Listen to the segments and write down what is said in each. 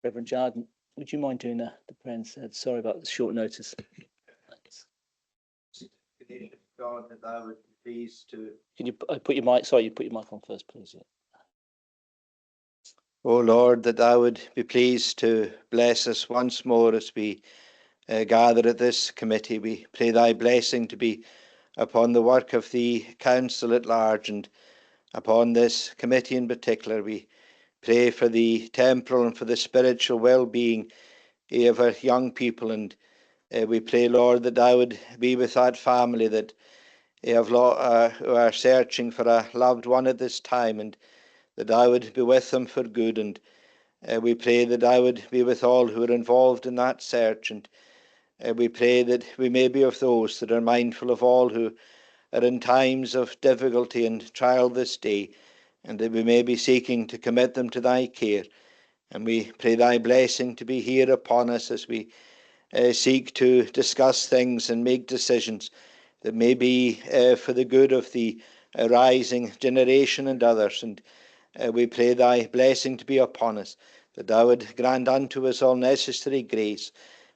Reverend Jardine, would you mind doing the prayer instead? Sorry about the short notice. Thanks. God, that thou would be pleased to. Can you put your mic? Sorry, you put your mic on first, please. Yeah. O Lord, that thou would be pleased to bless us once more as we gather at this committee. We pray thy blessing to be upon the work of the council at large and upon this committee in particular. We pray for the temporal and for the spiritual well-being of our young people, and we pray, Lord, that thou would be with that family that who are searching for a loved one at this time, and that thou would be with them for good. And we pray that thou would be with all who are involved in that search, and we pray that we may be of those that are mindful of all who are in times of difficulty and trial this day, and that we may be seeking to commit them to thy care. And we pray thy blessing to be here upon us as we seek to discuss things and make decisions that may be for the good of the rising generation and others. And we pray thy blessing to be upon us, that thou would grant unto us all necessary grace.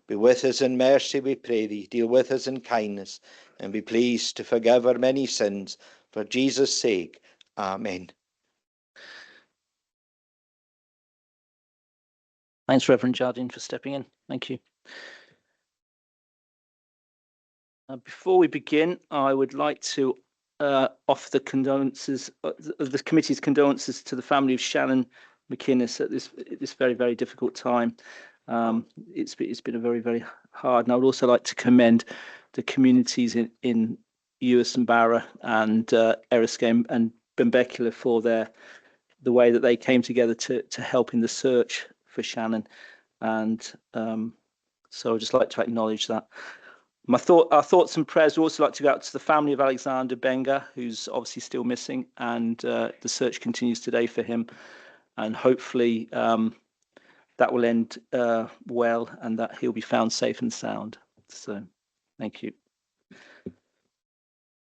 Be with us in mercy, we pray thee. Deal with us in kindness, and be pleased to forgive our many sins. For Jesus' sake. Amen. Thanks, Reverend Jardine, for stepping in. Thank you. Before we begin, I would like to offer the condolences of the committee's condolences to the family of Shannon McInnes at this very, very difficult time. It's been a very, very hard, and I would also like to commend the communities in Ewis and Barra and Eriskay and Benbecula for the way that they came together to help in the search for Shannon, and so I'd just like to acknowledge that. Our thoughts and prayers would also like to go out to the family of Alexander Benga, who's obviously still missing, and the search continues today for him, and hopefully that will end well, and that he'll be found safe and sound. So, thank you.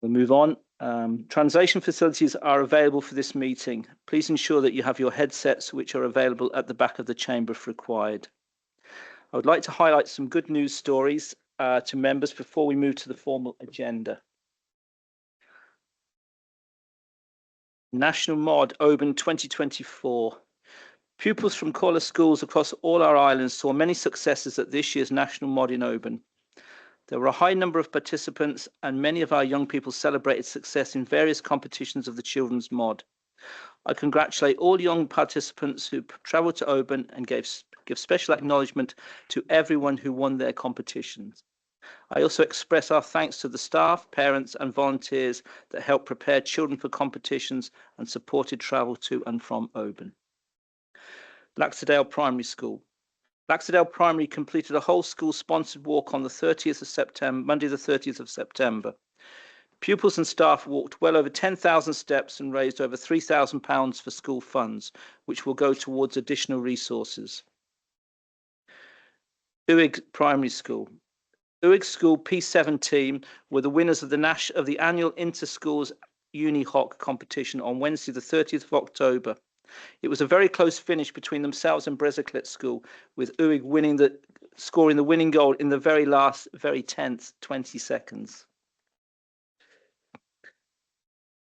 We'll move on. Translation facilities are available for this meeting. Please ensure that you have your headsets, which are available at the back of the chamber if required. I would like to highlight some good news stories to members before we move to the formal agenda. National Mod Oban 2024. Pupils from Comhairle schools across all our islands saw many successes at this year's National Mod in Oban. There were a high number of participants, and many of our young people celebrated success in various competitions of the Children's Mod. I congratulate all young participants who travelled to Oban and give special acknowledgement to everyone who won their competitions. I also express our thanks to the staff, parents and volunteers that helped prepare children for competitions and supported travel to and from Oban. Laxdale Primary School. Laxdale Primary completed a whole school sponsored walk on the 30th of September, Monday the 30th of September. Pupils and staff walked well over 10,000 steps and raised over £3,000 for school funds, which will go towards additional resources. Uig Primary School. Uig School P7 team were the winners of the annual Inter-Schools Uni-Hoc competition on Wednesday the 30th of October. It was a very close finish between themselves and Breziclet School, with Uig scoring the winning goal in the very tense 20 seconds.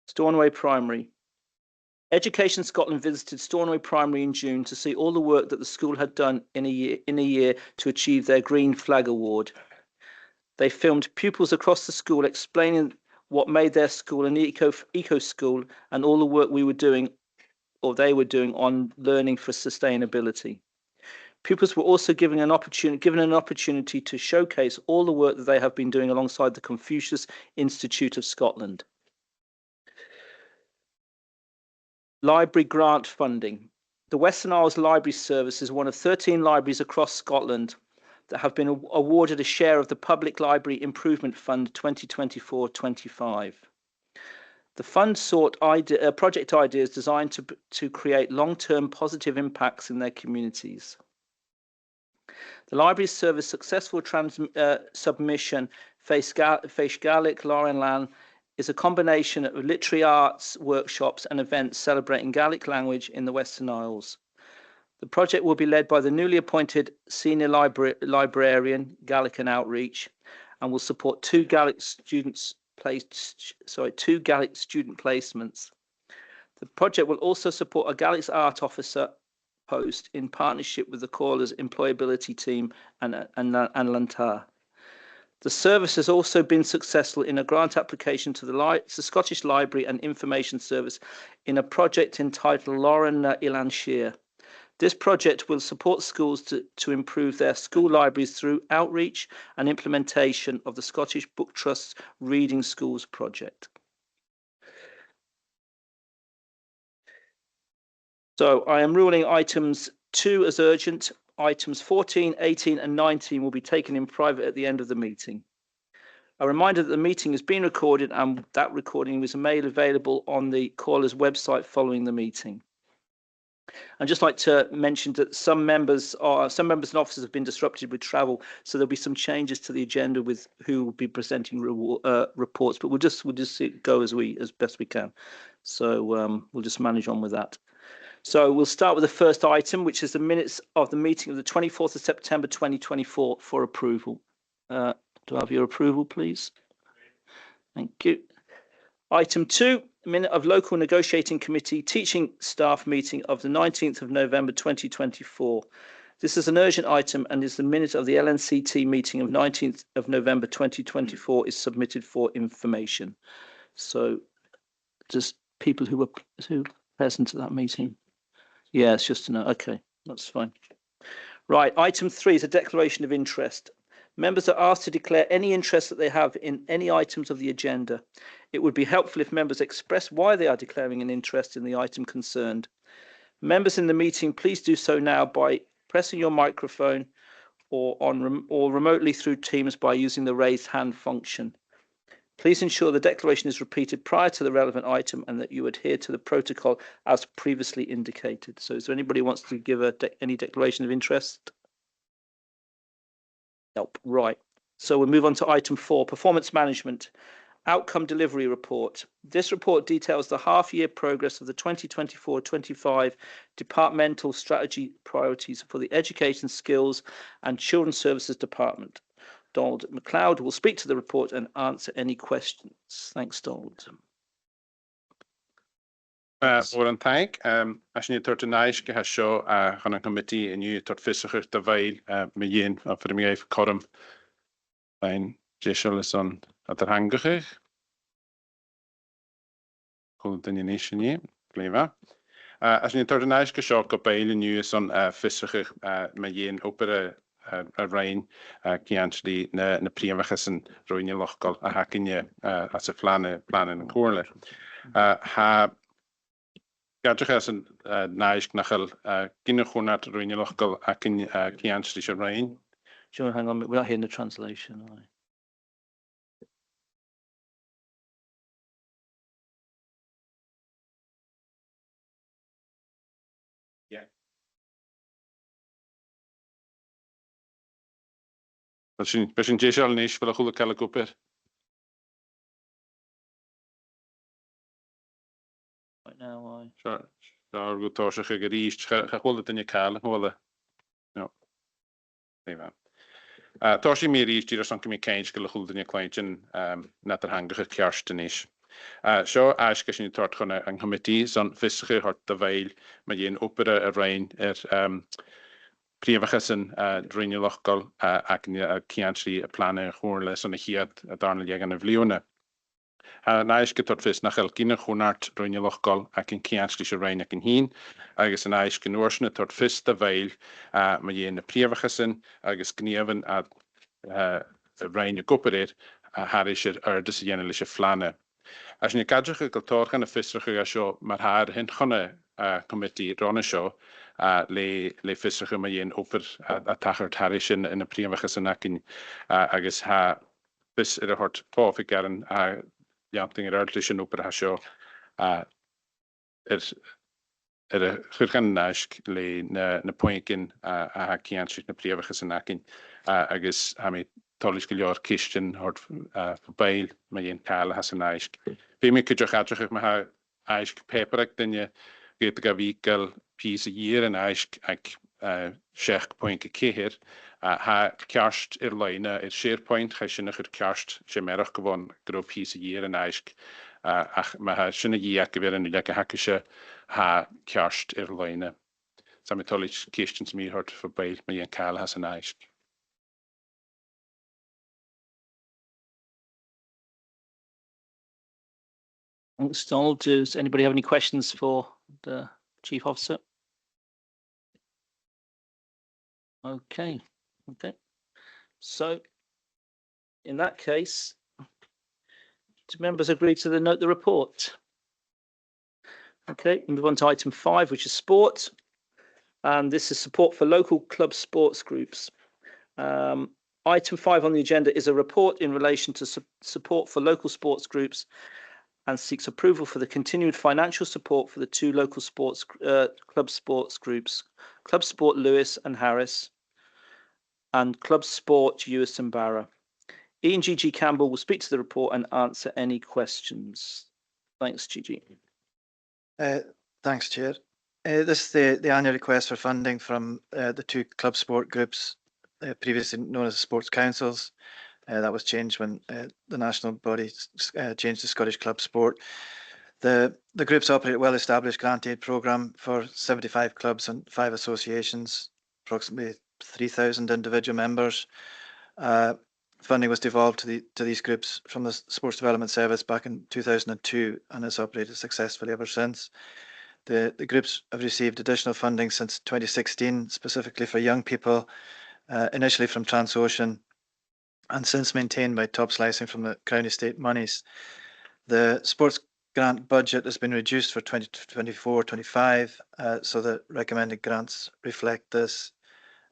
Stornoway Primary. Education Scotland visited Stornoway Primary in June to see all the work that the school had done in a year to achieve their Green Flag Award. They filmed pupils across the school explaining what made their school an eco school and all the work we were doing, or they were doing, on learning for sustainability. Pupils were also given an opportunity to showcase all the work that they have been doing alongside the Confucius Institute of Scotland. Library grant funding. The Western Isles Library Service is one of 13 libraries across Scotland that have been awarded a share of the Public Library Improvement Fund 2024-25. The fund sought project ideas designed to create long-term positive impacts in their communities. The Library Service successful submission, Face Gaelic Eilean, is a combination of literary arts workshops and events celebrating Gaelic language in the Western Isles. The project will be led by the newly appointed Senior Librarian, Gaelic and Outreach, and will support two Gaelic student placements. The project will also support a Gaelic Art Officer post in partnership with the Callers Employability Team and Lantar. The service has also been successful in a grant application to the Scottish Library and Information Service in a project entitled Lauren Eilean Siar. This project will support schools to improve their school libraries through outreach and implementation of the Scottish Book Trust's Reading Schools project. So I am ruling items 2 as urgent. Items 14, 18 and 19 will be taken in private at the end of the meeting. A reminder that the meeting is being recorded and that recording was made available on the caller's website following the meeting. I'd just like to mention that some members and officers have been disrupted with travel, so there'll be some changes to the agenda with who will be presenting reports. But we'll just go as best we can. So we'll just manage on with that. So we'll start with the first item, which is the minutes of the meeting of the 24th of September 2024 for approval. Do I have your approval, please? Thank you. Item 2, minute of local negotiating committee teaching staff meeting of the 19th of November 2024. This is an urgent item and is the minute of the LNCT meeting of 19th of November 2024 is submitted for information. So just people who were present at that meeting. Yeah, it's just to know. Okay, that's fine. Right, item 3 is a declaration of interest. Members are asked to declare any interest that they have in any items of the agenda. It would be helpful if members express why they are declaring an interest in the item concerned. Members in the meeting, please do so now by pressing your microphone or remotely through Teams by using the raised hand function. Please ensure the declaration is repeated prior to the relevant item and that you adhere to the protocol as previously indicated. So is there anybody who wants to give any declaration of interest? Nope. Right. So we'll move on to item 4, performance management, outcome delivery report. This report details the half-year progress of the 2024-25 departmental strategy priorities for the Education, Skills and Children's Services Department. Donald MacLeod will speak to the report and answer any questions. Thanks, Donald. Warren thank. As je tot een ijs ge show gaan een committee en je tot vissiger terwijl me jen voor me even korm mijn Jesselson at er hangig. Goed dan je niet blijven. As je tot een ijs ge show kapel en je zo'n vissiger me jen opera rein kiantly na priemachas en roinje lochgal a hakinje as a plannen en Comhairle. Ha Gadwch as yn naes gnachel gyn chwnat rwy'n lochgal ac yn cians eisiau rhain. Sure, hang on, we're not hearing the translation, are we? Yeah. Bys yn jesio al nes fel y chwlw cael y gwbyr? Right now, I... Siar gwyd tosach ag yr eist. Chachwlw dyn ni cael, chwlw. No. Eifan. Tosi mi'r eist i'r son cymryd cael gyda chwlw dyn ni claint yn nad yr hangach y ciarst yn eis. Sio aes gysyn ni tort chwn yng nghymyti, son ffysach hort dy feil, mae yin opera y rhain priefachas yn drwy'n lochgol ac yn ciantri y planau Comhairle son y hiad a darnol ag yn y fliwna. Naes gyda'r ffys nachel gyn y chwnart rwy'n lochgol ac yn ciantri sy'n rhain ac yn hun, agos yn aes gynwrsyn y tort ffys dy feil, mae yin y priefachas yn, agos gniafyn a rhain y gwbyrir, a haris yr ardys y yenil eisiau fflanau. As ni gadwch y gyltorch yn y ffysrach ag asio, mae'r haar hyn chwna comiti ron asio, le ffysrach yma un oper a tachar taris yn y priamachas yna cyn, agos ha fys yr hort pof i garan a ianting yr ardlys yn oper asio, yr chwyrchan nasg le na pwyngyn a ha ciantrit na priamachas yna cyn, agos ha mi tolis gilio'r cystion hort bail mae un cael a has yn aisg. Fe mi cydwch adrych eich mae aisg peperag dyn ni gyda gafi gael pís a year an aisk ag sheach point a céhir ha cearst Eilean SharePoint cha sinna chur cearst sé merach go bhain gro pís a year an aisk ach ma ha sinna dhí ag go bhfuir an le hacha se ha cearst Eilean. Sa mi tolich questions mi hurt for bail me an Carl has an aisk. Thanks, Donald. Does anybody have any questions for the Chief Officer? Okay. So, in that case, do members agree to note the report? Okay, move on to item 5, which is sport. And this is support for local club sports groups. Item 5 on the agenda is a report in relation to support for local sports groups and seeks approval for the continued financial support for the 2 local sports club sports groups, Club Sport Lewis and Harris and Club Sport Ewis and Barra. Ian G.G. Campbell will speak to the report and answer any questions. Thanks, G.G. Thanks, Chair. This is the annual request for funding from the 2 club sport groups, previously known as sports councils. That was changed when the national body changed to Scottish Club Sport. The groups operate a well-established grant aid programme for 75 clubs and 5 associations, approximately 3,000 individual members. Funding was devolved to these groups from the Sports Development Service back in 2002 and has operated successfully ever since. The groups have received additional funding since 2016, specifically for young people, initially from Transocean, and since maintained by top slicing from the Crown Estate monies. The sports grant budget has been reduced for 2024-25, so the recommended grants reflect this.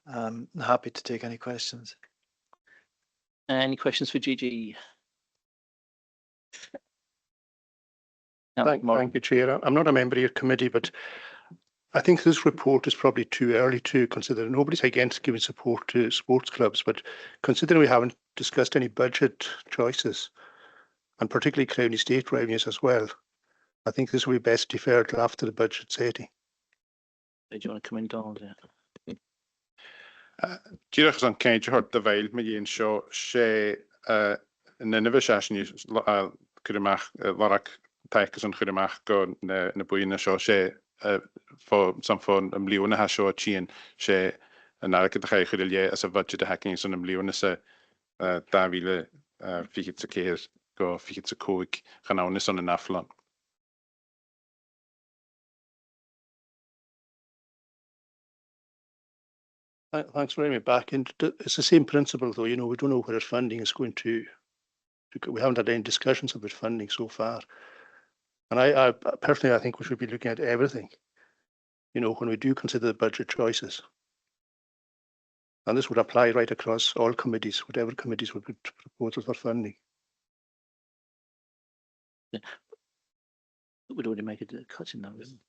I'm happy to take any questions. Any questions for GG? Thank you, Chair. I'm not a member of your committee, but I think this report is probably too early to consider. Nobody's against giving support to sports clubs, but considering we haven't discussed any budget choices, and particularly Crown Estate revenues as well, I think this will be best deferred till after the budget setting. Do you want to come in, Donald? Dúchas an céid hort de bhail me dhéon seo sé na nivishashin chuireach larach taichas an chuireach go na buine seo sé some fun mbliona ha seo chian sé an arca de chaich chuirile as a budget a hacking son mbliona sa davile fichit sa céir go fichit sa cóig ganaunis on an aflan. Thanks for bringing me back. And it's the same principle, though. You know, we don't know where our funding is going to. We haven't had any discussions about funding so far. And I personally, I think we should be looking at everything, you know, when we do consider the budget choices. And this would apply right across all committees, whatever committees would put proposals for funding. Yeah. We'd already make a cut in that, isn't it?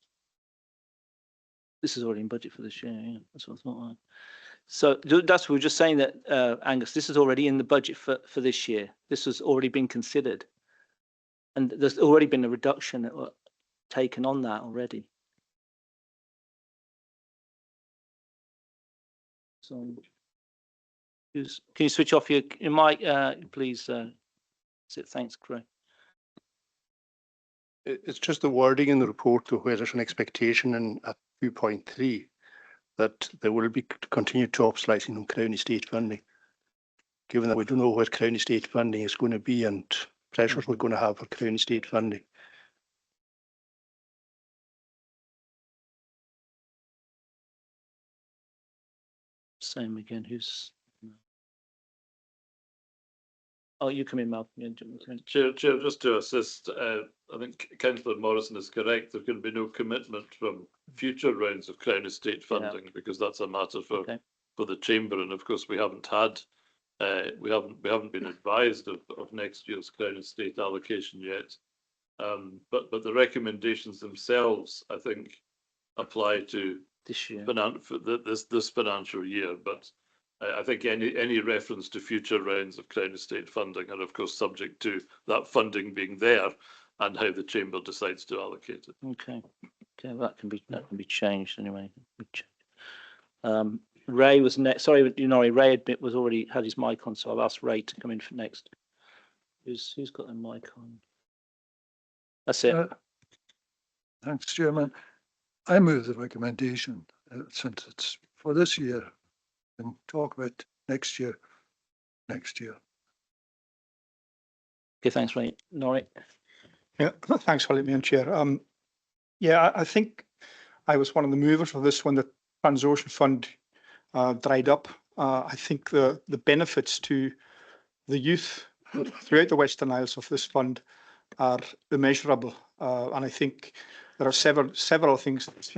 This is already in budget for this year, yeah. That's what I thought. So that's what we were just saying that, Angus, this is already in the budget for this year. This has already been considered. And there's already been a reduction taken on that already. So can you switch off your mic, please? Thanks, Craig. It's just the wording in the report to where there's an expectation in at 2.3 that there will be continued top slicing on Crown Estate funding, given that we don't know where Crown Estate funding is going to be and pressures we're going to have for Crown Estate funding. Same again. Who's? Oh, you come in, Malcolm. Chair, just to assist, I think Councillor Morrison is correct. There can be no commitment from future rounds of Crown Estate funding because that's a matter for the Chamber, and of course we haven't had, we haven't been advised of next year's Crown Estate allocation yet. But the recommendations themselves, I think, apply to this year, this financial year, but. I think any reference to future rounds of Crown Estate funding are, of course, subject to that funding being there and how the Chamber decides to allocate it. Okay. Okay, that can be changed anyway. Ray was next. Sorry, Ray was already had his mic on, so I've asked Ray to come in for next. Who's got their mic on? That's it. Thanks, Chairman. I move the recommendation since it's for this year and talk about next year. Okay, thanks, Ray. Norrie. Yeah, thanks for letting me in, Chair. Yeah, I think I was one of the movers of this when the Transocean Fund dried up. I think the benefits to the youth throughout the Western Isles of this fund are immeasurable, and I think there are several things that,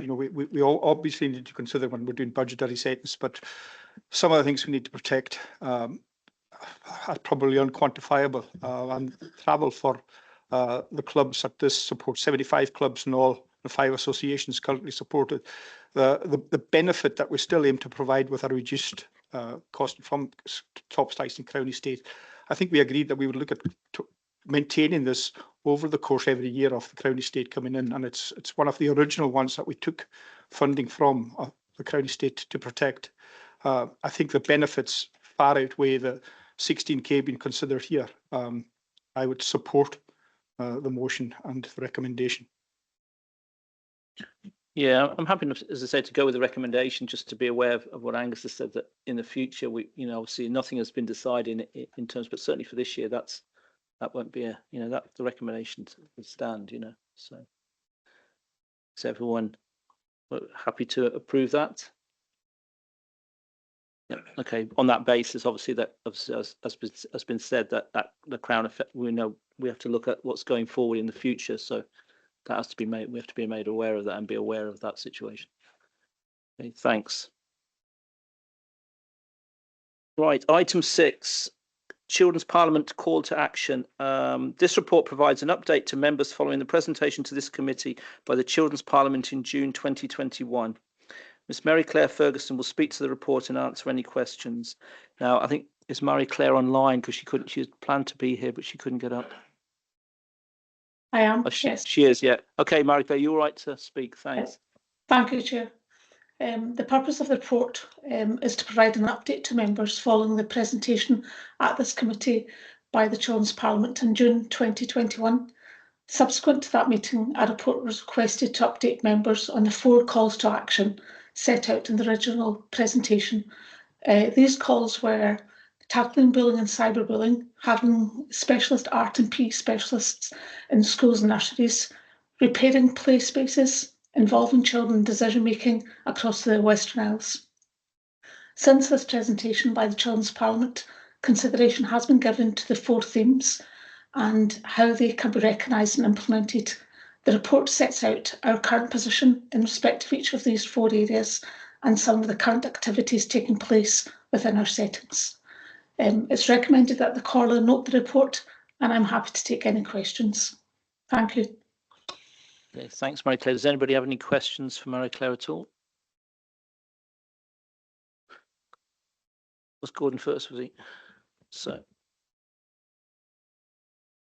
we all obviously need to consider when we're doing budgetary settings, but some of the things we need to protect are probably unquantifiable, and travel for the clubs at this support, 75 clubs and all the 5 associations currently supported, the benefit that we still aim to provide with a reduced cost from top slice in Crown Estate. I think we agreed that we would look at maintaining this over the course every year of the Crown Estate coming in, and it's one of the original ones that we took funding from the Crown Estate to protect. I think the benefits far outweigh the 16k being considered here. I would support the motion and the recommendation. Yeah, I'm happy, as I say, to go with the recommendation, just to be aware of what Angus has said, that in the future, obviously nothing has been decided in terms, but certainly for this year, that won't be that the recommendation would stand, so is everyone happy to approve that? Yeah, okay, on that basis, obviously that has been said, that the Crown effect, we know we have to look at what's going forward in the future, so that has to be made. We have to be made aware of that and be aware of that situation. Okay, thanks. Right, item 6, Children's Parliament call to action. This report provides an update to members following the presentation to this committee by the Children's Parliament in June 2021. Ms. Mary Claire Ferguson will speak to the report and answer any questions. Now, I think, is Mary Claire online, because she had planned to be here, but she couldn't get up. I am, yes. She is, yeah. Okay, Mary Claire, you all right to speak? Thanks. Yes. Thank you, Chair. The purpose of the report is to provide an update to members following the presentation at this committee by the Children's Parliament in June 2021. Subsequent to that meeting, a report was requested to update members on the 4 calls to action set out in the original presentation. These calls were tackling bullying and cyberbullying, having specialist art and PE specialists in schools and nurseries, repairing play spaces, involving children in decision-making across the Western Isles. Since this presentation by the Children's Parliament, consideration has been given to the 4 themes and how they can be recognised and implemented. The report sets out our current position in respect of each of these 4 areas and some of the current activities taking place within our settings. It's recommended that the caller note the report, and I'm happy to take any questions. Thank you. Okay, thanks, Mary Claire. Does anybody have any questions for Mary Claire at all? Was Gordon first, was he? So.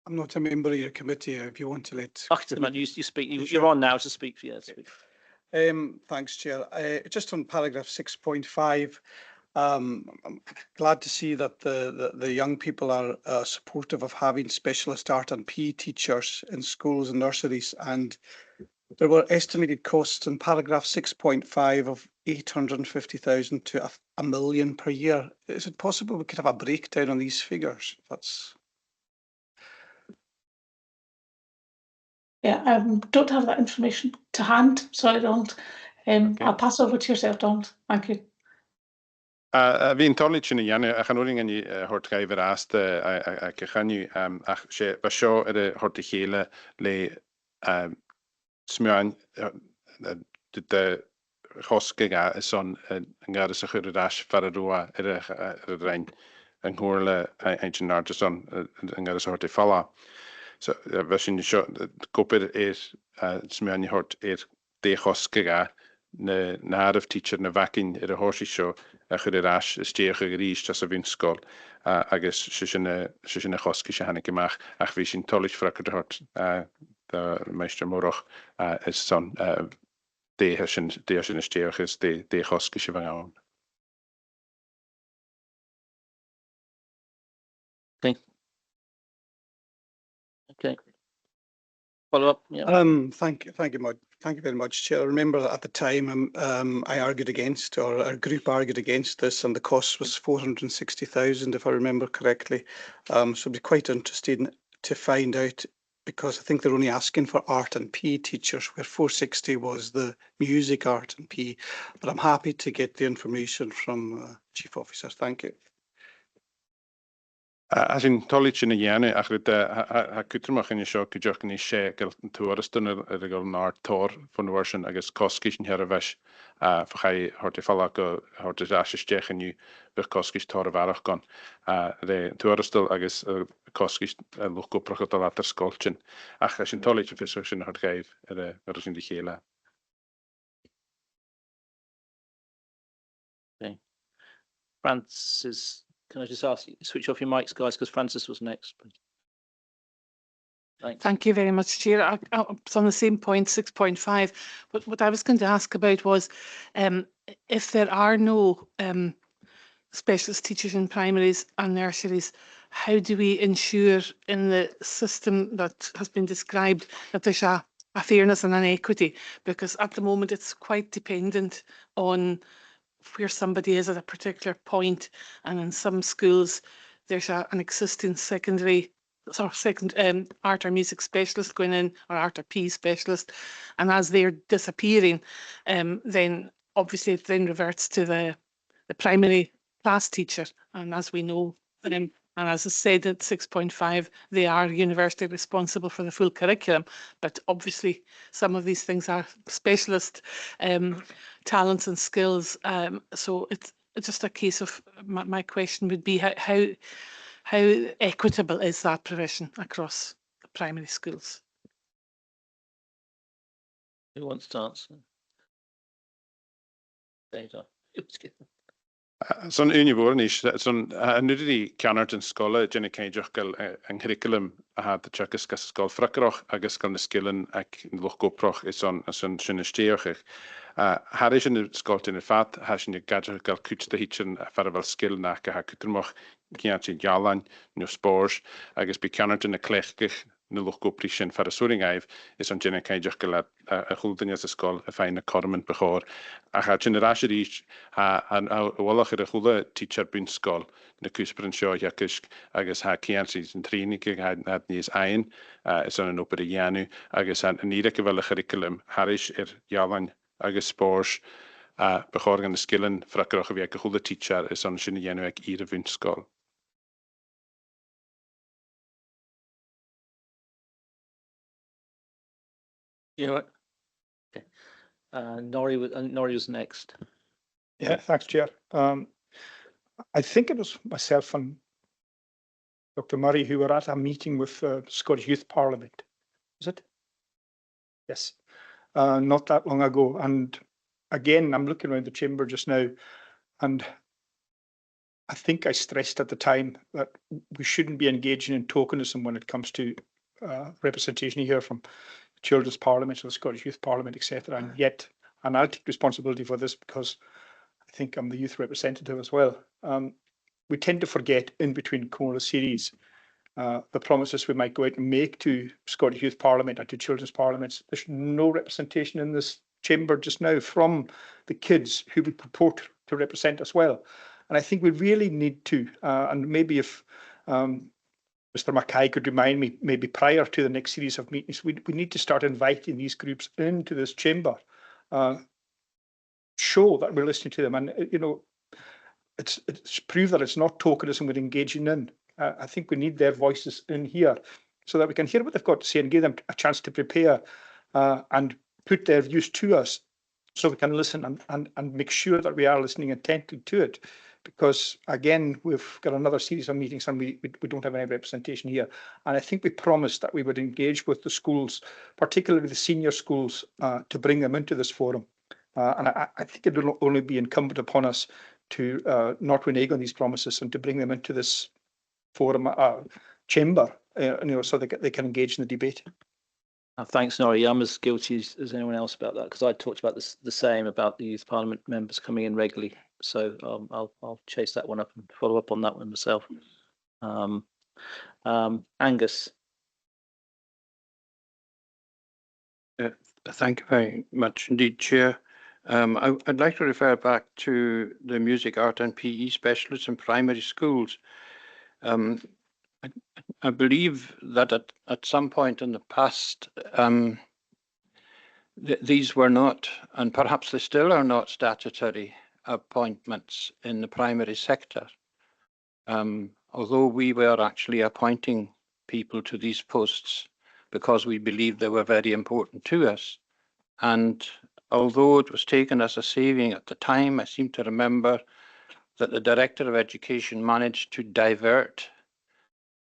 I'm not a member of your committee. If you want to let. You speak. You're on now to speak. Yeah. Speak. Thanks, Chair. Just on paragraph 6.5, I'm glad to see that the young people are supportive of having specialist art and PE teachers in schools and nurseries, and there were estimated costs in paragraph 6.5 of 850,000 to a million per year. Is it possible we could have a breakdown on these figures? Yeah, I don't have that information to hand, so I don't. Okay. I'll pass over to yourself, Donald. Thank you. Bhíonn tálaigh sin dhéanamh a chanúing an thortgaibh ásta a chanu ach sé ba seo ar a thorta chéile le smeáin de chosca is son an gada sa chuir arás far a rua ar a rein an Comhairle ein náirte son an gada sa thorta falla. So bheith sin seo cópir smeáin thort de chosca na náramh teacher na bhacinn ar a thóisí seo a chuir arás is tíocha go ríis tas a bhíon scóil agus sin na chosca sé hanig amach ach bhí sin tálaigh fra go thort the Meister Morach is son de sin steach is de choske se van aan. Okay. Follow up. Yeah. Thank you very much, Chair. I remember that at the time I argued against, or our group argued against this, and the cost was 460,000, if I remember correctly. So I'd be quite interested to find out, because I think they're only asking for art and PE teachers, where 460 was the music, art and PE. But I'm happy to get the information from Chief Officer. Thank you. As in tollage in a jene, ach ha kutermach in seo kujoch ni sé gel toeristen gel naar tor van de version agus koskischen hervesh vergai hort fall go hort is asstech nu be koskisch tor warach gan de toeristel agus koskisch loch go procht later skolchen ach as in tollage fission hart geef er in de gele. Okay. Francis, can I just ask you, switch off your mics, guys, because Francis was next. Thanks. Thank you very much, Chair. It's on the same point, 6.5. But what I was going to ask about was if there are no specialist teachers in primaries and nurseries, how do we ensure in the system that has been described that there's a fairness and an equity? Because at the moment it's quite dependent on where somebody is at a particular point, and in some schools there's an existing art or music specialist going in, or art or PE specialist, and as they're disappearing, then obviously it then reverts to the primary class teacher, and as we know, and as I said at 6.5, they are universally responsible for the full curriculum, but obviously some of these things are specialist talents and skills. So it's just a case of, my question would be how equitable is that provision across the primary schools? Who wants to answer? Data. Son univoren is son nudity canart in skola jenny keijoch gal en curriculum had the checkus gas skol frakrach agus gal na skillen ek loch go proch is on sinne steoch. Har is in de skol in fat has in de gadget gal kuts de hitchen farvel skill na ha kutermoch kianti jalan no spores agus be canart in a klechkich na loch go prishin far a soring aif is on jenny keijoch gal a holding as a skol a fine corment bechor a ha generation is an wallach a chula teacher bin skol na kusperen seo jakisk agus ha kiansi in training had níos ein is on an opera janu agus an nire gewelle curriculum harish jalan agus spores bechor gan de skillen frakrach wie a chula teacher is on sinne janu ek ire vun skol. Yeah. Okay. Norrie was next. Yeah, thanks, Chair. I think it was myself and Dr. Murray who were at a meeting with Scottish Youth Parliament. Was it? Yes. Not that long ago. And again, I'm looking around the chamber just now, and I think I stressed at the time that we shouldn't be engaging in tokenism when it comes to representation here from Children's Parliament or the Scottish Youth Parliament, etc. And yet, and I'll take responsibility for this because I think I'm the youth representative as well. We tend to forget in between Comhairle series the promises we might go out and make to Scottish Youth Parliament and to Children's Parliaments. There's no representation in this chamber just now from the kids who we purport to represent as well. And I think we really need to, and maybe if Mr. Mackay could remind me, maybe prior to the next series of meetings, we need to start inviting these groups into this chamber, show that we're listening to them, and it's prove that it's not tokenism we're engaging in. I think we need their voices in here so that we can hear what they've got to say and give them a chance to prepare and put their views to us, so we can listen and make sure that we are listening intently to it. Because again, we've got another series of meetings and we don't have any representation here. And I think we promised that we would engage with the schools, particularly the senior schools, to bring them into this forum. And I think it will only be incumbent upon us to not renege on these promises and to bring them into this forum chamber, so they can engage in the debate. Thanks, Norrie. I'm as guilty as anyone else about that because I talked about the same about the Youth Parliament members coming in regularly. So I'll chase that one up and follow up on that one myself. Angus. Thank you very much indeed, Chair. I'd like to refer back to the music, art and PE specialists in primary schools. I believe that at some point in the past, these were not, and perhaps they still are not, statutory appointments in the primary sector. Although we were actually appointing people to these posts because we believed they were very important to us. And although it was taken as a saving at the time, I seem to remember that the Director of Education managed to divert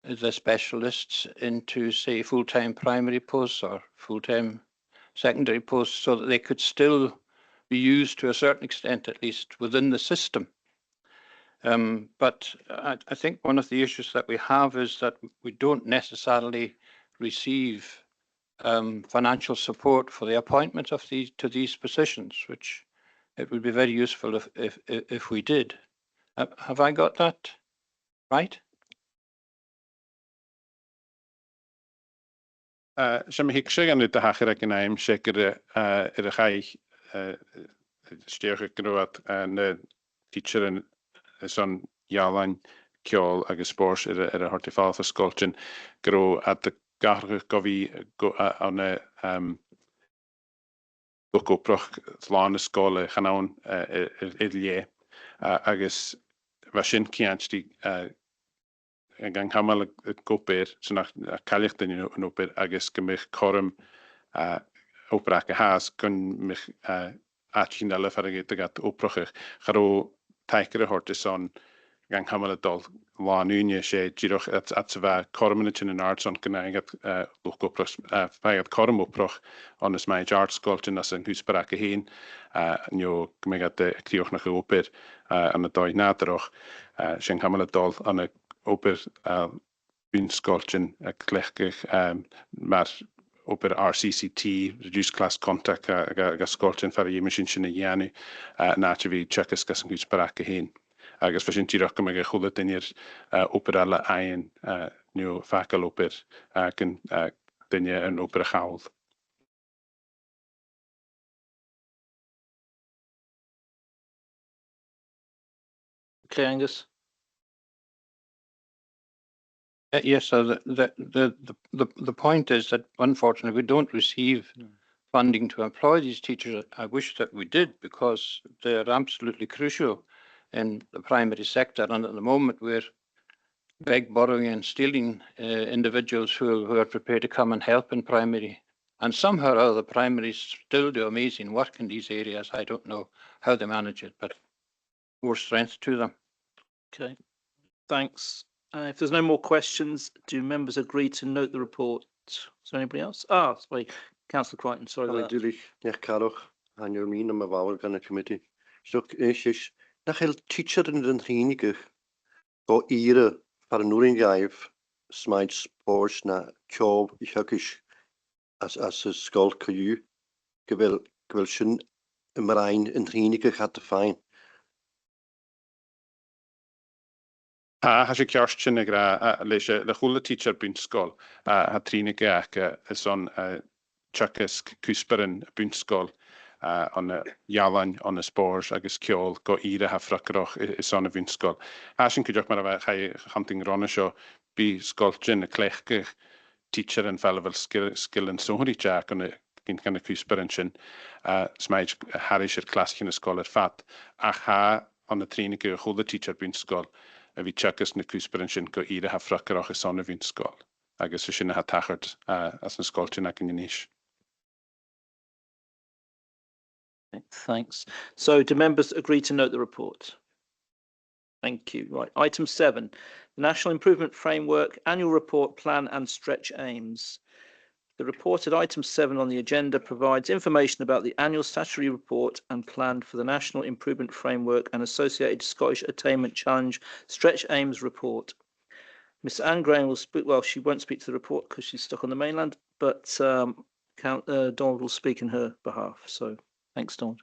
the specialists into, say, full-time primary posts or full-time secondary posts so that they could still be used to a certain extent, at least within the system. But I think one of the issues that we have is that we don't necessarily receive financial support for the appointment of these positions, which it would be very useful if we did. Have I got that right? Sem hic sé an de hachar ag an aim sé ar a chaich steocha groad an teacher son Eilean ceol agus spórs ar a hortifálfa scoltin gro at the garcha go bhí an goproch slán na scóla chanán Eilean agus bheit sin ciantí gan hamal gopéir san caiilecht in an opéir agus go mich chom ópracha háas gon mich atchin eile fer a gat óprochach charó taichar a horta son gan hamal dul láúne sé ddíoch at sa bheith chomintin an art son gona gat goproch fegad chom óproch an is maid artscoiltin as an húsparach a héin neo go mé gat críoch nach ópéir an a dóid nádaroch sin hamal dul an oper bunscoltin a clechgech mar oper RCCT, reduced class contact a scoltin fer a machine sin a dhéanú náte bhí checkas gas an gúsparach a héin. Agus fe sin tíach go me chola dainir oper eile aon nu facail oper gan daine an oper a chaáil. Okay, Angus. Yes, so the point is that unfortunately we don't receive funding to employ these teachers. I wish that we did because they're absolutely crucial in the primary sector, and at the moment we're borrowing and stealing individuals who are prepared to come and help in primary. And somehow or other, primaries still do amazing work in these areas. I don't know how they manage it, but more strength to them. Okay, thanks. If there's no more questions, do members agree to note the report? Is there anybody else? Sorry, Councillor Crichton, sorry about that. And your mean am a gan a committee. So is nach hel teacher in den Rinige go ire par nuring gaif smite sports na job ich hakish as a skull ku gewil sin imrein in Rinige gaat te fine. Has sé ceart sin gra leis le chola teacher bunscoil ha trína gacha is an chachas cúsparin bunscoil an Eilean an spórs agus ceol go ire ha fracroch is an a bunscoil. Has sin cuideach mar a bheith chanting ranna seo bí scoiltin a clechgach teacher an fellevel skill an sohri jack an gin gan a cúsparin sin smaid haris clascin a scoil fat ach ha an a trína go chola teacher bunscoil a bhí checkas na cúsparin sin go ire ha fracroch is an a bunscoil agus sin ha tachart as na scoiltin ac yn níis. Thanks. So do members agree to note the report? Thank you. Right. Item 7, the National Improvement Framework Annual Report Plan and Stretch Aims. The report at item 7 on the agenda provides information about the annual statutory report and plan for the National Improvement Framework and associated Scottish Attainment Challenge Stretch Aims report. Ms Anne Graham will speak, well, she won't speak to the report because she's stuck on the mainland, but Donald will speak in her behalf. So thanks, Donald.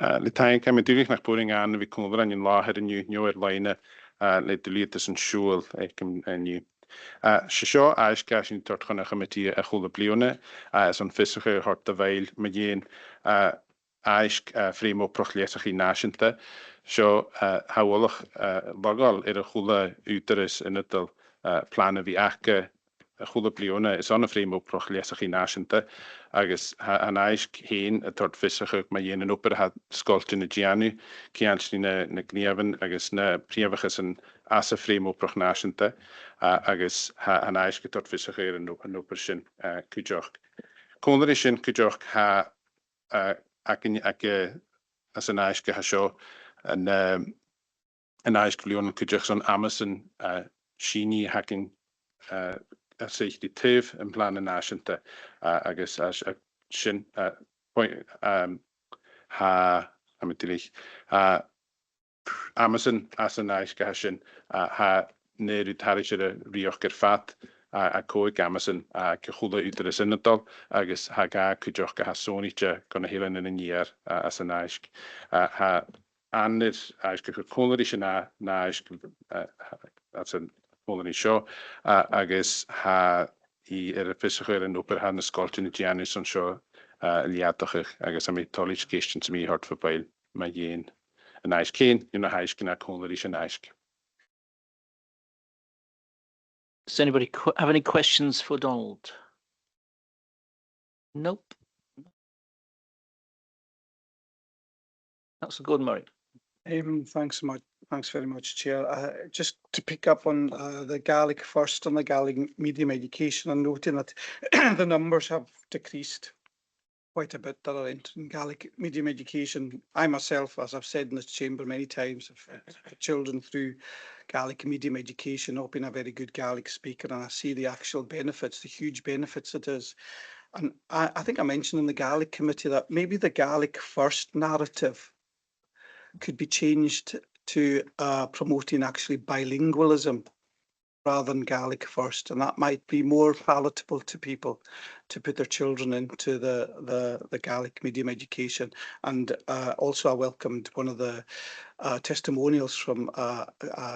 Le tain cam dúlich nach boring an vi kon an in láher in new line le deletas an siúl ekem nu. Se seo eis gasin tort chuna committee a chola blione as an fisache hort de veil me géin eis frémo prochléach í náisianta. Seo hawolach bagal a chola uteris in het plana vi ake a chola blione is an frémo prochléach í náisianta agus an eis héin a tort fisache me géin an oper hat skolt in a Giannu kianstí na gníavan agus na príomhachas an as a frémo prochnáisianta agus an eis go tort fisache an oper sin cúideach. Conir sin cúideach as an eis go ha seo an eis blion cúideach son Amazon síní hacking sich die tef in plan náisianta agus sin Amazon as an eis go sin ha neú tarí sé a rioch gur fat a cóig Amazon go chola útar is innadal agus ha ga cúideach go ha sóníte gona hélan in níar as an eis. Ha anir eis go cóirí sin ná eis as an cóirí seo agus ha í a fisachuir an oper ha na scoiltin na Giannu san seo liadachach agus am mé tolis question to me hart for bail ma yin an eis céin na hais gna cóirí sin eis. Does anybody have any questions for Donald? Nope. That's a good Murray. Thanks very much, Chair. Just to pick up on the Gaelic first on the Gaelic medium education and noting that the numbers have decreased quite a bit that are entering Gaelic medium education. I myself, as I've said in this chamber many times, have children through Gaelic medium education. I've been a very good Gaelic speaker and I see the actual benefits, the huge benefits it is. And I think I mentioned in the Gaelic committee that maybe the Gaelic first narrative could be changed to promoting actually bilingualism rather than Gaelic first, and that might be more palatable to people to put their children into the Gaelic medium education. And also I welcomed one of the testimonials from a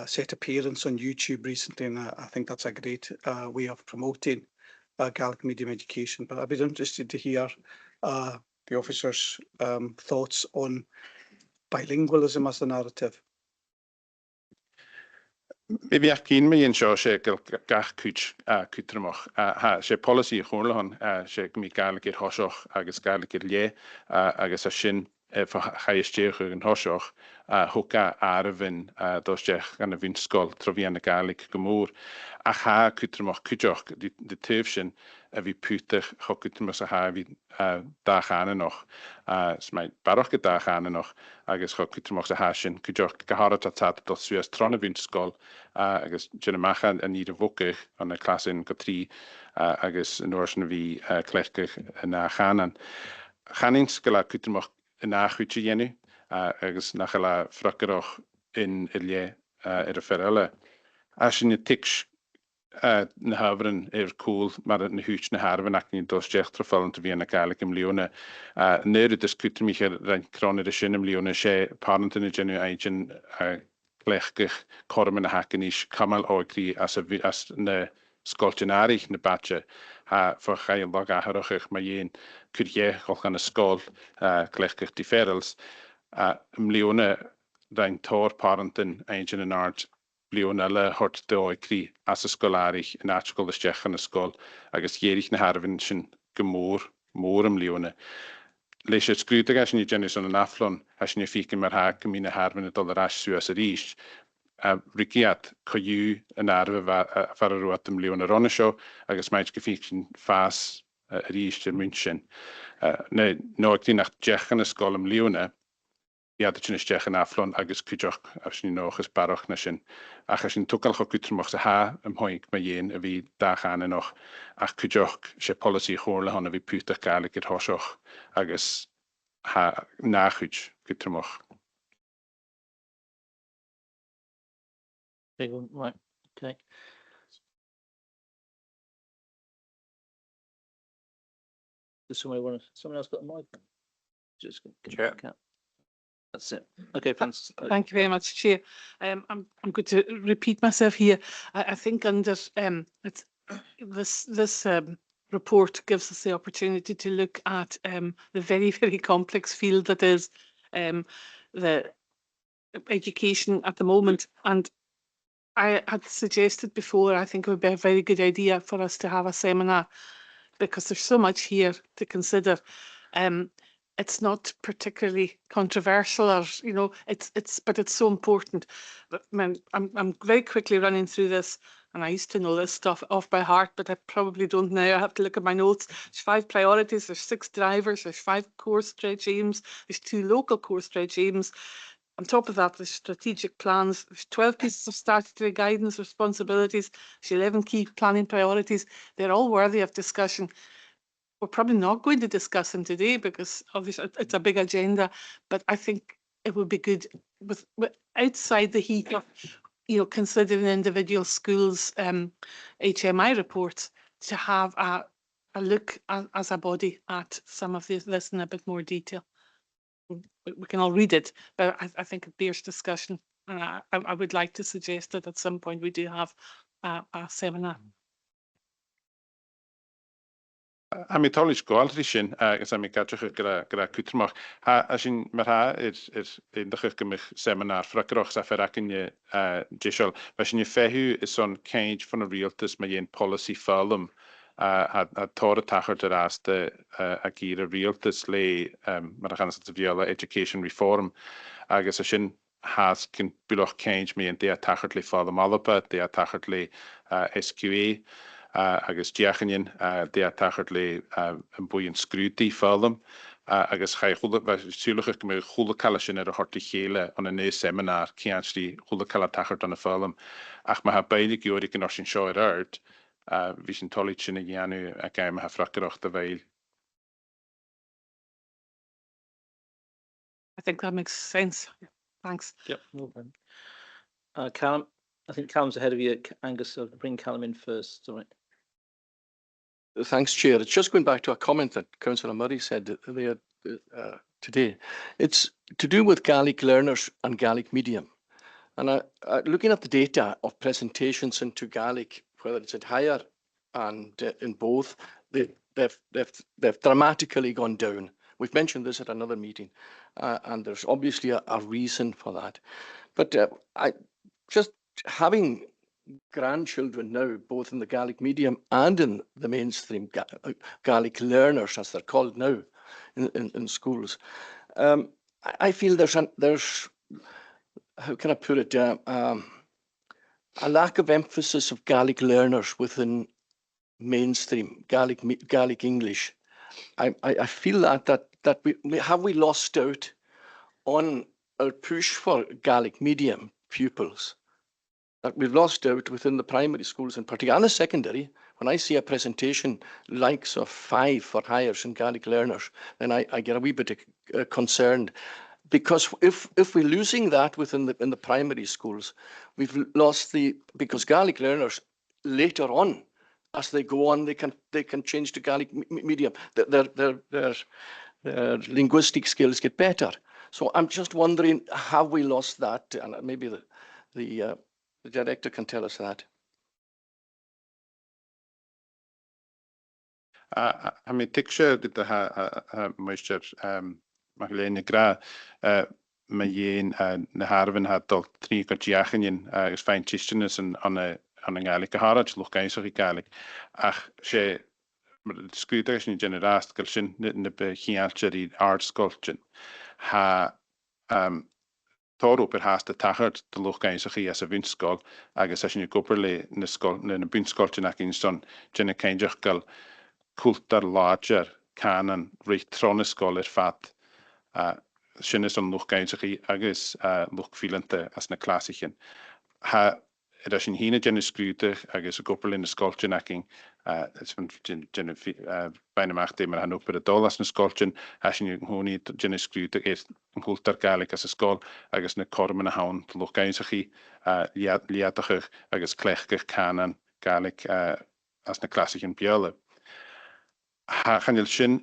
set of parents on YouTube recently, and I think that's a great way of promoting Gaelic medium education. But I'd be interested to hear the officers' thoughts on bilingualism as the narrative. Maybe I can me in seo sé gach cútramach ha sé policy chóirlahan sé mi Gaelic ir hoiseach agus Gaelic ir lé agus a sin chaisteach an hoiseach thuca arvin dóisteach gan a bhín scoil trobhí an na Gaelic go mór a cha cútramach cúideach de taobh sin a bhí púteach cho cútramach a ha bhí dachanna noch smaid barach go dachanna noch agus cho cútramach a ha sin cúideach go hárat a tat dul suas trona bhín scoil agus dynamacha a ní a bhucaich an na clasin go trí agus an orsan a bhí clercach na chanan. Chanin scoil a cútramach in nachhuite dhéennn agus nach le fracarach in ilé ar a ferile. As sin tics na hafran cool mar na hús na Harbhan ac ni'n dosdeach trafallan to bhí na Gaelic im Leona. Neir ydys cwtym ich rhaid cronir y sin im Leona sé parent yn y genu aigyn glechgych corm yn y hacan is camal oegri as na scoltinarich na badge ha for chael log aharachich ma yin cwrie golch an y sgol glechgych differals. Im Leona rhaid tor parent yn aigyn yn ard Leona le hort de oegri as y scolarich yn atgol ysdech yn y sgol agos ierich na Harbhan sin gymor im Leona. Leis het sgrúdag as ni genus an aflon as ni ficin mar ha gymín na Harbhan y dollar as suas yr eist. Rigiad coiú yn arfa far a ruat im Leona ronna sio agos maid gyficin fas yr eist yr München. No ag di nach dech yn y sgol im Leona iad yn ysdech yn aflon agus cwydioch as ni noch ys barach na sin. Ach as ni'n tŵgal cho gwydrymach sa ha ymhoig mae yin a fi dach an enoch ach cwydioch se polisi chórla hon a fi pwtach Gaelic i'r hosioch agus ha nachwyd gwydrymach. Right, okay. Does someone else got a mic? Just Chair. That's it. Okay, Francis. Thank you very much, Chair. I'm going to repeat myself here. I think under this report gives us the opportunity to look at the very, very complex field that is the education at the moment. And I had suggested before, I think it would be a very good idea for us to have a seminar, because there's so much here to consider. It's not particularly controversial, or but it's so important. But I'm very quickly running through this, and I used to know this stuff off by heart, but I probably don't now. I have to look at my notes. There's 5 priorities, there's 6 drivers, there's 5 course regimes, there's 2 local course regimes. On top of that, there's strategic plans, there's 12 pieces of statutory guidance, responsibilities, there's 11 key planning priorities. They're all worthy of discussion. We're probably not going to discuss them today because obviously it's a big agenda, but I think it would be good with outside the heat of, considering individual schools' HMI reports, to have a look as a body at some of this in a bit more detail. We can all read it, but I think it bears discussion. And I would like to suggest that at some point we do have a seminar. A mi tolis gwaldri sin, ys am I gadrych gyda cwtmach. A sy'n mae'r ha yn dechrau gymrych seminar ffracroch sa fferach yn jesol. Mae sy'n ffehu is on cage fan y realtus mae ein policy ffalwm a tor y tachart yr aste a gyr y realtus le mae'r achans at y viola education reform. Agus a sy'n has cyn bwloch cage mae ein dea tachart le ffalwm alaba, dea tachart le SQA. Agus diachanyn dea tachart le yn bwy yn sgrwti ffalwm. Agus chai siwlwch eich gymryd chwlw cael sy'n yr horti chele on y nes seminar cianchdi chwlw cael tachart on y ffalwm. Ach mae ha beilig iwr i gynnwys yn sioer ard, fi sy'n tolit sy'n y gianw ac aim ha ffracroch dy feil. I think that makes sense. Thanks. Yep. No problem. Callum, I think Callum's ahead of you, Angus, so bring Callum in first. All right. Thanks, Chair. It's just going back to a comment that Councillor Murray said there today. It's to do with Gaelic learners and Gaelic medium. And looking at the data of presentations into Gaelic, whether it's at higher and in both, they've dramatically gone down. We've mentioned this at another meeting, and there's obviously a reason for that. But just having grandchildren now, both in the Gaelic medium and in the mainstream Gaelic learners, as they're called now in schools, I feel there's how can I put it, a lack of emphasis of Gaelic learners within mainstream Gaelic English. I feel that we lost out on our push for Gaelic medium pupils. That we've lost out within the primary schools in particular, and the secondary. When I see a presentation likes of 5 for hires and Gaelic learners, then I get a wee bit concerned, because if we're losing that within in the primary schools, we've lost because Gaelic learners later on, as they go on, they can change to Gaelic medium. Their linguistic skills get better. So I'm just wondering, have we lost that? And maybe the director can tell us that. I mean, picture that the moisture, Eilean gra, mae ein na harfyn hadol 3 go diachanyn is fein tischtenis an yn Gaelic harad, lwch gaisach I Gaelic. Ach, se, sgwydau sy'n generast gael sy'n na be chialcher I art sculpture. Ha, Toro per haast de tachart de lwch gaisach I as a wynskol, agus as sy'n goberle na bwynskol ac un son, jyna cainjach gael cultar larger canon reit tronisgol fat sy'n is on lwch gaisach I agus lwch filante as na classichin. Ha, as sy'n hyn jyna sgrwydach agus a goberle na skolchin ac jyna bain amach dim ar han op dol as na skolchin, as sy'n hwni jyna sgrwydach yn cultar Gaelic as a skol agus na corm na hawn lwch gaisach I liadach agus clechgach canon Gaelic as na classichin biole. Ha chanil sy'n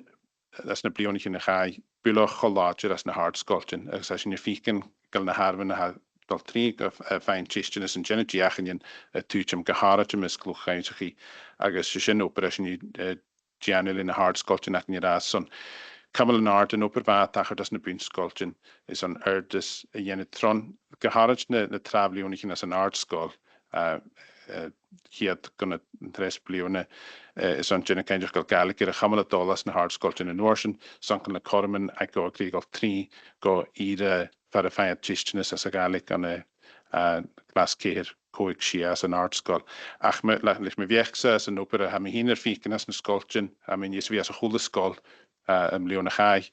as na blionic in a chai, buloch choláger as na hard sculpting, as in your fican, gal na harvan na dal trig of fine chistiness and genetiachin a tuchum gaharatum is gluchainchi, agus shin operation Gianil in a hard sculpting at your ass son. Camel an art and upper vat acher does na bun sculpting is an erdis a yenitron gaharach na travlionichin as an art skull. He had gonna tres blione is on Jenna kind of Gaelic a chamala dollars na hard sculpting in Norsen, sunken the corman I go Griegel 3 go either verified chistiness as a Gaelic on a glass care coig she as an art skull. Ach me lich me viechsa as an opera ha me hiner fiken as na sculpting. I mean yes we as a whole skull Leona Chai.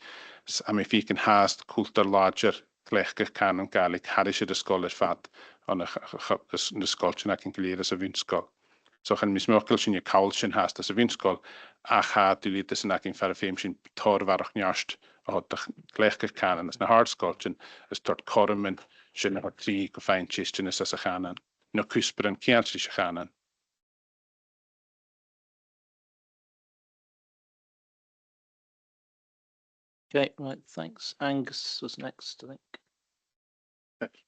I mean fiken hast coulter larger Glechke can and Gaelic hadische de skull is fat on the sculpting I can clear as a wind skull. So can mis merkel sin je kaulchen hast as a wind skull. Ach ha du lit is an aking fer a femshin tor varach njast had de Glechke can as na hard sculpting is tot kormen sin har 3 go fein chistiness as a chanan. No cusper and kiantische chanan. Okay, right, thanks. Angus was next, I think.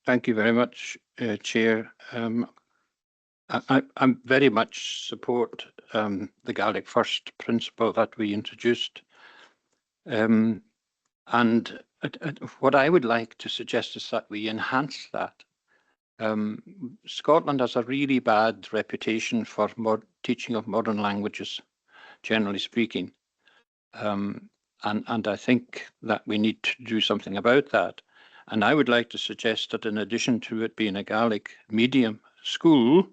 Thank you very much, Chair. I very much support the Gaelic First principle that we introduced. And what I would like to suggest is that we enhance that. Scotland has a really bad reputation for teaching of modern languages, generally speaking. And I think that we need to do something about that. And I would like to suggest that in addition to it being a Gaelic medium school,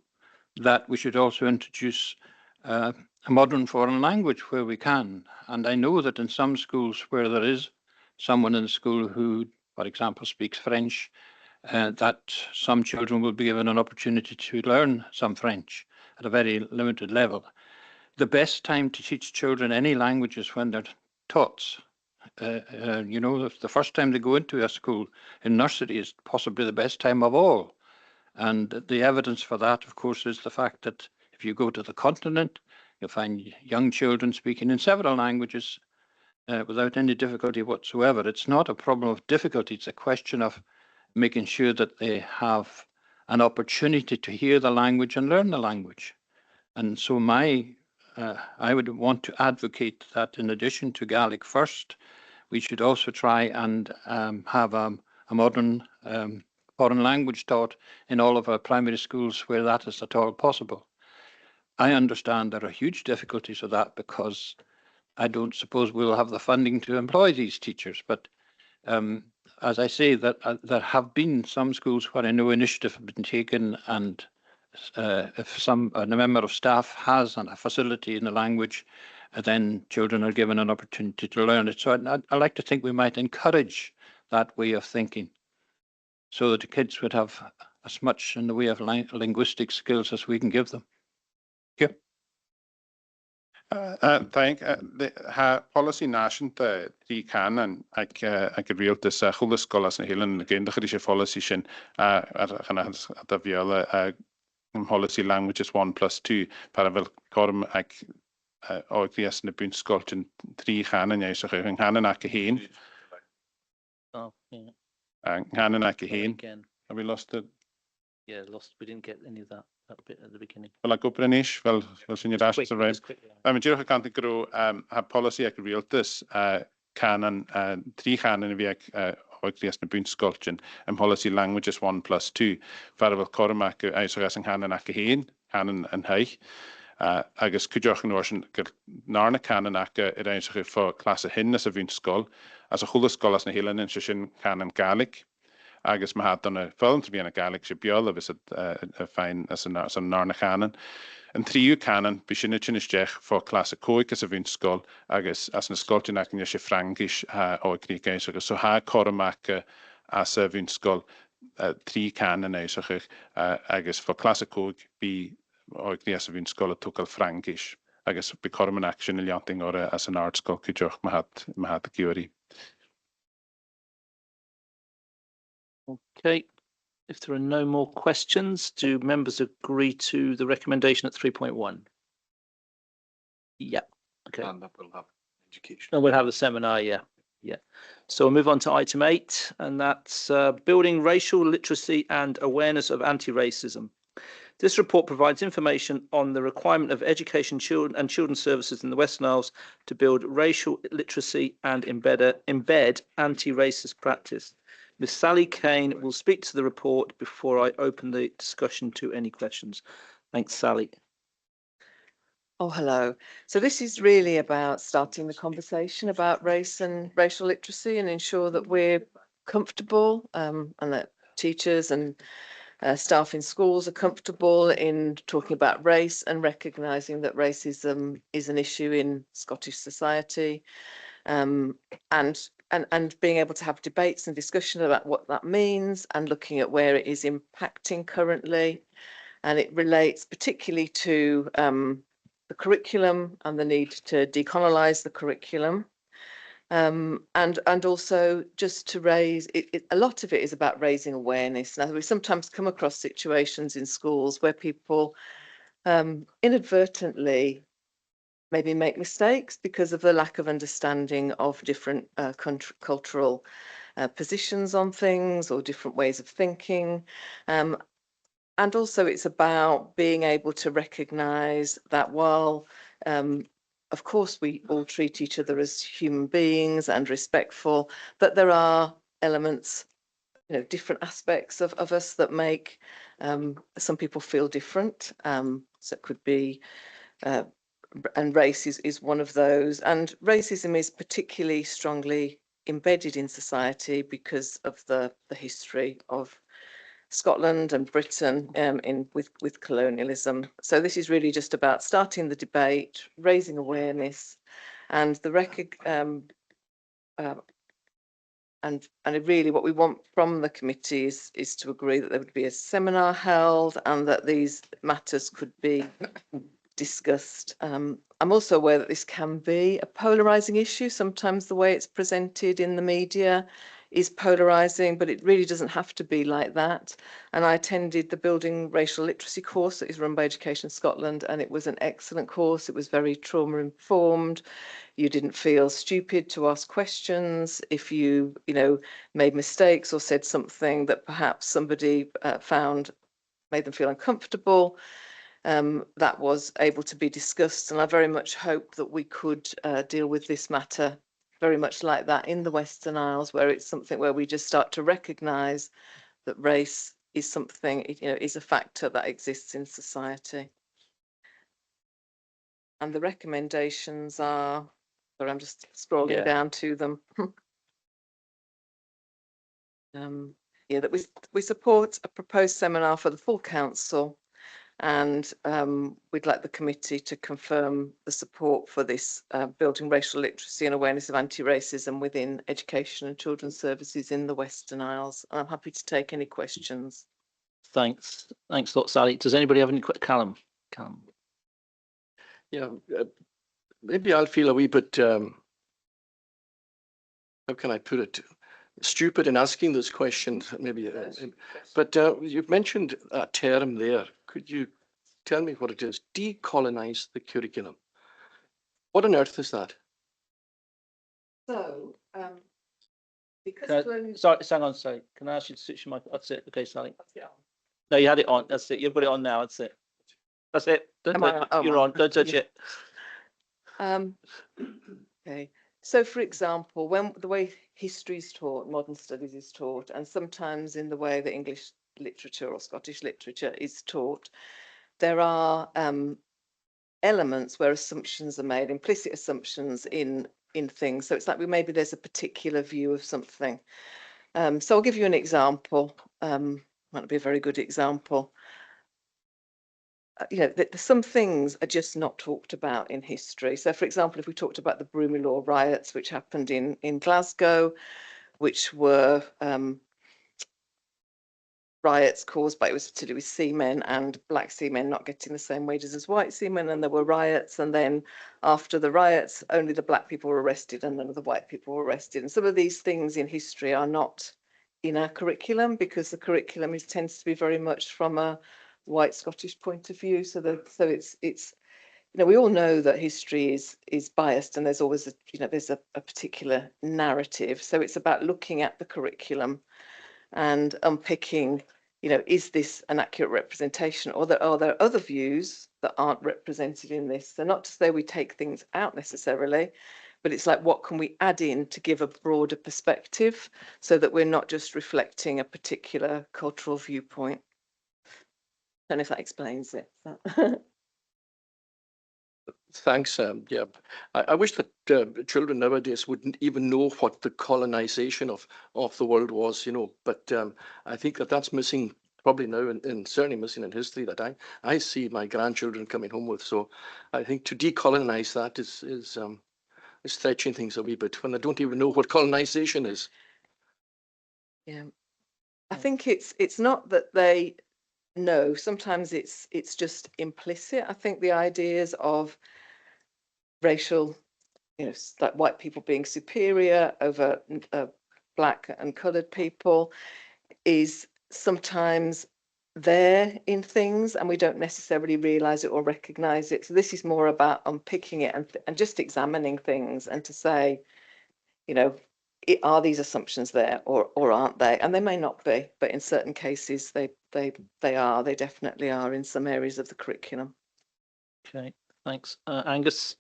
that we should also introduce a modern foreign language where we can. And I know that in some schools where there is someone in the school who, for example, speaks French, that some children will be given an opportunity to learn some French at a very limited level. The best time to teach children any language is when they're tots. You know, the first time they go into a school in nursery is possibly the best time of all. And the evidence for that, of course, is the fact that if you go to the continent, you'll find young children speaking in several languages without any difficulty whatsoever. It's not a problem of difficulty, it's a question of making sure that they have an opportunity to hear the language and learn the language. And so I would want to advocate that in addition to Gaelic First, we should also try and have a modern foreign language taught in all of our primary schools where that is at all possible. I understand there are huge difficulties with that because I don't suppose we'll have the funding to employ these teachers. But as I say, that there have been some schools where I know initiative have been taken, and if a member of staff has a facility in the language, then children are given an opportunity to learn it. So I like to think we might encourage that way of thinking, so that the kids would have as much in the way of linguistic skills as we can give them. Thank you. Thank ha policy nation the can and I could real this whole scholars and Eilean again the policy sin the viola policy languages 1+2 paravel corm ogrias na bun sculpting 3 can and yes han and heen. Oh yeah. Han and heen. Have we lost it? Yeah, lost. We didn't get any of that bit at the beginning. Well, I go British. Well, senior dash is right. I'm sure I can't grow. Have policy I could real this canon 3 canon of ogrias na bun sculpting and policy languages 1+2. Paravel cormac I so as han and heen canon and high. Agus cúideach an orsin gur nána canan acha I reinseach for class a hinnas a bhín scol, as a chula scol as na Eilean in sin canan Gaelic. Agus ma had done a film to be in a Gaelic she biol of is a fine as a nána canan. And 3 canan bishinnichin is jech for class a coic as a bhín scol, agus as na scoltin acin she Frankish o Greek so ha cormac as a bhín scol 3 canan eiseach agus for class a coic be or the as a scholar took Frankish. I guess become an action in thing or as an art school could you had the theory. Okay, if there are no more questions, do members agree to the recommendation at 3.1? Yeah. Okay. education. And we'll have the seminar, yeah. So we'll move on to item 8, and that's building racial literacy and awareness of anti-racism. This report provides information on the requirement of education and children's services in the Western Isles to build racial literacy and embed anti-racist practice. Ms. Sally Kane will speak to the report before I open the discussion to any questions. Thanks, Sally. Oh, hello. So this is really about starting the conversation about race and racial literacy and ensure that we're comfortable and that teachers and staff in schools are comfortable in talking about race and recognising that racism is an issue in Scottish society, and being able to have debates and discussion about what that means and looking at where it is impacting currently. And it relates particularly to the curriculum and the need to decolonise the curriculum. And also just to raise, a lot of it is about raising awareness. Now, we sometimes come across situations in schools where people inadvertently maybe make mistakes because of the lack of understanding of different cultural positions on things or different ways of thinking. And also it's about being able to recognise that while, of course, we all treat each other as human beings and respectful, that there are elements, different aspects of us that make some people feel different. So it could be, and race is one of those. And racism is particularly strongly embedded in society because of the history of Scotland and Britain with colonialism. So this is really just about starting the debate, raising awareness, and and really what we want from the committee is to agree that there would be a seminar held and that these matters could be discussed. I'm also aware that this can be a polarising issue. Sometimes the way it's presented in the media is polarising, but it really doesn't have to be like that. And I attended the Building Racial Literacy course that is run by Education Scotland, and it was an excellent course. It was very trauma informed. You didn't feel stupid to ask questions. If you, made mistakes or said something that perhaps somebody made them feel uncomfortable, that was able to be discussed. And I very much hope that we could deal with this matter very much like that in the Western Isles, where it's something where we just start to recognise that race is something, is a factor that exists in society. And the recommendations are, sorry, I'm just scrolling down to them. That we support a proposed seminar for the full council, and we'd like the committee to confirm the support for this building racial literacy and awareness of anti-racism within education and children's services in the Western Isles. I'm happy to take any questions. Thanks a lot, Sally. Does anybody have any questions? Callum. Yeah, maybe I'll feel a wee bit, how can I put it, stupid in asking those questions, maybe. But you've mentioned a term there. Could you tell me what it is? Decolonize the curriculum. What on earth is that? So, Sorry. Can I ask you to switch your mic? That's it. Okay, Sally. No, you had it on. That's it. You've got it on now. That's it. That's it. You're on. Don't touch it. Okay. So, for example, when the way history is taught, modern studies is taught, and sometimes in the way that English literature or Scottish literature is taught, there are elements where assumptions are made, implicit assumptions in things. So it's like maybe there's a particular view of something. So I'll give you an example. Might not be a very good example. Some things are just not talked about in history. So, for example, if we talked about the Broomielaw riots, which happened in Glasgow, which were riots caused by, it was to do with seamen and black seamen not getting the same wages as white seamen, and there were riots, and then after the riots only the black people were arrested and none of the white people were arrested. And some of these things in history are not in our curriculum because the curriculum tends to be very much from a white Scottish point of view, so it's we all know that history is biased, and there's always there's a particular narrative. So it's about looking at the curriculum and unpicking, is this an accurate representation, or are there other views that aren't represented in this? So not to say we take things out necessarily, but it's like, what can we add in to give a broader perspective so that we're not just reflecting a particular cultural viewpoint? I don't know if that explains it. Thanks. Yeah, I wish that children nowadays wouldn't even know what the colonization of the world was, but I think that that's missing probably now, and certainly missing in history that I see my grandchildren coming home with. So I think to decolonize that is stretching things a wee bit when they don't even know what colonization is. Yeah, I think it's not that they know. Sometimes it's just implicit. I think the ideas of racial, like white people being superior over black and coloured people is sometimes there in things, and we don't necessarily realise it or recognise it. So this is more about unpicking it and just examining things, and to say, are these assumptions there or aren't they? And they may not be, but in certain cases they are. They definitely are in some areas of the curriculum. Okay, thanks. Angus?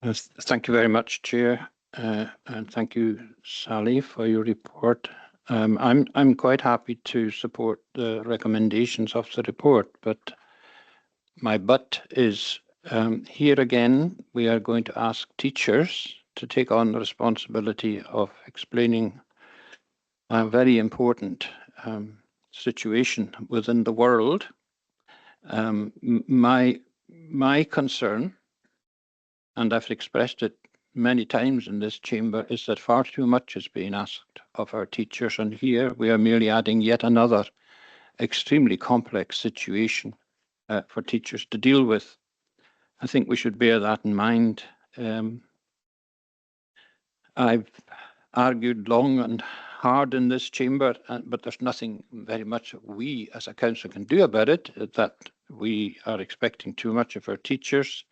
Thank you very much, Chair, and thank you, Sally, for your report. I'm quite happy to support the recommendations of the report, but my but is here again, we are going to ask teachers to take on the responsibility of explaining a very important situation within the world. My concern, and I've expressed it many times in this chamber, is that far too much is being asked of our teachers, and here we are merely adding yet another extremely complex situation for teachers to deal with. I think we should bear that in mind. I've argued long and hard in this chamber, but there's nothing very much we as a council can do about it, that we are expecting too much of our teachers.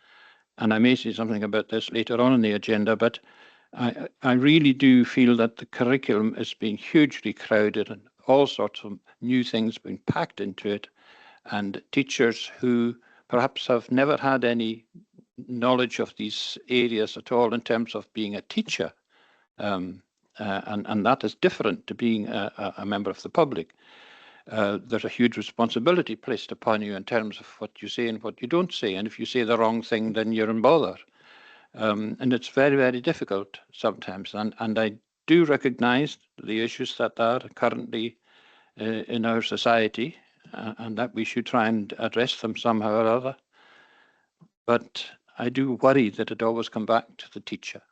And I may say something about this later on in the agenda, but I really do feel that the curriculum is being hugely crowded and all sorts of new things being packed into it. And teachers who perhaps have never had any knowledge of these areas at all in terms of being a teacher, and that is different to being a member of the public. There's a huge responsibility placed upon you in terms of what you say and what you don't say. And if you say the wrong thing, then you're in bother. And it's very, very difficult sometimes. And I do recognize the issues that are currently in our society, and that we should try and address them somehow or other. But I do worry that it always comes back to the teacher.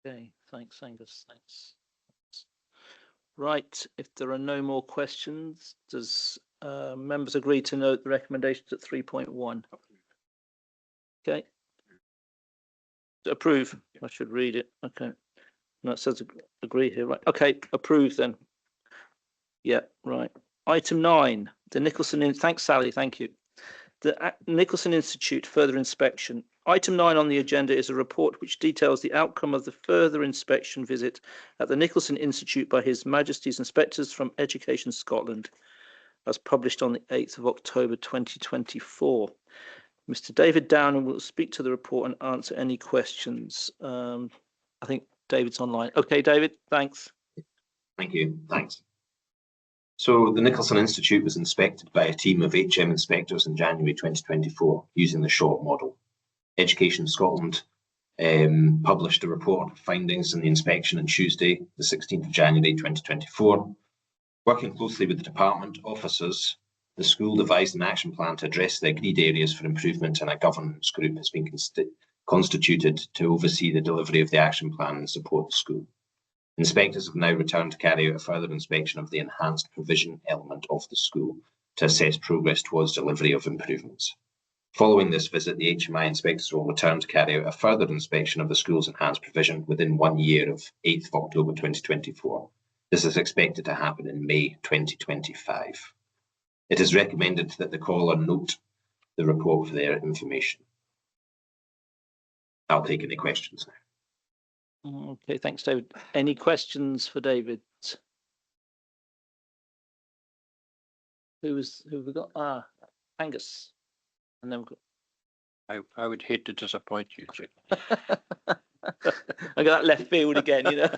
Okay, thanks, Angus. Thanks. Right, if there are no more questions, does members agree to note the recommendations at 3.1? Okay. Approve. I should read it. Okay. No, it says agree here. Right. Okay, approve then. Yeah, right. Item 9, the Nicholson. Thanks, Sally. Thank you. The Nicholson Institute further inspection. Item 9 on the agenda is a report which details the outcome of the further inspection visit at the Nicholson Institute by His Majesty's Inspectors from Education Scotland, as published on the 8th of October 2024. Mr. David Downham will speak to the report and answer any questions. I think David's online. Okay, David, thanks. Thank you. Thanks. So the Nicholson Institute was inspected by a team of HM inspectors in January 2024 using the SHOT model. Education Scotland published a report of findings in the inspection on Tuesday, the 16th of January 2024. Working closely with the department officers, the school devised an action plan to address the agreed areas for improvement, and a governance group has been constituted to oversee the delivery of the action plan and support the school. Inspectors have now returned to carry out a further inspection of the enhanced provision element of the school to assess progress towards delivery of improvements. Following this visit, the HMI inspectors will return to carry out a further inspection of the school's enhanced provision within 1 year of 8th of October 2024. This is expected to happen in May 2025. It is recommended that the caller note the report for their information. I'll take any questions now. Okay, thanks, David. Any questions for David? Who have we got? Angus. And then we've got I would hate to disappoint you, Jim. I got that left field again, you know.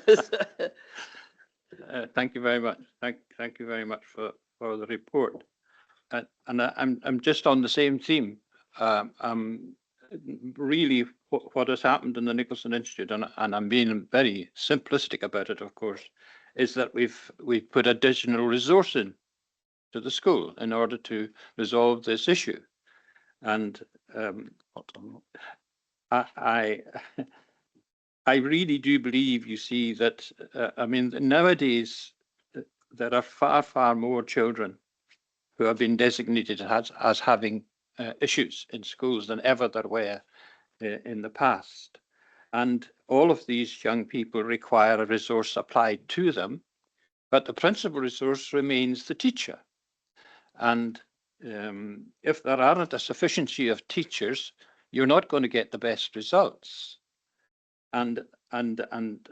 Thank you very much. Thank you very much for the report. And I'm just on the same theme. Really, what has happened in the Nicholson Institute, and I'm being very simplistic about it, of course, is that we've put additional resource in to the school in order to resolve this issue. And I really do believe, you see, that, I mean, nowadays there are far more children who have been designated as having issues in schools than ever there were in the past. And all of these young people require a resource applied to them, but the principal resource remains the teacher. And if there aren't a sufficiency of teachers, you're not going to get the best results. And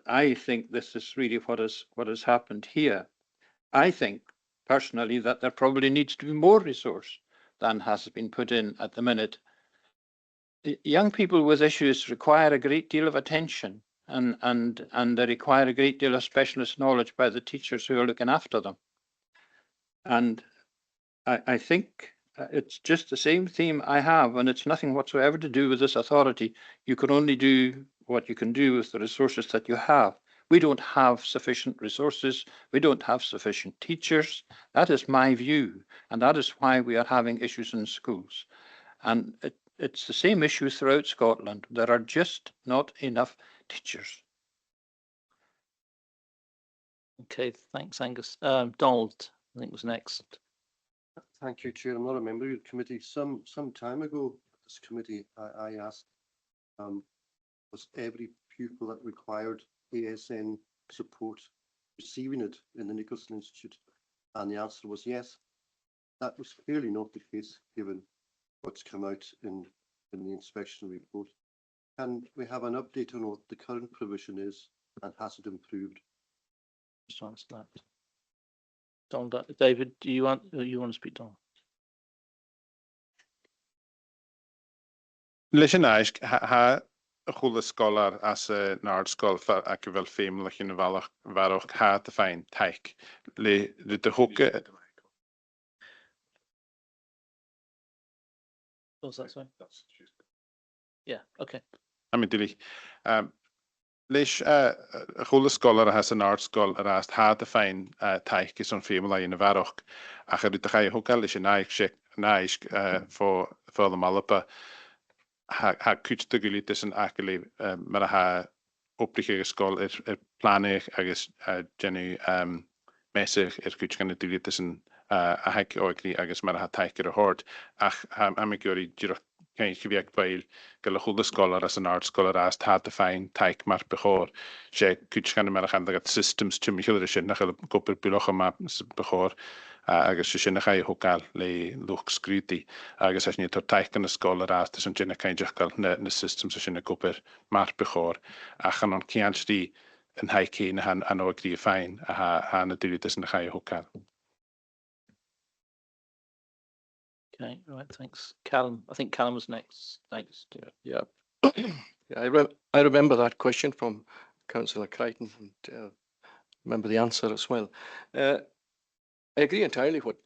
I think this is really what has happened here. I think personally that there probably needs to be more resource than has been put in at the minute. Young people with issues require a great deal of attention, and they require a great deal of specialist knowledge by the teachers who are looking after them. And I think it's just the same theme I have, and it's nothing whatsoever to do with this authority. You can only do what you can do with the resources that you have. We don't have sufficient resources. We don't have sufficient teachers. That is my view, and that is why we are having issues in schools. And it's the same issue throughout Scotland. There are just not enough teachers. Okay, thanks, Angus. Donald, I think, was next. Thank you, Chair. I'm not a member of the committee. Some time ago, this committee, I asked, was every pupil that required ASN support receiving it in the Nicholson Institute? And the answer was yes. That was clearly not the case, given what's come out in the inspection report. Can we have an update on what the current provision is, and has it improved? Just answer that. Donald, David, do you want to speak, Donald? Listen, ha chula scholar as a nard school ac fel féimlach in varach ha the fine taik le the hook. What's that, sorry? Yeah, okay. I mean, Dilly. Leis a chula scholar has an art school as ha the fine taik is on féimla in varach ach the chai hookal is naik for the malapa. Ha kuch the gulitis and akili mar ha optige skol planig agus Jenny message kuch gan gulitis and a hak oikli agus mar ha taiker a hort ach amiguri jiro kain chiviak bail gal chula scholar as an art scholar as had the fine taik mar bechor she kuch gan mar han that systems to me sin nach goper bilocha ma bechor agus sin nach hokal le loch scruti agus as ni to taik an scholar as this an jenna kain jakal na systems sin goper mar bechor ach an kiansti an haiki na han an ogri fine ha na dili this nach hokal. Okay, right, thanks. Callum, I think Callum was next. Thanks. Yeah. I remember that question from Councillor Crichton, and remember the answer as well. I agree entirely what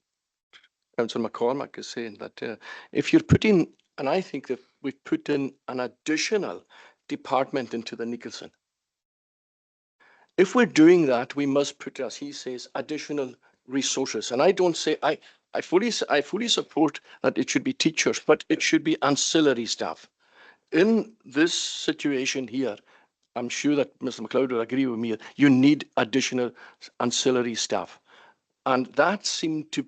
Councillor McCormack is saying, that if you're putting, and I think that we've put in an additional department into the Nicholson. If we're doing that, we must put, as he says, additional resources. And I don't say, I fully support that it should be teachers, but it should be ancillary staff. In this situation here, I'm sure that Mr. MacLeod will agree with me, you need additional ancillary staff. And that seemed to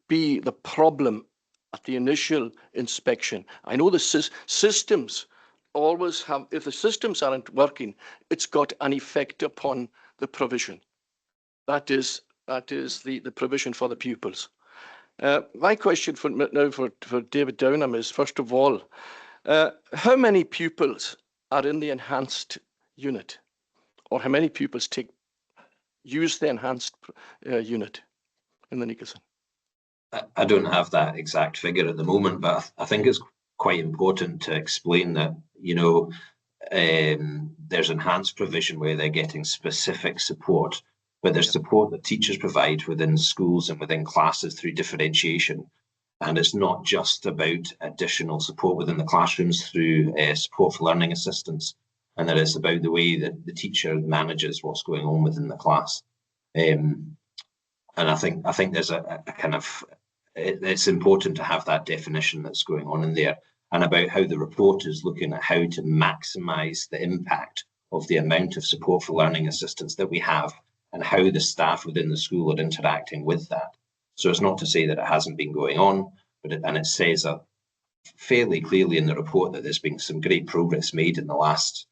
be the problem at the initial inspection. I know the systems always have, if the systems aren't working, it's got an effect upon the provision. That is the provision for the pupils. My question for David Downham is, first of all, how many pupils are in the enhanced unit, or how many pupils use the enhanced unit in the Nicholson? I don't have that exact figure at the moment, but I think it's quite important to explain that, you know, there's enhanced provision where they're getting specific support, but there's support that teachers provide within schools and within classes through differentiation. And it's not just about additional support within the classrooms through support for learning assistants, and that it's about the way that the teacher manages what's going on within the class. And I think there's a kind of, it's important to have that definition that's going on in there, and about how the report is looking at how to maximise the impact of the amount of support for learning assistants that we have, and how the staff within the school are interacting with that. So it's not to say that it hasn't been going on, but it says fairly clearly in the report that there's been some great progress made in the last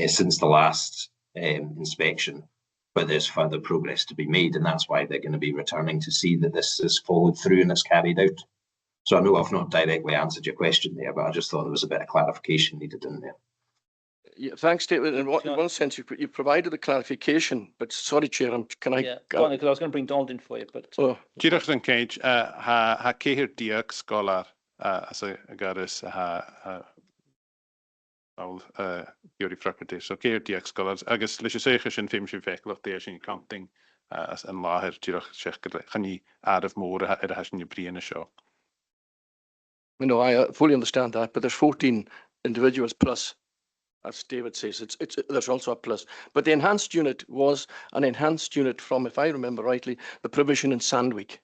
since the last inspection. But there's further progress to be made, and that's why they're going to be returning to see that this is followed through and is carried out. So I know I've not directly answered your question there, but I just thought there was a bit of clarification needed in there. Yeah, thanks, David. In one sense, you've provided the clarification, but sorry, Chair, can I? Yeah, go on, because I was going to bring Donald in for you, but. Oh. Diolch yn Cage, ha ceir diolch scholar as a garis Yuri Frackerty. So ceir diolch scholars. Agus leis eich sy'n ffim sy'n fecloch de sy'n counting as yn lahir diolch sech chan ni araf môr hasyn ni bri yn y show. You know, I fully understand that, but there's 14 individuals plus, as David says, there's also a plus. But the enhanced unit was an enhanced unit from, if I remember rightly, the provision in Sandwich.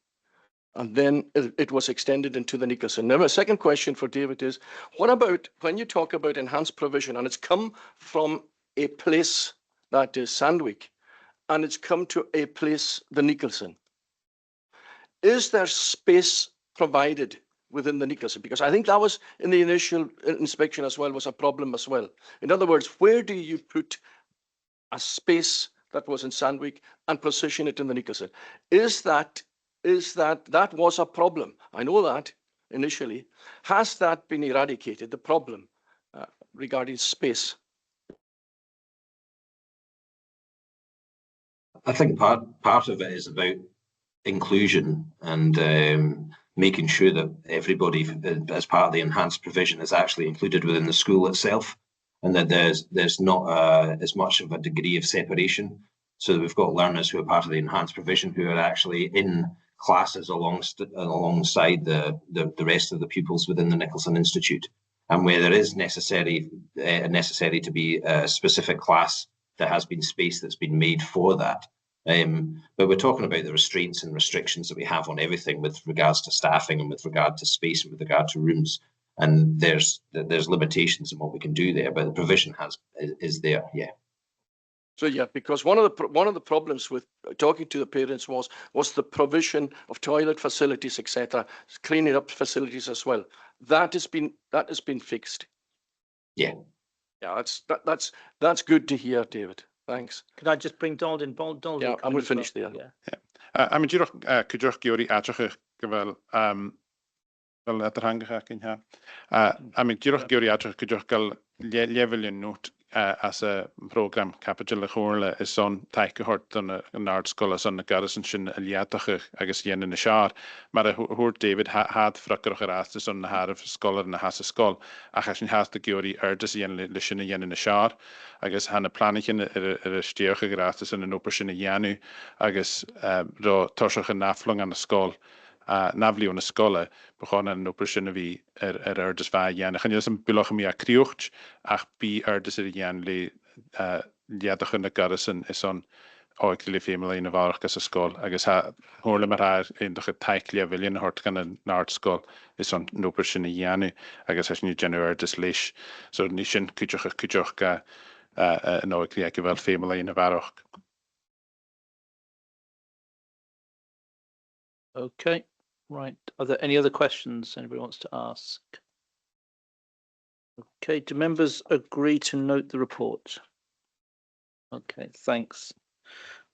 And then it was extended into the Nicholson. Now, my second question for David is, what about when you talk about enhanced provision and it's come from a place that is Sandwich and it's come to a place, the Nicholson? Is there space provided within the Nicholson? Because I think that was in the initial inspection as well, was a problem as well. In other words, where do you put a space that was in Sandwich and position it in the Nicholson? That was a problem. I know that initially. Has that been eradicated, the problem regarding space? I think part of it is about inclusion and making sure that everybody, as part of the enhanced provision, is actually included within the school itself, and that there's not as much of a degree of separation. So that we've got learners who are part of the enhanced provision who are actually in classes alongside the rest of the pupils within the Nicholson Institute, and where there is necessary to be a specific class, there has been space that's been made for that. But we're talking about the restraints and restrictions that we have on everything with regards to staffing and with regard to space and with regard to rooms, and there's limitations in what we can do there, but the provision is there. Yeah. So yeah, because one of the problems with talking to the parents was the provision of toilet facilities, etc., cleaning up facilities as well. That has been fixed. Yeah. Yeah, that's good to hear, David. Thanks. Could I just bring Donald in? Donald, yeah, I'm going to finish there. Yeah. I mean, cydwch gyori adrach gyfel fel adrangach yn ha. I mean, gyrwch gyori adrach cydwch gael level yn note as a program capital Comhairle is on taike hort on an art school as on the garrison sin aliatach agus yen in the Siar. Maar hoort David had frakker erastus on the haar of scholar and has a school. Achas has the gyori erdus yen lishin yen in the Siar. Agus han a planich a steoch erastus and an operation yanu agus ro toshach a naflung on the school. Nafli on a scholar, begon an operation of erdus va yen. Chan ys yn bylwch mi a criwch ach bi erdus yen le liadach yn y garrison is on oig li female in a varch gas a school. Agus ha Comhairle mar ha in the taik lia villian hort gan an art school is on an operation yanu agus has new genu erdus leish. So nishin kujoch ga an oig li equival female in a varch. Okay. Right. Are there any other questions anybody wants to ask? Okay. Do members agree to note the report? Okay. Thanks.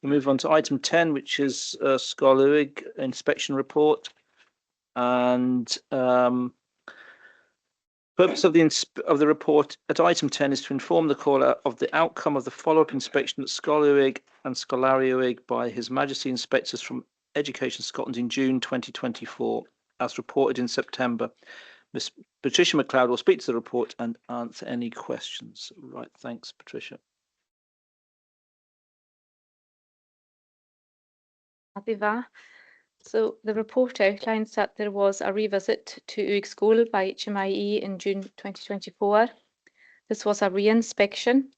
We move on to item 10, which is Sgolwig inspection report. And purpose of the report at item 10 is to inform the caller of the outcome of the follow-up inspection at Scolioig and Scolarioig by His Majesty Inspectors from Education Scotland in June 2024, as reported in September. Ms. Patricia MacLeod will speak to the report and answer any questions. Right, thanks, Patricia. So the report outlines that there was a revisit to Uig School by HMIE in June 2024. This was a re-inspection.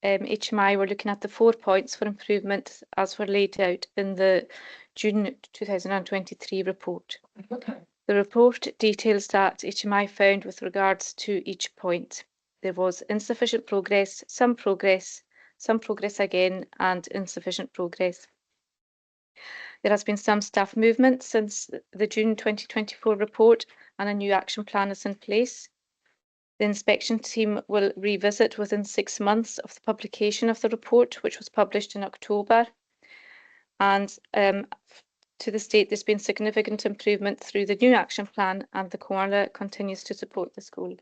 HMI were looking at the 4 points for improvement as were laid out in the June 2023 report. The report details that HMI found with regards to each point. There was insufficient progress, some progress again, and insufficient progress. There has been some staff movement since the June 2024 report, and a new action plan is in place. The inspection team will revisit within 6 months of the publication of the report, which was published in October. And to this date, there's been significant improvement through the new action plan, and the Comhairle continues to support the school.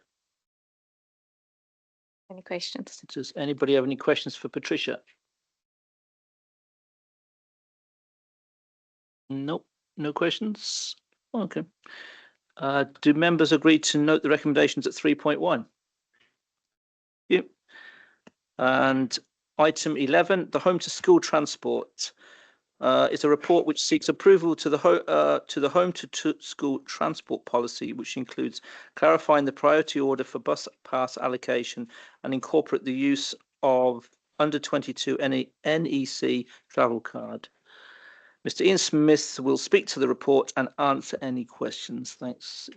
Any questions? Does anybody have any questions for Patricia? Nope, no questions. Okay. Do members agree to note the recommendations at 3.1? Yep. And item 11, the home to school transport. Is a report which seeks approval to the home to school transport policy, which includes clarifying the priority order for bus pass allocation and incorporate the use of under 22 NEC travel card. Mr. Ian Smith will speak to the report and answer any questions. Thanks.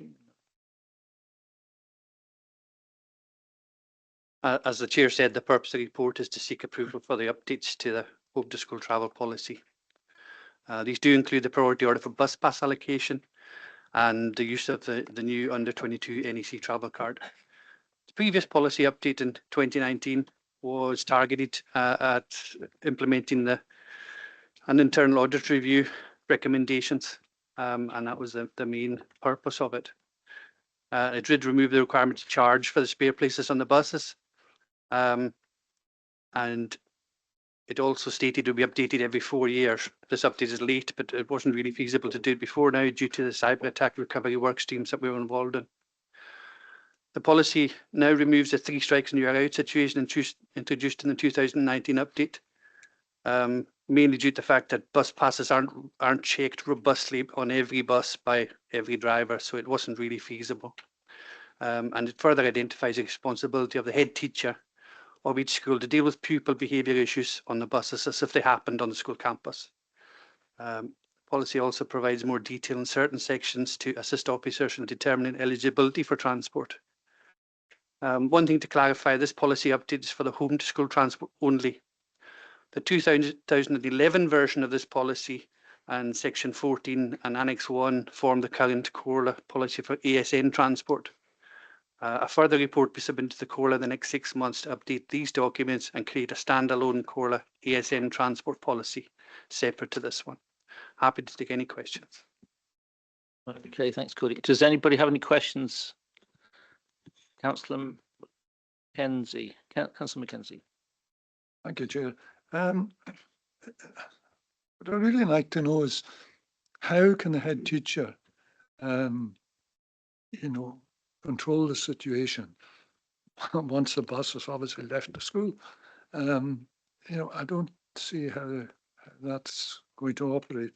As the chair said, the purpose of the report is to seek approval for the updates to the home to school travel policy. These do include the priority order for bus pass allocation and the use of the new under 22 NEC travel card. The previous policy update in 2019 was targeted at implementing an internal audit review recommendations, and that was the main purpose of it. It did remove the requirement to charge for the spare places on the buses, and it also stated it would be updated every 4 years. This update is late, but it wasn't really feasible to do it before now due to the cyber attack recovery work streams that we were involved in. The policy now removes the 3 strikes and you're out situation introduced in the 2019 update, mainly due to the fact that bus passes aren't checked robustly on every bus by every driver, so it wasn't really feasible. And it further identifies the responsibility of the head teacher of each school to deal with pupil behaviour issues on the buses as if they happened on the school campus. Policy also provides more detail in certain sections to assist officers in determining eligibility for transport. One thing to clarify, this policy update is for the home to school transport only. The 2011 version of this policy and section 14 and annex 1 form the current Comhairle policy for ASN transport. A further report will be submitted to the Comhairle in the next 6 months to update these documents and create a standalone Comhairle ASN transport policy separate to this one. Happy to take any questions. Okay, thanks, Cody. Does anybody have any questions? Councillor Mackenzie. Councillor Mackenzie. Thank you, Chair. What I'd really like to know is how can the head teacher, control the situation once the bus has obviously left the school? I don't see how that's going to operate.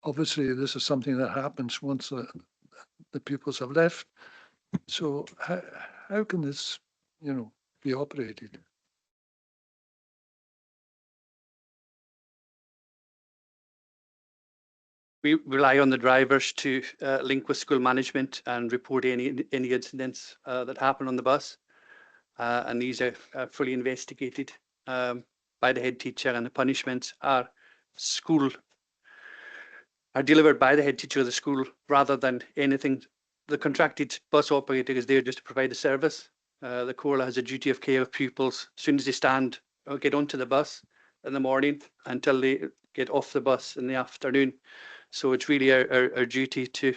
Obviously this is something that happens once the pupils have left. So how can this, be operated? We rely on the drivers to link with school management and report any incidents that happen on the bus. And these are fully investigated by the head teacher, and the punishments are delivered by the head teacher of the school rather than anything. The contracted bus operator is there just to provide the service. The Comhairle has a duty of care of pupils as soon as they stand or get onto the bus in the morning until they get off the bus in the afternoon. So it's really our duty to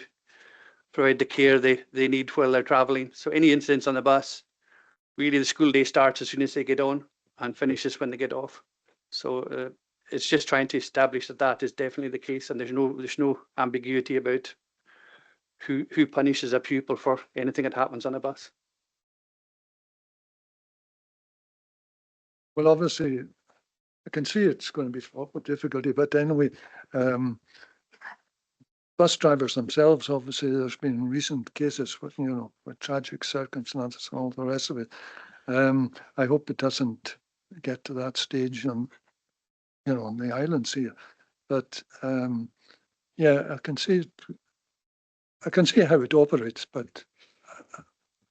provide the care they need while they're travelling. So any incidents on the bus, really the school day starts as soon as they get on and finishes when they get off. So it's just trying to establish that that is definitely the case, and there's no ambiguity about who punishes a pupil for anything that happens on a bus. Well, obviously, I can see it's going to be fraught with difficulty, but anyway, bus drivers themselves, obviously, there's been recent cases with, with tragic circumstances and all the rest of it. I hope it doesn't get to that stage on, on the islands here. But yeah, I can see how it operates, but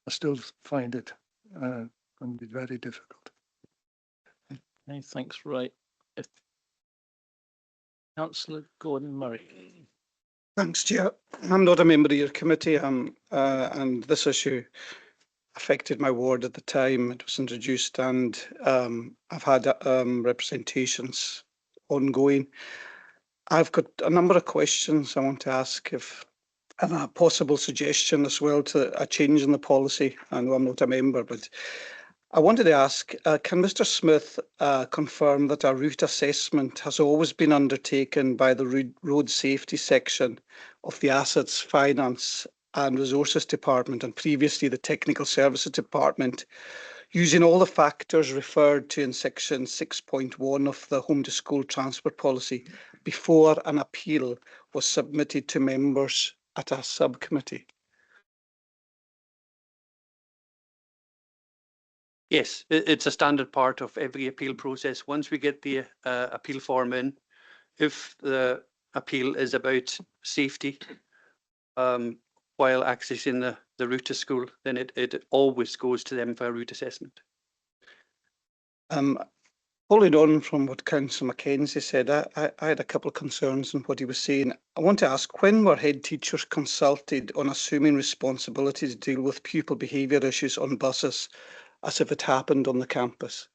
I still find it going to be very difficult. Okay, thanks, Ray. Councillor Gordon Murray. Thanks, Chair. I'm not a member of your committee, and this issue affected my ward at the time it was introduced, and I've had representations ongoing. I've got a number of questions I want to ask, and a possible suggestion as well to a change in the policy. I know I'm not a member, but I wanted to ask, can Mr Smith confirm that a route assessment has always been undertaken by the Road Safety section of the Assets, Finance and Resources Department, and previously the Technical Services Department, using all the factors referred to in section 6.1 of the Home to School Transport Policy before an appeal was submitted to members at a subcommittee? Yes, it's a standard part of every appeal process. Once we get the appeal form in, if the appeal is about safety while accessing the route to school, then it always goes to them for a route assessment. Following on from what Councillor Mackenzie said, I had a couple of concerns in what he was saying. I want to ask, when were head teachers consulted on assuming responsibility to deal with pupil behaviour issues on buses, as if it happened on the campus?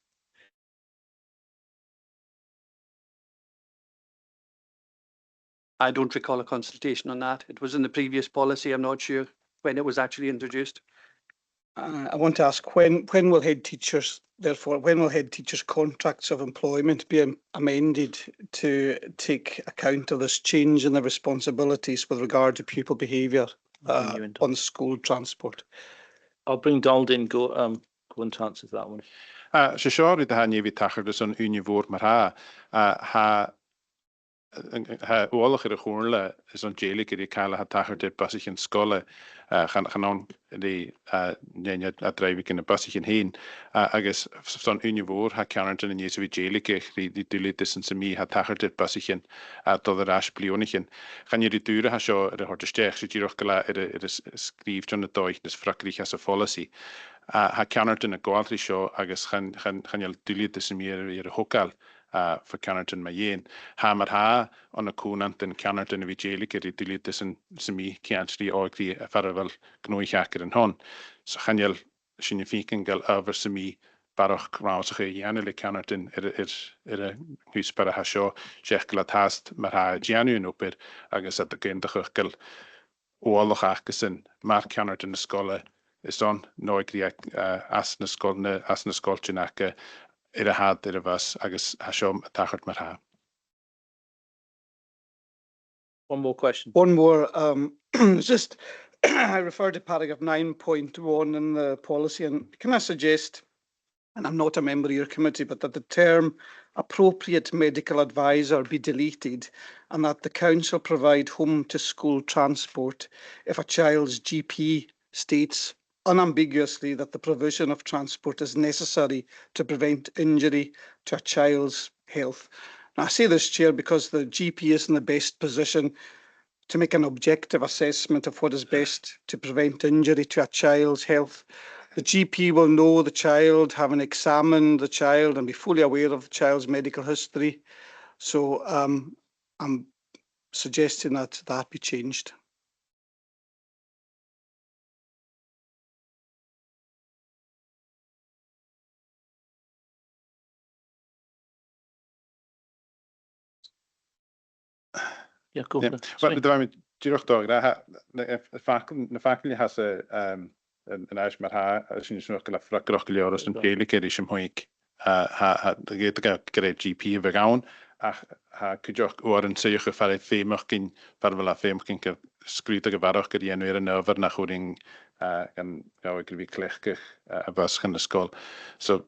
I don't recall a consultation on that. It was in the previous policy. I'm not sure when it was actually introduced. I want to ask, when will head teachers, therefore, when will head teachers' contracts of employment be amended to take account of this change in the responsibilities with regard to pupil behaviour on school transport? I'll bring Donald in, go on to answer that one. Se seo ri ha nevi tachar dus an unie woord mar ha oorlog de Comhairle is an jelig die kale ha tachar dit basich in skolle gaan on die nenja a drijvik in de basich in heen agus son unie woord ha kanarten in jesu jelig die dule tussen se mi ha tachar dit basich in tot de rash blionichen gaan je die dure ha seo de horte steeg sit hier ook gela skrift on de doich des Frankreich as a policy ha kanarten a goaltri seo agus gaan je dule tussen mi hokal for Canarton Mayen. Hammer ha on a conant and Canarton Vigelica, deleted and semi can't ogri a farewell gnoichaker and hon. So Haniel significant gal over semi baroch rousge Janele Canarton a huspera hasho, Jekla tast Mara Januin upper, agus at the Gendachel Wallachakison, Mark Canarton the scholar is on noigri asna skolchinaka. It had it of us, agus hashom tachart marha. One more question. One more. Just I refer to paragraph 9.1 in the policy, and can I suggest, and I'm not a member of your committee, but that the term appropriate medical advisor be deleted, and that the council provide home to school transport if a child's GP states unambiguously that the provision of transport is necessary to prevent injury to a child's health. Now, I say this, Chair, because the GP is in the best position to make an objective assessment of what is best to prevent injury to a child's health. The GP will know the child, having examined the child and be fully aware of the child's medical history. So I'm suggesting that that be changed. Yeah, go for it. Well, the Direct dog, the faculty has an Irish Marha, as you know, a Fracrochilioris and Gaelic and Hoik. The great GP of a gown. Ha could you or and say you could find a famous king, Parvala famous king, screed a varroch, get you near an over, Nahuring, and how it could be clech a bus in the skull. So,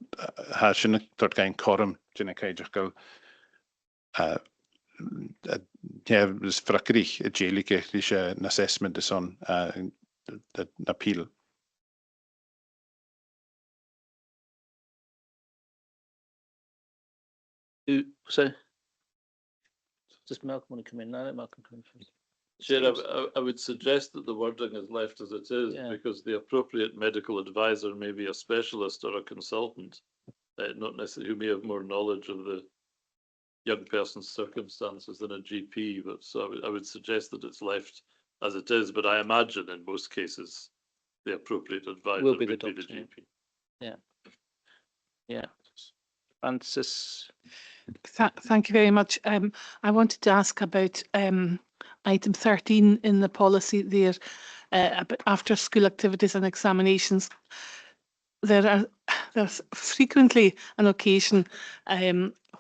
has she not kind quorum, Jenna Kajakal. Ja, dus frakkerig, het jelike, is een assessment is on the appeal. So, does Malcolm want to come in? No, let Malcolm come in first. Chair, I would suggest that the wording is left as it is, because the appropriate medical advisor may be a specialist or a consultant, not necessarily who may have more knowledge of the young person's circumstances than a GP. But so I would suggest that it's left as it is. But I imagine in most cases the appropriate advisor Will be would the be the doctor, GP. Yeah. Yeah. Francis. Thank you very much. I wanted to ask about item 13 in the policy there, about after school activities and examinations. There's frequently an occasion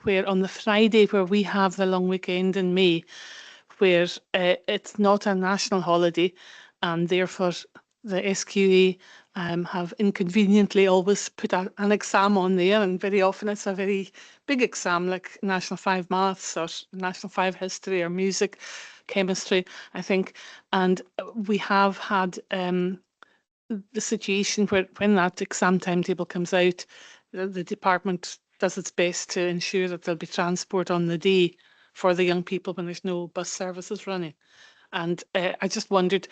where on the Friday where we have the long weekend in May, where it's not a national holiday, and therefore the SQA have inconveniently always put an exam on there, and very often it's a very big exam like National 5 Maths or National 5 History or Music, Chemistry, I think. And we have had the situation where when that exam timetable comes out, the department does its best to ensure that there'll be transport on the day for the young people when there's no bus services running. And I just wondered,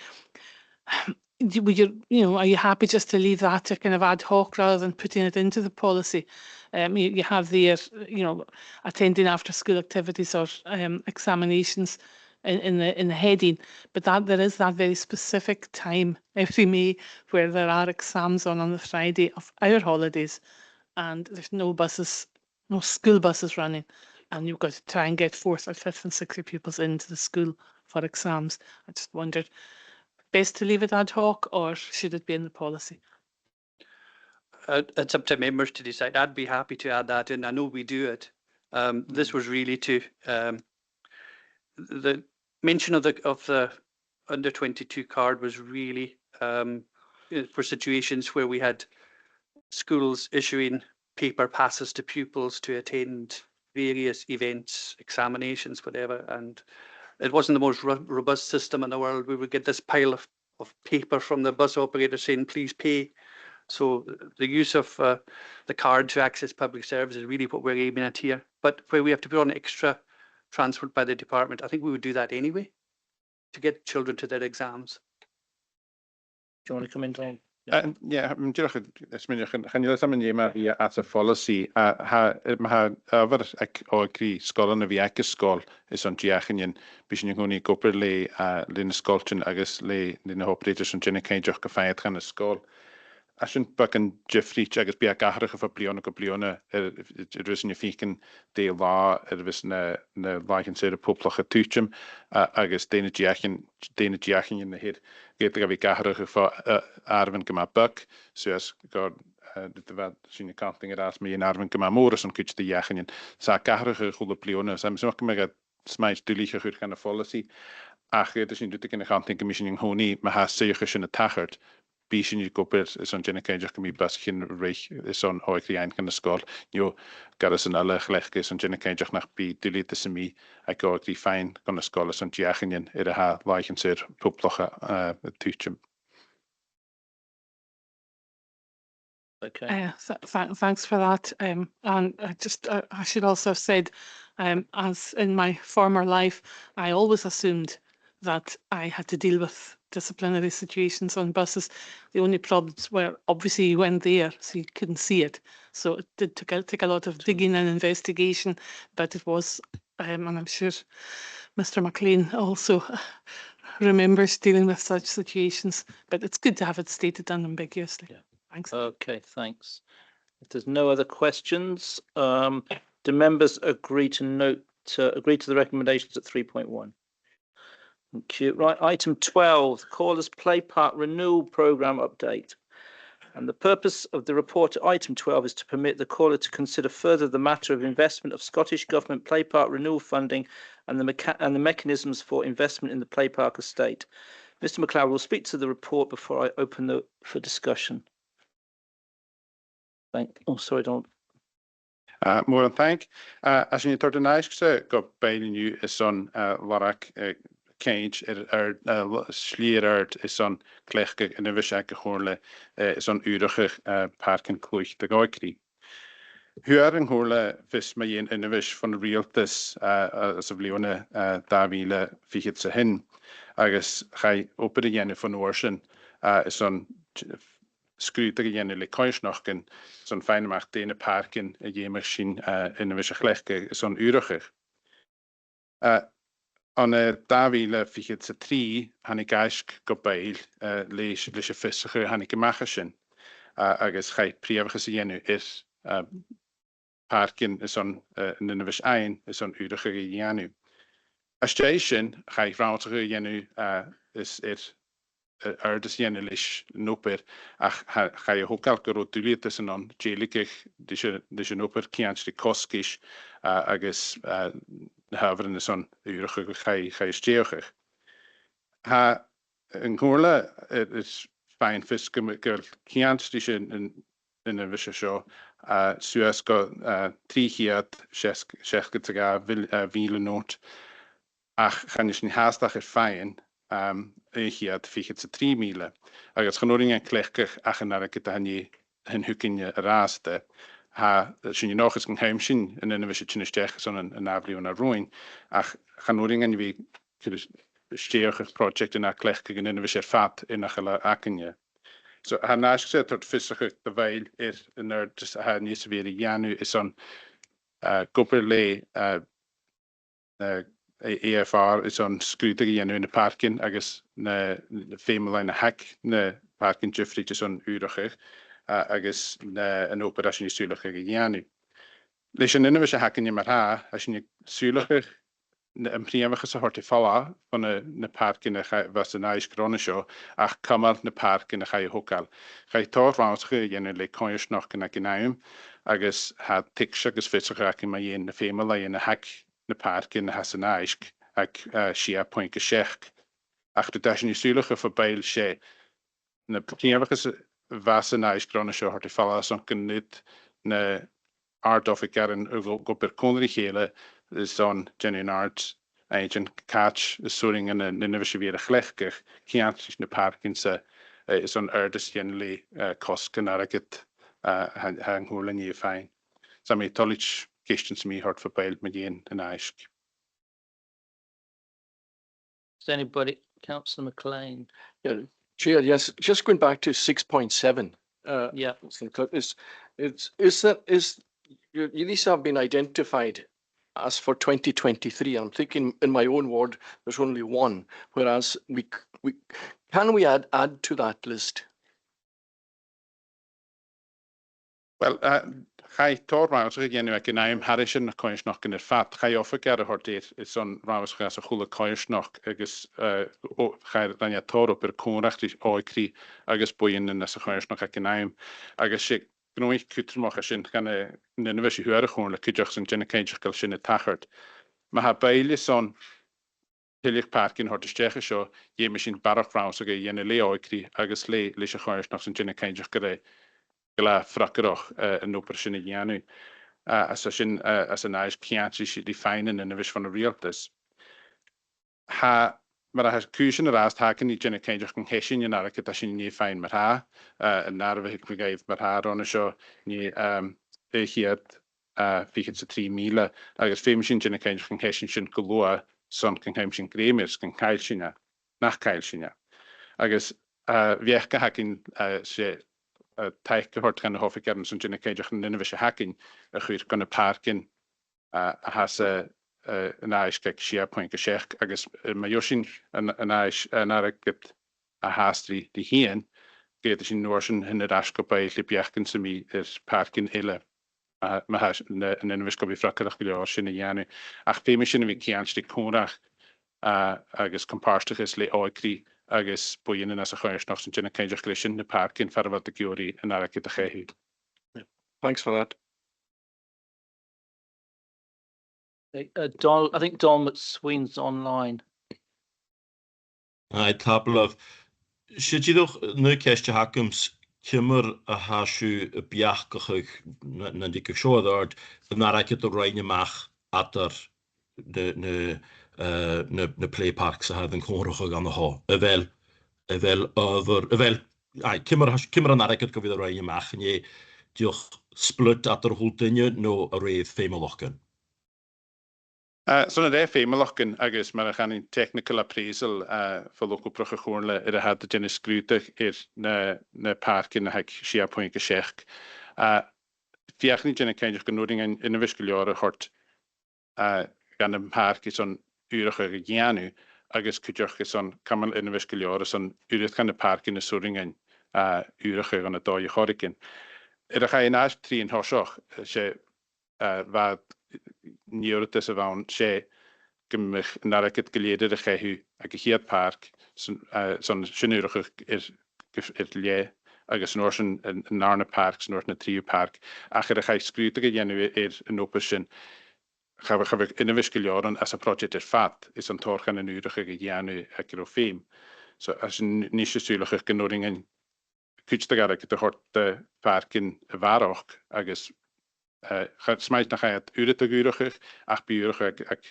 would you, are you happy just to leave that to kind of ad hoc rather than putting it into the policy? You have there, attending after school activities or examinations in the heading, but that there is that very specific time every May where there are exams on the Friday of our holidays, and there's no buses, no school buses running, and you've got to try and get 4th or 5th and 6th pupils into the school for exams. I just wondered, best to leave it ad hoc or should it be in the policy? It's up to members to decide. I'd be happy to add that in. I know we do it. This was really to the mention of the under 22 card was really for situations where we had schools issuing paper passes to pupils to attend various events, examinations, whatever, and it wasn't the most robust system in the world. We would get this pile of paper from the bus operator saying, please pay. So the use of the card to access public service is really what we're aiming at here. But where we have to put on extra transport by the department, I think we would do that anyway to get children to their exams. Do you want to come in, Tom? Yeah, I'm just gaan jullie samen nemen via as a policy. Over ik scholen of ik school is on diachen bisschen gewoon niet koper le in schoolchen agus le in de operators van Jenny Kane joch gefeiert gaan de school. Als je een Jeffrey agus bij elkaar gefablione koplione er is een fieken de law er is een wagen zeer publieke tuichem agus de diachen in de heer geht er bij elkaar arven kema buk zoals god de wat zien kanting eraas mee in arven kema morris en kuch de jachen sa elkaar goede plione zijn zo maar smijt dulige goed gaan de policy ach het is in doet ik in de kanting commissioning honie maar haast zeker zijn tachert Bishin you go bit is on Jenny Kane can be baskin reich is on oikri ein kan school you got us an alle gleg is on Jenny Kane nach be delete the me I go die fine kan school is on Jachin it ha weichen sir publiche tuchem. Okay. Thanks for that. And I should also have said, as in my former life, I always assumed that I had to deal with disciplinary situations on buses. The only problems were obviously you went there, so you couldn't see it. So it did take a lot of digging and investigation, but it was, and I'm sure Mr. McLean also remembers dealing with such situations, but it's good to have it stated unambiguously. Yeah. Thanks. Okay, thanks. If there's no other questions, do members agree to the recommendations at 3.1? Thank you. Right, item 12, Callers Play Park Renewal Programme Update. And the purpose of the report at item 12 is to permit the caller to consider further the matter of investment of Scottish Government play park renewal funding and the mechanisms for investment in the play park estate. Mr. MacLeod will speak to the report before I open for discussion. Sorry, Donald. More thank. As je tot een ijs go bijna nu is zo'n warak cage slierard is zo'n klechke in de wisjake hoorle is zo'n urige parken kloeg de goikri. Huaring hoorle vis me in de wis van de realtis as of leone davile figet ze hin. Agus ga open de jenne van oorsen is zo'n scrúteach dhéanamh le coisneachcin son féinamach déine parkin a dhéimeach sin ina bheith a chléiche son úrachaich. An dáhíle fichiid sa trí hanig gaisc go bail leis a fisacha hanig gemacha sin agus chaid príomhachas a dhéanamh parkin is son ina bheith ein is son úrachaich a dhéanamh. A stéis sin chaid rátacha a dhéanamh is Ardus jenne leis noper ach ga je hokal go duliet is an jelikich dis noper kianst de koskish agus haveren is an urige ga steocher. Ha een goorle is fijn fiske girl kianst dis in een wische show sues go trihiat sheske te ga wiele noot ach gaan is niet haastach fijn hiad fichit sa 3 míle. Agus chanoring an clechcach ach an ar gyda hynny hyn hwcinne raste. Ha sy'n i noch ys gan heim sy'n yn yna fysio tynystech son yn afliw yn arwyn. Ach chanoring an fi steoch ych project yna clechcach yn yna fysio'r ffat yn achal acynne. So ha nasg se tord ffysach ych dyfail yn yr ha nis fi i ianw is on gwbyr le EFR is on scrúteach dhéanamh na parkin agus na féimeáin na hack na parkin Jeffrey is on úrachaich agus an ópera sin súlacha a dhéanamh. Leis an inmh a hacin mar ha a sin súlacha an príomhachas a horta fála fan na parkin was an áis grona seo ach cumar na parkin a chaid hokal. Chaid tórrásacha dhéanamh le coisnach na gnáim agus ha tics agus fitsacha ac ma dhéan na féimeáin na hack na parkin has an aisk ag Siar point geschech. Ach de dash ni súlacha for bail sé na príomhachas was an aisk grona seo horta fála son gannit na ardofig garan go ber conri chéle is on genuine art agent catch is soaring in an innovation via chlechkech kiant na parkin se is on erdus jenly cost ganaraget hang holen ye fine. So me tolich questions me hard for bail median and aisk. Is anybody, Councillor McLean? Yeah, Chair, yes, just going back to 6.7. Yeah. These have been identified as for 2023. I'm thinking in my own ward, there's only one, whereas can we add to that list? Well, Chai tor raus again ag gnaim harisian na coisnoch yn yr ffat. Chai offer ger y hordir is on raus gas a chwle coisnoch agus chai rania tor op conrach oikri agus boyin yn as a coisnoch ag gnaim. Agus si gnoich cwtrmoch a sin gan nynfys i hwyr chwn le cydioch sy'n gynna ceidioch gael sin y tachart. Ma ha bailis on hilich parkin hortistech sio jem sin barach raus ag yenne le oikri agus le leis a coisnoch sy'n gynna ceidioch gare gla frackeroch yn oper sin i gianu. As sin as an ais ciantri si definen yn y fys van y realtas. Ha, mar a cwysyn yr ast hacan i gynna ceidioch yn hesin yn arach gyda sin ni fain mar ha. Yn arfa hig mi gaif mar ha ron sio ni hiad fichyd sa 3 míle. Agus fem sin gynna ceidioch yn hesin sin gulua son can heim sin gremirs can cael sinna. Nach cael sinna. Agus fiechca hacin se taich gehort gan hof ik ergens een keidjach een innovische hacking a chuir gan a parkin a has an ais kek Siar point geschech agus ma josin an ais an get a hastri die hien geet sin noorsen hin het asko bei lipiachken se mi parkin hele ma has an innovis go bi frakkerach go sin janu ach fe sin vi kiansti konach agus compárstachas le áicrí agus buíanaan as a chuirsnach san tine céidir gleisin na parkin ferfad a giúí an ara a chéú. Thanks for that. I think Dom McSween's online. Aye, couple of should you nu kest hakums kimmer a hashu a biachach na dik shoard na raket to reine mach atter de playparks a hadden konrige gan ha wel over ai kimmer an raket go vid reine mach en je joch split atter hultinje no a reef femelochen. Son er féimeachcin agus mar a chanin technical appraisal for local procha Comhairle a had de genne scrúteach na parkin na heag Siar poinke seach. Fiachni genne keidir genoring in a viskuliare hort gan an park is an urige geanu agus kudjoch is an kamal in a viskuliare son uret gan de park in de soringen urige an a daie chorikin. Er ga je naast 3 hosoch se wat níorat is a bhain sé gymich naracid giléidir a chehu a gyhiad park son sinúrach lé agus nóir sin narna park san nóir na tríú park ach a cha scrúta a dhéanú an ópa sin chafah ina bhiscileáran as a project fat is an torchan an úracha a dhéanú a gur ó féim. So as níos súlacha gnóring cúte gar a hort de parkin a bharach agus smijt nach het uret a gúrachig ach biúrach ag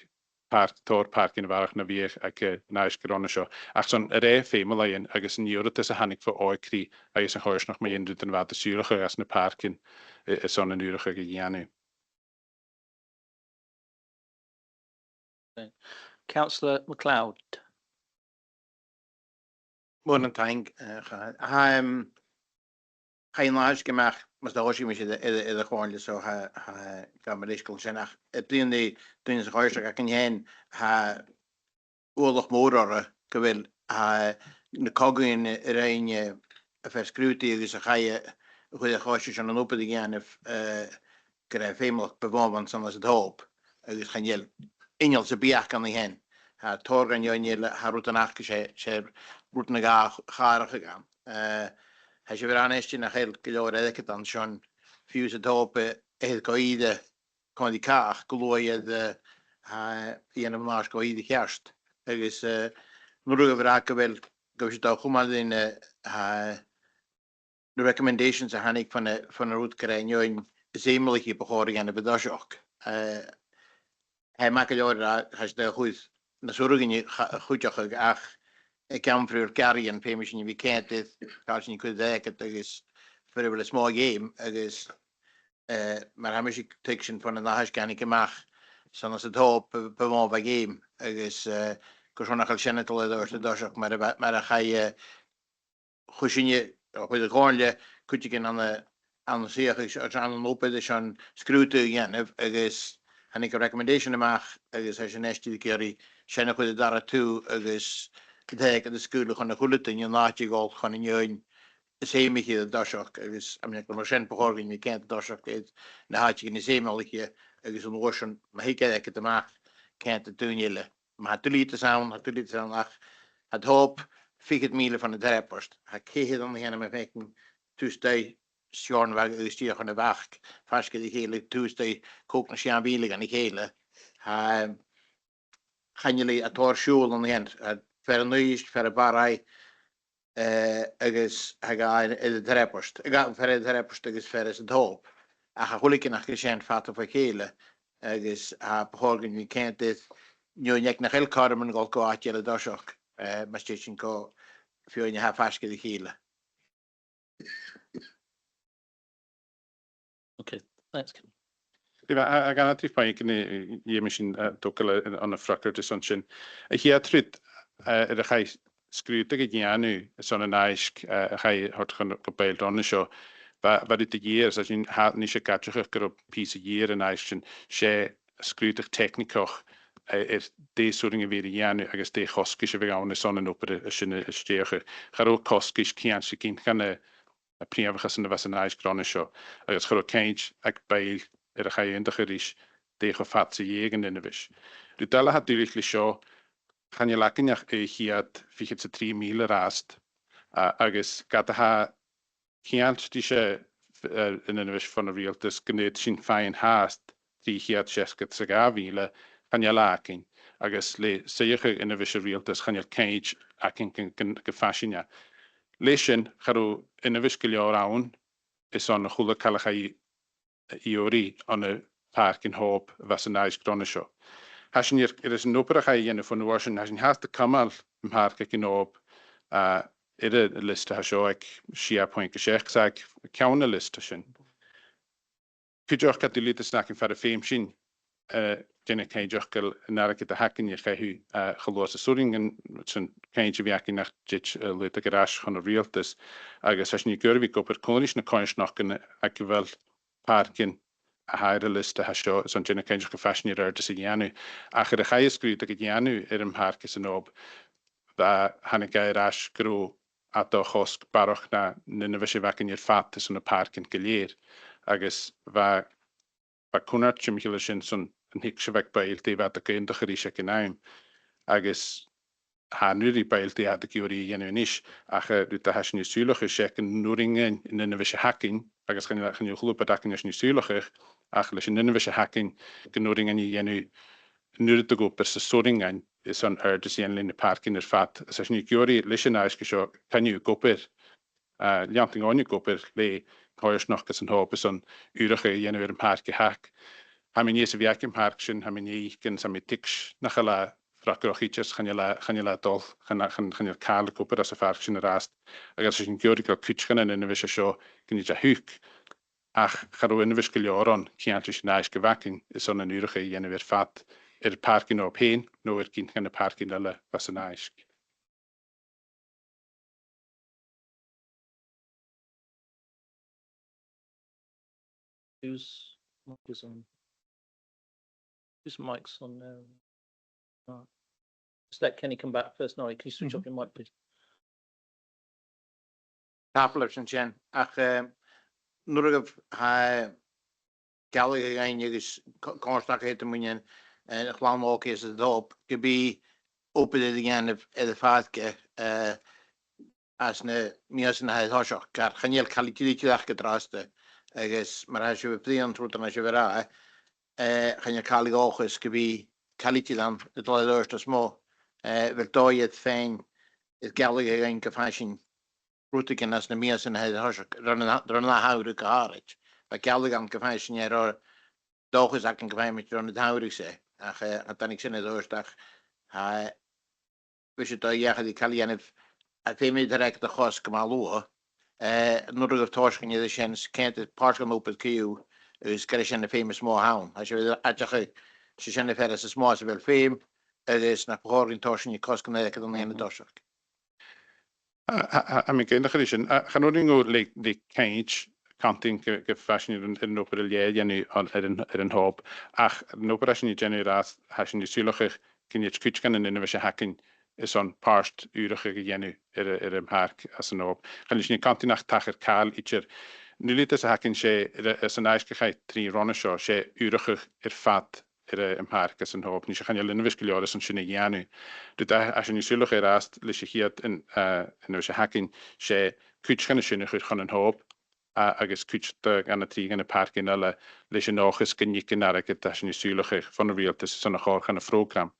park in warach na víach ag náis goronna seo. Ach son a ré fémalain agus an úret is a hannig for áikrí agus an choirs nach mé inrút an wat a súrachig as na parkin is son an úrachig a dhéanú. Councillor MacLeod. Morning, thank. Chain láis gemach mas dáisi mis a Comhairle so ha gamariskel sinnach. Blian de duine a choirach ac yn hen ha úlach mórara go bhfuil na cogain rein a fer scrúti agus a chaie chuid a choisi an an opad i gceanamh go raibh féimlach bevánban san as a dhóp agus chanéal inal sa bíach an i hen. Ha tógan joinile ha rút an ach sé rút na gá chárach a gan. Has je weer aan is nach heel geloor dat dan zo'n fuse dopen heel goede kan die kaag glooien de een of maar goede kerst. Er is nog raken wel go je toch maar in de recommendations aan ik van de route krijgen join zemelige behoring aan de bedasjok. Hij maakt geloor has de goed na zorgen goed ach. Ik kan voor carry permission we can't dit als je kunt zeggen dat is voor een small game is maar hij moet protection van een huis kan ik mag zoals het hoop bewoon bij game is gewoon nog al door de dag maar ga je goed je op de Comhairle kun je aan de zeer aan een open dus een screwte again is en ik een recommendation mag is als je next die keer zijn goed daar toe is Deg de school gan a hulletin je naati gol gan in join séimiche de dasach agus am mar sin behorgin mi kent dasach na hat in séimelige agus an ocean ma hike ek de maak kent de tunile ma hat tulite sound ach het hoop 4 míle van de drepost ha ke dan henne me vekken Tuesday Sjorn weg stier gan de wacht farske die hele Tuesday kook na sjaan biele gan ik hele ha gaan jullie a tor school aan de hand fer an nuist fer a barai agus haga de drepost. Ga fer de drepost agus fer is het hoop. A ha hulik nach gesén fat of hele agus ha behorgen wie kent dit nu nek nach heel karmen gol go atjele dasok maar station ko fio je ha faske de hele. Okay, thanks. I gan atri pa ikni yemishin dokala on a fracker de sunshine. Hier trut er a chai scrúta a dhéanú son an aisk a chai hort gan go beil donna seo ba dit de years as in hat ní sé gatchach gur op pí a year an aistin sé scrútach technicoch dé soring a vére dhéanú agus dé choski se vegána son an op a sinne stéige charó koskis kian se ginn gan a príomhachas an was an aisk gronna seo agus charó keint ag beil a chai indachar is dé go fat sa jégen in vis. Du dalla hat dúlich le seo Chan je lacinach chiad fichid sa 3 mil rast agus gada ha chiant di se in an vis fan a realtas gneud sin fein haast 3 chiad 6 mile chan je lacin agus le seiche in a vis realtas chan je cage acin gefashinia. Leishin charú in a vis gilor aun is on a chula calachai iori on a park in hope was an ice gronisho. Hashin is an opera yen von Washington hashin has the kamal park in hope a list has shoek shia point geschech sag kauna list sin. Kujoch kat die lite snack in fer fame sin dinne kein jochkel narik de hacken je gehu gelose soringen zijn keintje werken nach dit lite garage van realtus agus as ni gurvik op konisch na koins nach ek wel parken a haire liste has show son dinne kein joch fashion er de janu acher de gaie skru de janu park is op da hanne garage gro at do chosk baroch na nynne wekken je fat is een parken geleer agus va kunart chimchile sin son an hiksevek bailti wat de in de gerische genaim agus ha nuri bailti had de gyri jenunis ach du de has nu sulige checken noeringen in een wische hacking agus gaan je gloep dakken is nu suliger ach les in een wische hacking genoringen jenu nu de go per soringen is an dus in de park in de fat as nu gyri lisenais gesho kan je goper janting on je goper le hoiers nog eens een hoop is an urige jenu een park hack ha min yes vi park sin ha min ken sam tiks nachala frakrachitjes gaan je la dol gaan je kale koper as a fark sin rast agus sin gyriga kutschen in een wische show ken je huk ach garo in wiskel joran kiantlich nais gewaking is an een urige jenu weer fat parkin op heen no er kin gaan parkin alle was een nais. Whose mic is on? Whose mic's on now? Just let Kenny come back first. Norrie, can you switch off your mic, please? Tapler and Jen. Ach, Nurg ha Gallagher is constant hit the million and Clown Walk is the top. Could be open again if the fatke as ne Miasen has Hoshok. Got Haniel Kalitiki gedraste. I guess Marashu Plian Trutan Ashevera. Gaan je Kali Ogus could be Kalitilan, the dollar to small. Victoria het fijn, het Gallagher in fashion. Rutiken as the Miasen has Hoshok. Run a howdy carriage. But Gallagher in fashion, or dogs I can combine with run the howdy say. I think it's in the Oostag. We should die the Kalian if I think me direct the house Kamalo. Nodig of Torsken je de chance kent het partial open queue is getting the famous small hound. Als je eigenlijk ze zijn de verder small as wel fame. Het is naar behoren Torsken je kost kan ik dan in de Torsken. I mean, in de gerisjen gaan we nu de cage kanting gefashion in op de leer nu er een hoop. Ach, een operation je generaat has je zuliger kun je het kutschen in de hacking. Is on parst urige genu een park as een op. Gaan je kanting nach tacher kaal itcher. Nu liet is hakken she is een ijsgeit 3 runneshow she urige fat een park as een hoop. Nu gaan je in wiskel jaren zijn genu. Dus als je nu zulige rast lis je hier in hakken she kutschen gaan een hoop. Agus kutsch aan het 3 park in alle lis je nog eens genieken naar het als je nu zulige van de wereld is zo'n goor gaan een program.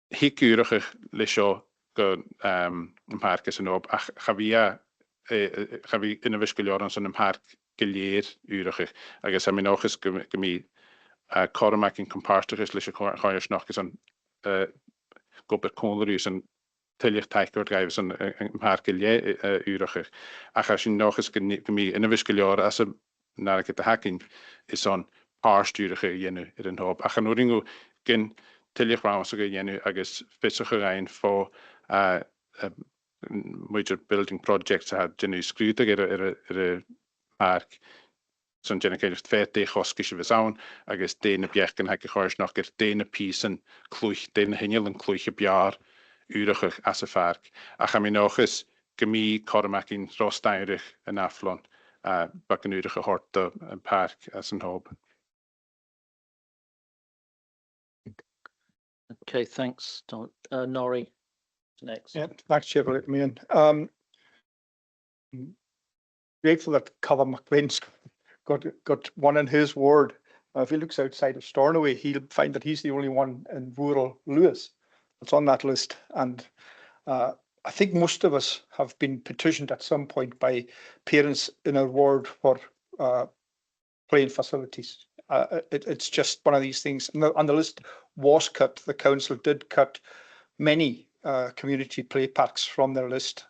Hikurig lisho go park is op ach gavia in een wiskeljoren zo'n park geleer urig agus am nog eens gemi kormak in comparter is lisho goiers nog eens een goper konlerus en tillich teiker drijven zo'n park geleer urig ach als je nog eens gemi in een wiskeljoren as naar het hacking is zo'n paar sturige jenu in een hoop ach noringo gen tillich rounds again agus fisige rein for major building projects had genu screwed er park son generated 40 hoskische vesaun agus dene bjerken hake gors nog dene piecen kluch dene hinel en kluche bjar urig as a park ach am nog is gemi kormak in rosteirig en aflon bakken urige hort een park as een hoop. Okay, thanks, Don. Norrie, next. Yeah, thanks, Chair, for letting me in. Grateful that Colin McLean's got one in his ward. If he looks outside of Stornoway, he'll find that he's the only one in rural Lewis that's on that list. And I think most of us have been petitioned at some point by parents in our ward for playing facilities. It's just one of these things. And the list was cut. The council did cut many community play parks from their list.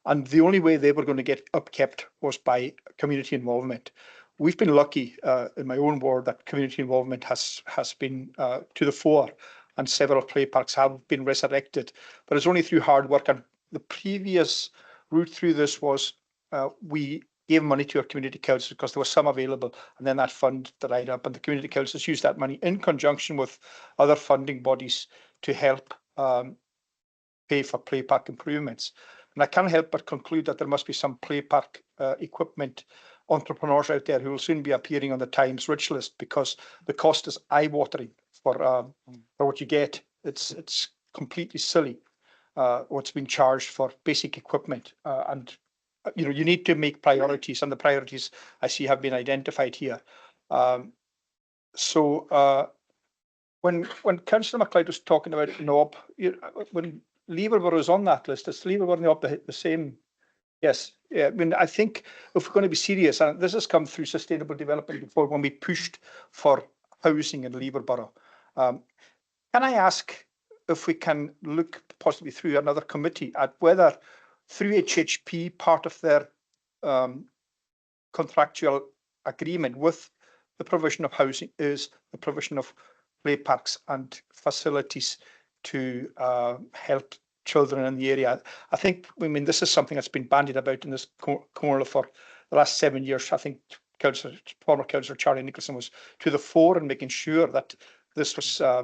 And the only way they were going to get upkept was by community involvement. We've been lucky in my own ward that community involvement has been to the fore, and several play parks have been resurrected. But it's only through hard work. And the previous route through this was we gave money to our community councils because there was some available, and then that fund dried up, and the community councils used that money in conjunction with other funding bodies to help pay for play park improvements. And I can't help but conclude that there must be some play park equipment entrepreneurs out there who will soon be appearing on the Times rich list, because the cost is eye-watering for what you get. It's completely silly what's being charged for basic equipment, and you need to make priorities, and the priorities I see have been identified here. So when Councillor MacLeod was talking about Knob, when Leverborough is on that list, is Leverborough and Knob the same? Yes. Yeah. I mean, I think if we're going to be serious, and this has come through sustainable development before when we pushed for housing in Leverborough. Can I ask if we can look possibly through another committee at whether through HHP part of their contractual agreement with the provision of housing is the provision of play parks and facilities to help children in the area. I think, I mean, this is something that's been bandied about in this Comhairle for the last 7 years. I think former Councillor Charlie Nicholson was to the fore in making sure that this was at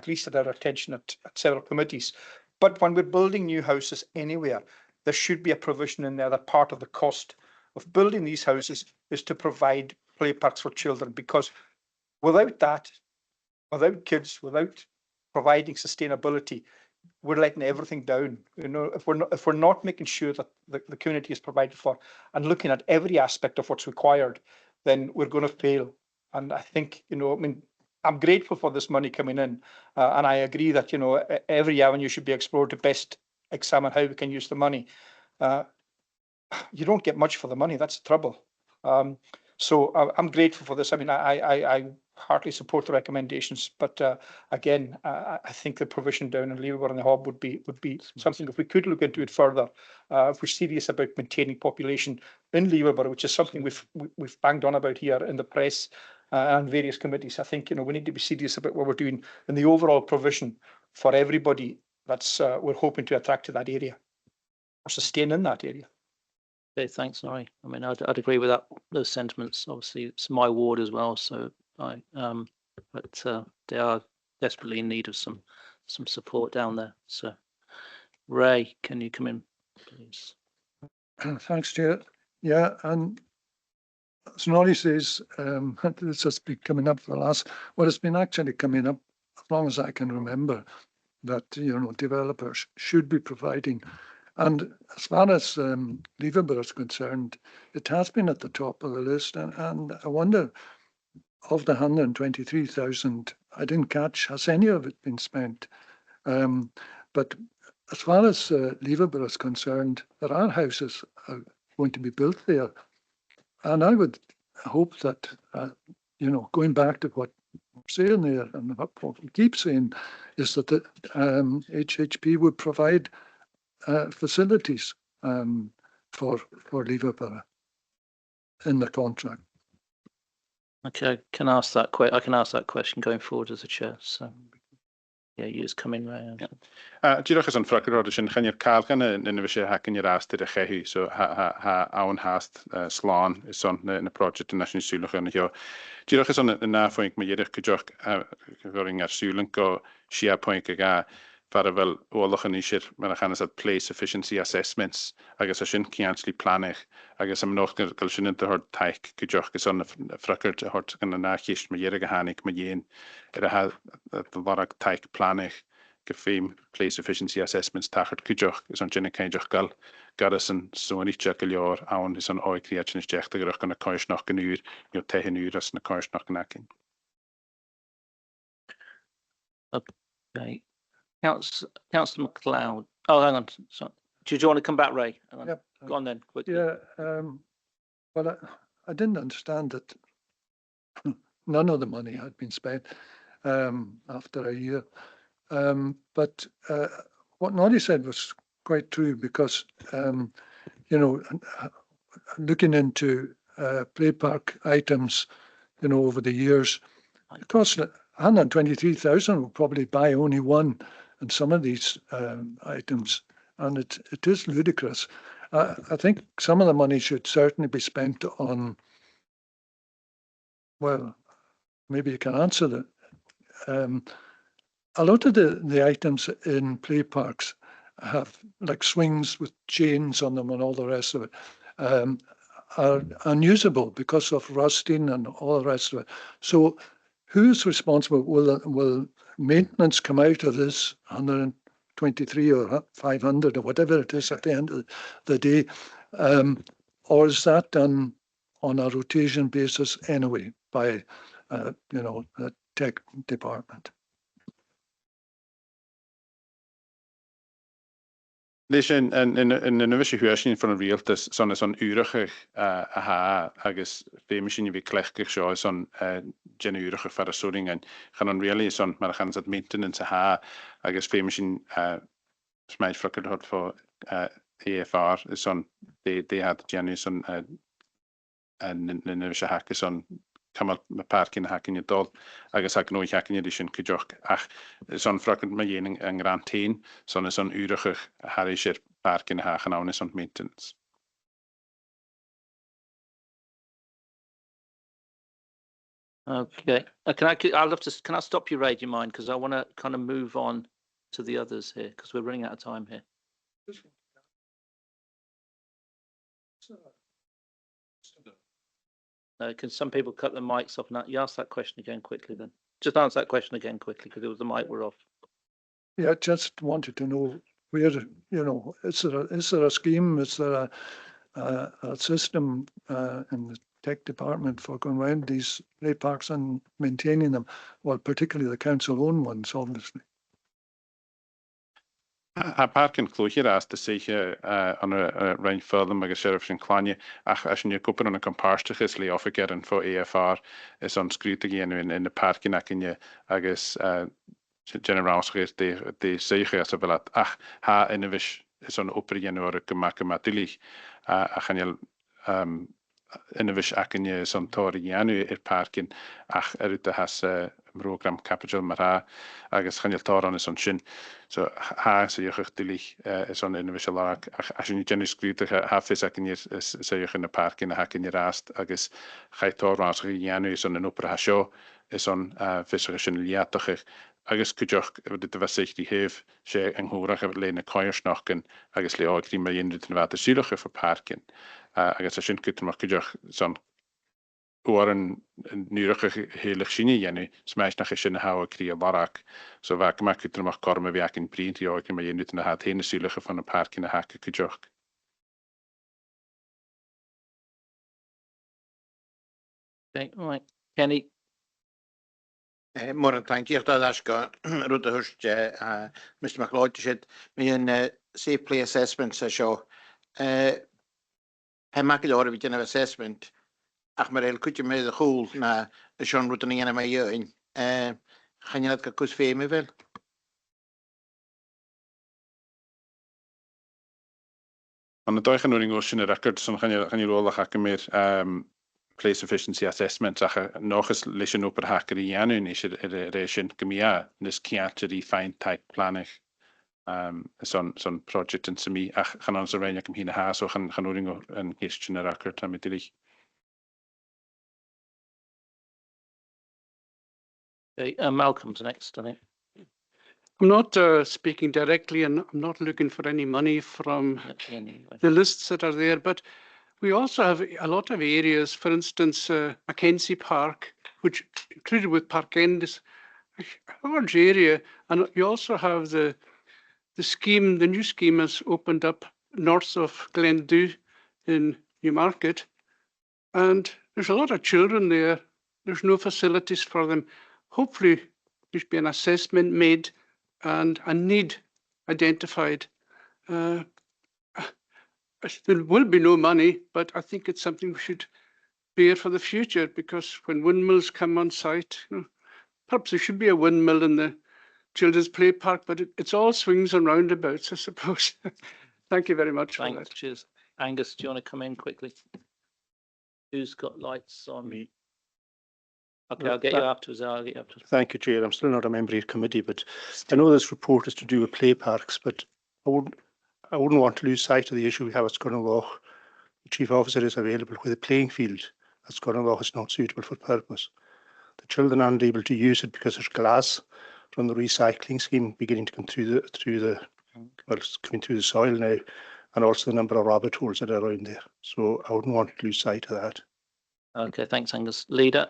least at our attention at several committees. But when we're building new houses anywhere, there should be a provision in there that part of the cost of building these houses is to provide play parks for children, because without that, without kids, without providing sustainability, we're letting everything down. If we're not making sure that the community is provided for and looking at every aspect of what's required, then we're going to fail. And I think, I mean, I'm grateful for this money coming in, and I agree that every avenue should be explored to best examine how we can use the money. You don't get much for the money. That's the trouble. So I'm grateful for this. I mean, I heartily support the recommendations, but again, I think the provision down in Leverborough and the Hob would be something, if we could look into it further. If we're serious about maintaining population in Leverborough, which is something we've banged on about here in the press and various committees, I think we need to be serious about what we're doing in the overall provision for everybody that's we're hoping to attract to that area or sustain in that area. Okay, thanks, Norrie. I mean, I'd agree with those sentiments. Obviously, it's my ward as well, so but they are desperately in need of some support down there. So, Ray, can you come in, please? Thanks, Chair. Yeah, and as Norrie says, this has been coming up for the last. Well, it's been actually coming up as long as I can remember, that developers should be providing. And as far as Leverborough is concerned, it has been at the top of the list. And I wonder, of the 123,000, I didn't catch, has any of it been spent? But as far as Leverborough is concerned, there are houses going to be built there. And I would hope that, going back to what I'm saying there, and what we keep saying, is that the HHP would provide facilities for Leverborough in the contract. Okay, I can ask that question going forward as a chair. So, yeah, you just come in, Ray. Diolch as an ffragwr o'r sy'n chynnu'r cael gan yn y fysio hac yn i'r ast i'r chehu, so ha awn hast slán is on yn y project yn nasion sŵlwch yn hio. Diolch as on y na pwynt mae i'r cydioch gyfyring ar sŵlwng o sia pwynt gyda fara fel olach yn eisiau mae'n achanus at place efficiency assessments agos a sy'n ciantly planech agos am noch gael sy'n ynddo hord taich gydioch gys o'n ffracard hord gan yna chysg mae ierig a hanig mae ien a ddarag taich planech gyffeim place efficiency assessments tachart gydioch gys o'n jynig caidioch gael garas yn sôn eich gilior awn gys o'n o'i criad sy'n eich gyda'r gan y coes noch yn yw'r nio tehen yw'r as yn y coes noch yn acyn. Okay. Councillor MacLeod. Oh, hang on. Sorry. Do you want to come back, Ray? Hang on. Yep. Go on then, quickly. Yeah, well, I didn't understand that none of the money had been spent after a year. But what Noddy said was quite true because, you know, looking into play park items, you know, over the years, it cost 123,000 will probably buy only one in some of these items, and it is ludicrous. I think some of the money should certainly be spent on, well, maybe you can answer that. A lot of the items in play parks have like swings with chains on them and all the rest of it, are unusable because of rusting and all the rest of it. So who's responsible? Will maintenance come out of this 123 or 500 or whatever it is at the end of the day? Or is that done on a rotation basis anyway by, you know, the tech department? Leis in innovation huashin van realtas son is on urige aha agus fémishin vi klechkig seo is on gen urige for a soring and gaan on really is on maar gaan zat maintenance aha agus fémishin smash frakker hot for AFR is on they had Jenny son and innovation hack is on kamal me parkin hakin je dol agus hak nooit hakin je dishin kujok ach son frakken me jening en grand teen son is on urige harisher parkin haken aan is on maintenance. Okay, can I stop you, Ray? Do you mind? Because I want to kind of move on to the others here because we're running out of time here. Can some people cut the mics off? Now, you ask that question again quickly then. Just answer that question again quickly because it was the mic were off. Yeah, just wanted to know where, you know, is there a scheme? Is there a system in the tech department for going around these play parks and maintaining them? Well, particularly the council-owned ones, obviously. A parkin clúir as de séche an a rein further agus sheriff sin clanne ach as je kopen an a compáirteach is le officer an fo AFR is an scrúta géanú in de parkin acinne agus generalsgeest de séche as a velat ach ha invis is an opper géanú a gemamatili a chanjal invis acinne is an tori géanú parkin ach erute has program capital mara agus chanjal toran is an sin. So ha se je dilich is on individual lag as je genus skrite ha fis ek in se je in de park in de hak in je raast agus gaitor as janu is on een opera show is on fisserischen liatoch agus kujoch dit was sich die hef se en horig lene koiersnachen agus le 3 miljoen den water sulige voor parken agus as kunt mag kujoch son oren nurige hele chine jenu smash nach is in hou krie barak so vaak maak het er mag korme werk in print ja ik maar je nu na het heen sulige van een park in de hakke kujoch. Okay, all right. Kenny. Morgen, thank you. Dat is goed. Route hoest, Mr. MacLeod said, me een safe play assessment zo. Hij maakt het horen een assessment. Ach, maar heel goed je met de school na zo'n route niet aan mij in. Gaan je dat kakus veemen wel? Aan de dag genoemd was in de record, dan gaan je rol hakken meer place efficiency assessment. Ach, nog eens lezen op hakken die aan hun is er reisje gemia. Dus kiater die fine type planning. Zo'n project in semi. Ach, gaan onze rijden kom hier naar huis. Zo gaan genoemd een gistje in de record met die. Okay, Malcolm's next, I think. I'm not speaking directly, and I'm not looking for any money from the lists that are there, but we also have a lot of areas, for instance, Mackenzie Park, which included with Park End is a large area, and you also have the scheme, the new scheme has opened up north of Glendew in Newmarket, and there's a lot of children there. There's no facilities for them. Hopefully there's been an assessment made and a need identified. There will be no money, but I think it's something we should bear for the future, because when windmills come on site, perhaps there should be a windmill in the children's play park, but it's all swings and roundabouts, I suppose. Thank you very much. Thanks. Cheers. Angus, do you want to come in quickly? Who's got lights on? Me. Okay, I'll get you afterwards. Thank you, Chair. I'm still not a member of your committee, but I know this report is to do with play parks, but I wouldn't want to lose sight of the issue we have at Scunnaloch. The chief officer is available where the playing field at Scunnaloch is not suitable for purpose. The children aren't able to use it because there's glass from the recycling scheme beginning to come through it's coming through the soil now, and also the number of rabbit holes that are around there. So I wouldn't want to lose sight of that. Okay, thanks, Angus. Leader.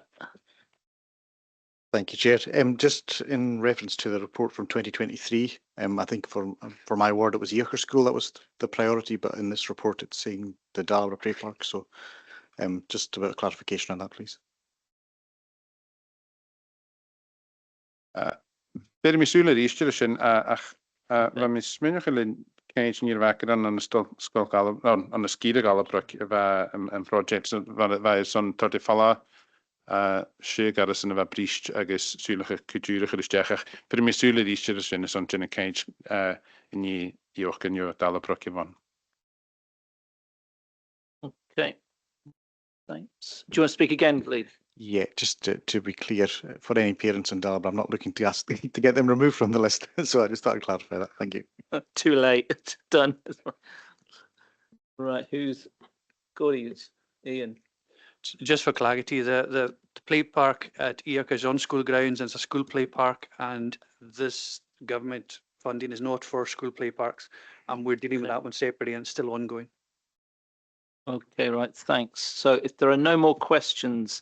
Thank you, Chair. Just in reference to the report from 2023, I think for my ward it was Eilean School that was the priority, but in this report it's saying the Dalbra Play Park. So just a bit of clarification on that, please. Beir mi sŵl yr eistedd ysyn, fe mi smynwch yn cael ni'r facr an ysgol gael, an ysgyd y gael y brwc fe yn prosiect, fe son tord i ffala sy'n garis yn y fe brist agos sŵlach y cydwyrach yr ysdiachach. Beir mi sŵl yr eistedd ysyn, son tyn y cael ni iwch yn yw dal y brwc i fon. Okay. Thanks. Do you want to speak again, please? Yeah, just to be clear, for any parents in Dalbra, I'm not looking to ask to get them removed from the list. So I just thought I'd clarify that. Thank you. Too late. Done. Right, who's got it? Ian. Just for clarity, the play park at Eilean is on school grounds and it's a school play park, and this government funding is not for school play parks, and we're dealing with that one separately and it's still ongoing. Okay, right, thanks. So if there are no more questions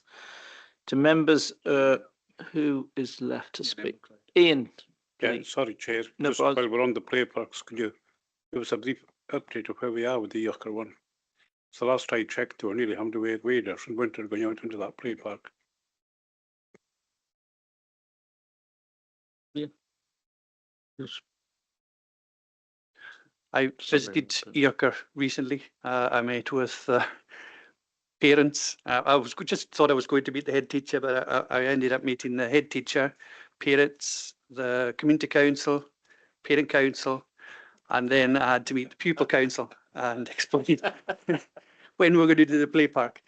to members, who is left to speak? Ian. Yeah, sorry, Chair. No, just while we're on the play parks, could you give us a brief update of where we are with the Eilean one? So last I checked, we were nearly 100 waders in winter going out into that play park. Yeah. Yes. I visited Eilean recently. I met with parents. I was just thought I was going to meet the head teacher, but I ended up meeting the head teacher, parents, the community council, parent council, and then I had to meet the pupil council and explain when we're going to do the play park.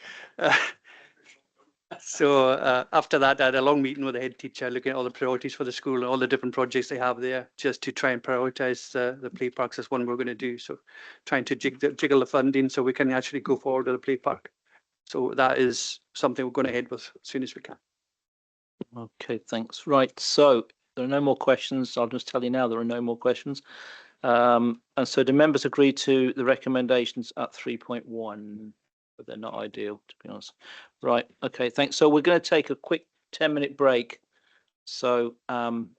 So after that, I had a long meeting with the head teacher, looking at all the priorities for the school and all the different projects they have there, just to try and prioritise the play parks as one we're going to do. So trying to jiggle the funding so we can actually go forward with the play park. So that is something we're going ahead with as soon as we can. Okay, thanks. Right, so there are no more questions. I'll just tell you now there are no more questions. And so do members agree to the recommendations at 3.1? But they're not ideal, to be honest. Right, okay, thanks. So we're going to take a quick 10-minute break. So 10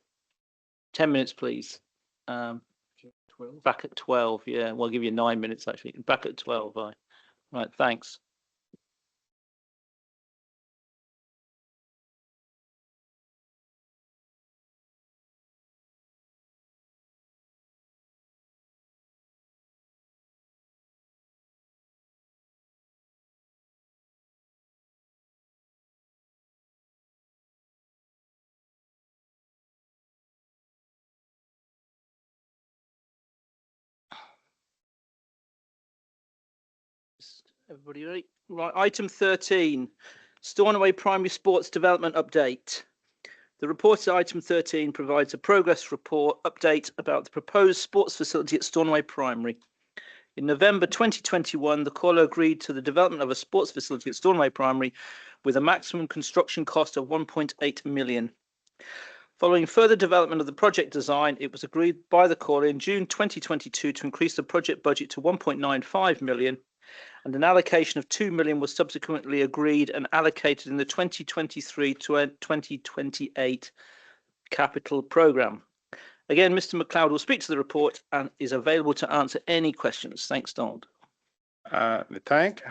minutes, please. Back at 12, yeah. We'll give you 9 minutes, actually. Back at 12, right, thanks. Everybody ready? Right, item 13, Stornoway Primary Sports Development Update. The report at item 13 provides a progress report update about the proposed sports facility at Stornoway Primary. In November 2021, the Comhairle agreed to the development of a sports facility at Stornoway Primary with a maximum construction cost of 1.8 million. Following further development of the project design, it was agreed by the call in June 2022 to increase the project budget to 1.95 million, and an allocation of 2 million was subsequently agreed and allocated in the 2023 to 2028 capital programme. Again, Mr MacLeod will speak to the report and is available to answer any questions. Thanks, Donald. Thank.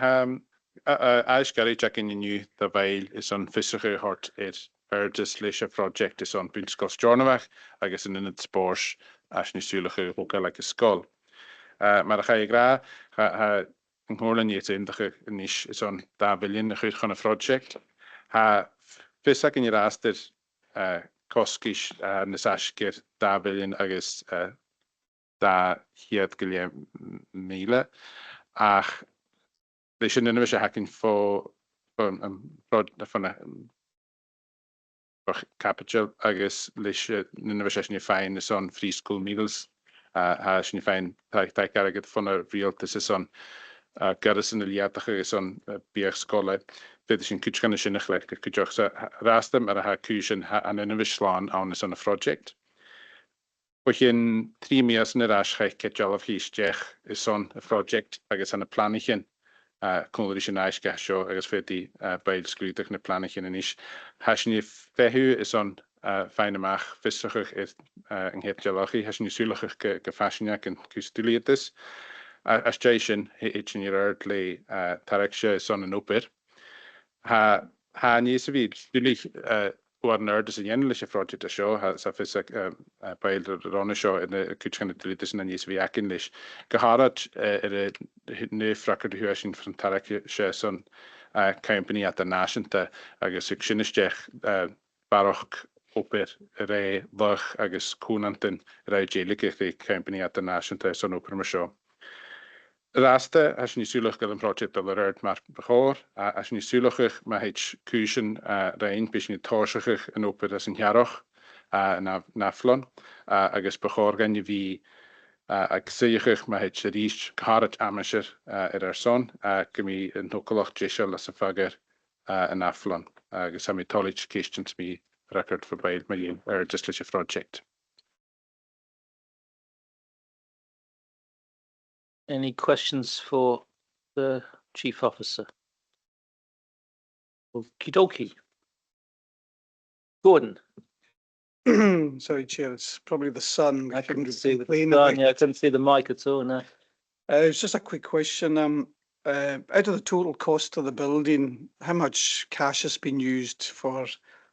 As Gary checking in you, the veil is on physical heart. It's Erdis leis project is on Bunskos Jornawach, I guess in the spores, as you see, like a skull. Maar ga Comhairle niet in de niche is on daar billion goed gaan een project. Visak in je raster koskish nesasker daar billion agus daar hier het gelje mile. Ach, we zijn nu weer hacking voor een capital agus leis nu weer zijn je fijn is on free school meals. Has je fijn tijd krijgen van een real this is on Garrison Eliatage is on Bierskolle. Dit is een kutschane zinniglijk. Could you say rastem er ha kuchen an een wislaan aan is on a project. Begin 3 mees in rasch get jol of hiestjech is on a project agus an a planningen. Kon er een ijsje show agus voor die bijlsklutig een planningen en is. Has je fehu is on fijne maag vissiger is een het jologie. Has je zuliger gefashioniak en kustuliet is. As Jason hitch in your earthly Tareksha is on an upper. Ha needs to be really what nerd is a yenlish project to show has a physic by the run show in the kitchen of the and needs to be akinlish. Gaharat new fracker who is from Tareksha son company at the nation to I guess Shinischech Baroque upper Ray Vach I guess Kunantin Ray Jelik the company at the nation to son upper show. Raste, als je niet zulig gaat een project dat eruit maar begoor, als je niet zulig maar het kuchen rein, bis je niet torsig en op het is een jarig na flon, agus begoor gan je wie ik zeig maar het reach hard amateur son, kemi een hokelach jesel als een fager en aflon, agus heb je college questions me record voor bij miljoen just als je project. Any questions for the Chief Officer? Okie dokie. Gordon. Sorry, Chair, it's probably the sun. I couldn't see the sun, yeah, I couldn't see the mic at all, no. It's just a quick question. Out of the total cost of the building, how much cash has been used for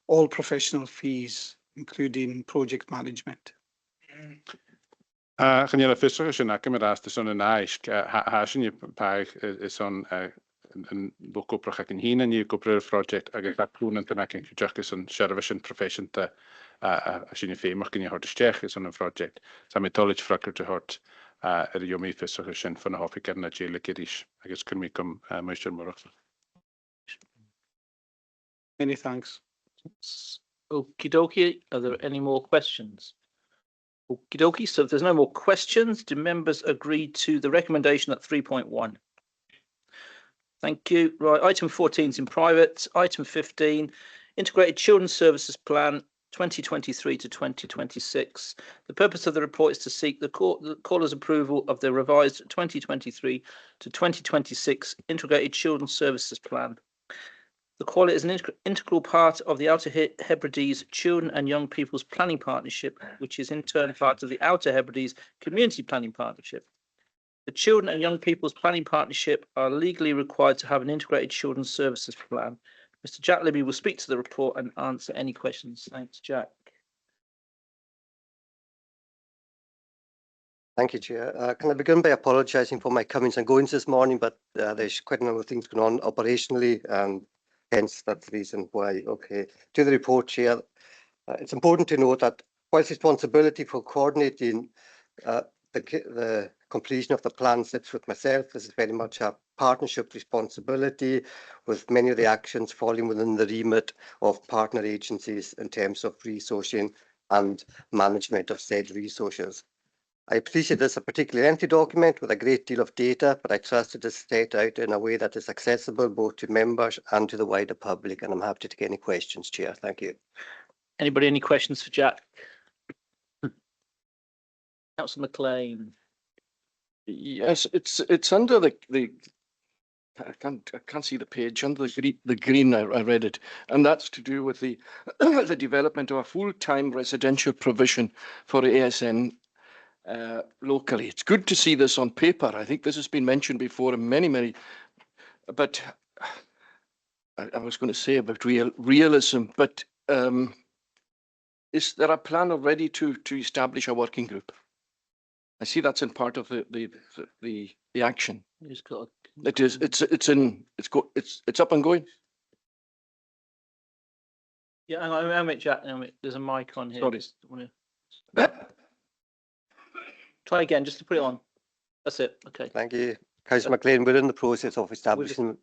all professional fees, including project management? Gaan jullie vissen zijn ook met als de zon en ijs. Haasje je paar is zo'n een boekopdracht in China, je koper project. Ik ga doen en dan kan je zeggen zo'n service en profession te als je niet veel mag kun je hard steken zo'n project. Zo met college frakker te hard je mee vissen zijn van de hoofdwerk naar Jelle Kirish. Ik is kunnen we kom meester morgen. Many thanks. Okie dokie. Are there any more questions? Okie dokie. So if there's no more questions, do members agree to the recommendation at 3.1? Thank you. Right, item 14 is in private. Item 15, Integrated Children's Services Plan 2023 to 2026. The purpose of the report is to seek the caller's approval of the revised 2023 to 2026 Integrated Children's Services Plan. The Caller is an integral part of the Outer Hebrides Children and Young People's Planning Partnership, which is in turn part of the Outer Hebrides Community Planning Partnership. The Children and Young People's Planning Partnership are legally required to have an integrated children's services plan. Mr. Jack Libby will speak to the report and answer any questions. Thanks, Jack. Thank you, Chair. Can I begin by apologising for my comings and goings this morning, but there's quite a number of things going on operationally, and hence that's the reason why. Okay, to the report, Chair. It's important to note that whilst responsibility for coordinating the completion of the plan sits with myself, this is very much a partnership responsibility, with many of the actions falling within the remit of partner agencies in terms of resourcing and management of said resources. I appreciate this is a particularly lengthy document with a great deal of data, but I trust it is set out in a way that is accessible both to members and to the wider public, and I'm happy to take any questions, Chair. Thank you. Anybody, any questions for Jack? Councillor McLean. Yes, it's under the I can't see the page under the green. I read it, and that's to do with the the development of a full-time residential provision for ASN locally. It's good to see this on paper. I think this has been mentioned before in many, but I was going to say about realism, but is there a plan already to establish a working group? I see that's in part of the action. It is. It's up and going. Yeah, hang on, wait, Jack. There's a mic on here. Sorry. Try again, just to put it on. That's it. Okay. Thank you. Councillor McLean, we're in the process of establishing